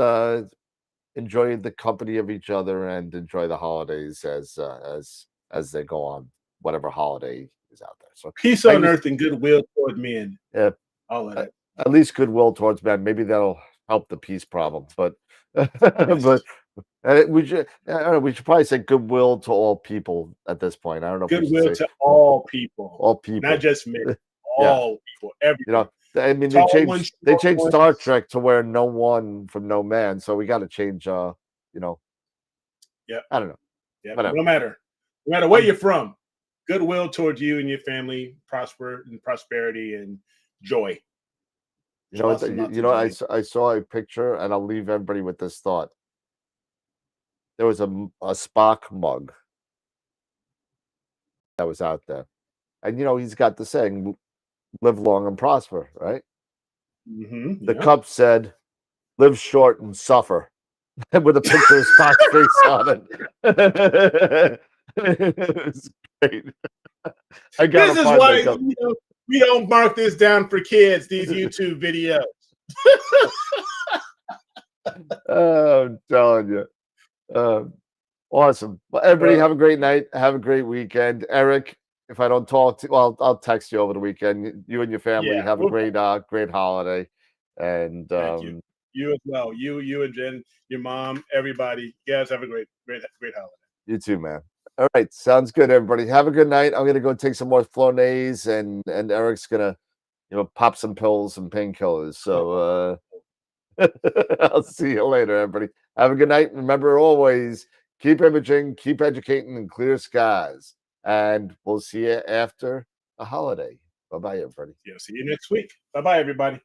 Speaker 2: enjoy the company of each other and enjoy the holidays as they go on, whatever holiday is out there. So
Speaker 3: peace on earth and goodwill toward men.
Speaker 2: Yeah,
Speaker 3: all of that.
Speaker 2: At least goodwill towards men. Maybe that'll help the peace problem. But but we should probably say goodwill to all people at this point. I don't know.
Speaker 3: Goodwill to all people.
Speaker 2: All people,
Speaker 3: not just men. All people. Everyone.
Speaker 2: I mean, they changed Star Trek to where no one from no man. So we got to change.
Speaker 3: Yeah.
Speaker 2: I don't know.
Speaker 3: Yeah. No matter where you're from, goodwill towards you and your family, prosperity and joy.
Speaker 2: I saw a picture, and I'll leave everybody with this thought. There was a Spock mug that was out there, and he's got the saying, "Live long and prosper," right?
Speaker 3: Mm-hmm,
Speaker 2: the cup said, "Live short and suffer," with a picture of Spock's face on it. It was great.
Speaker 3: This is why we don't mark this down for kids, these YouTube videos.
Speaker 2: I'm telling you. Awesome. Well, everybody have a great night. Have a great weekend. Eric, if I don't talk to you, well, I'll text you over the weekend. You and your family have a great holiday. And
Speaker 3: Thank you as well. You and Jen, your mom, everybody. You guys have a great holiday.
Speaker 2: You too, man. All right, sounds good, everybody. Have a good night. I'm gonna go take some more Flonase, and Eric's gonna, pop some pills and painkillers. So I'll see you later, everybody. Have a good night. Remember, always keep imaging, keep educating, and clear skies. And we'll see you after the holiday. Bye-bye, everybody.
Speaker 3: Yeah, see you next week. Bye-bye, everybody.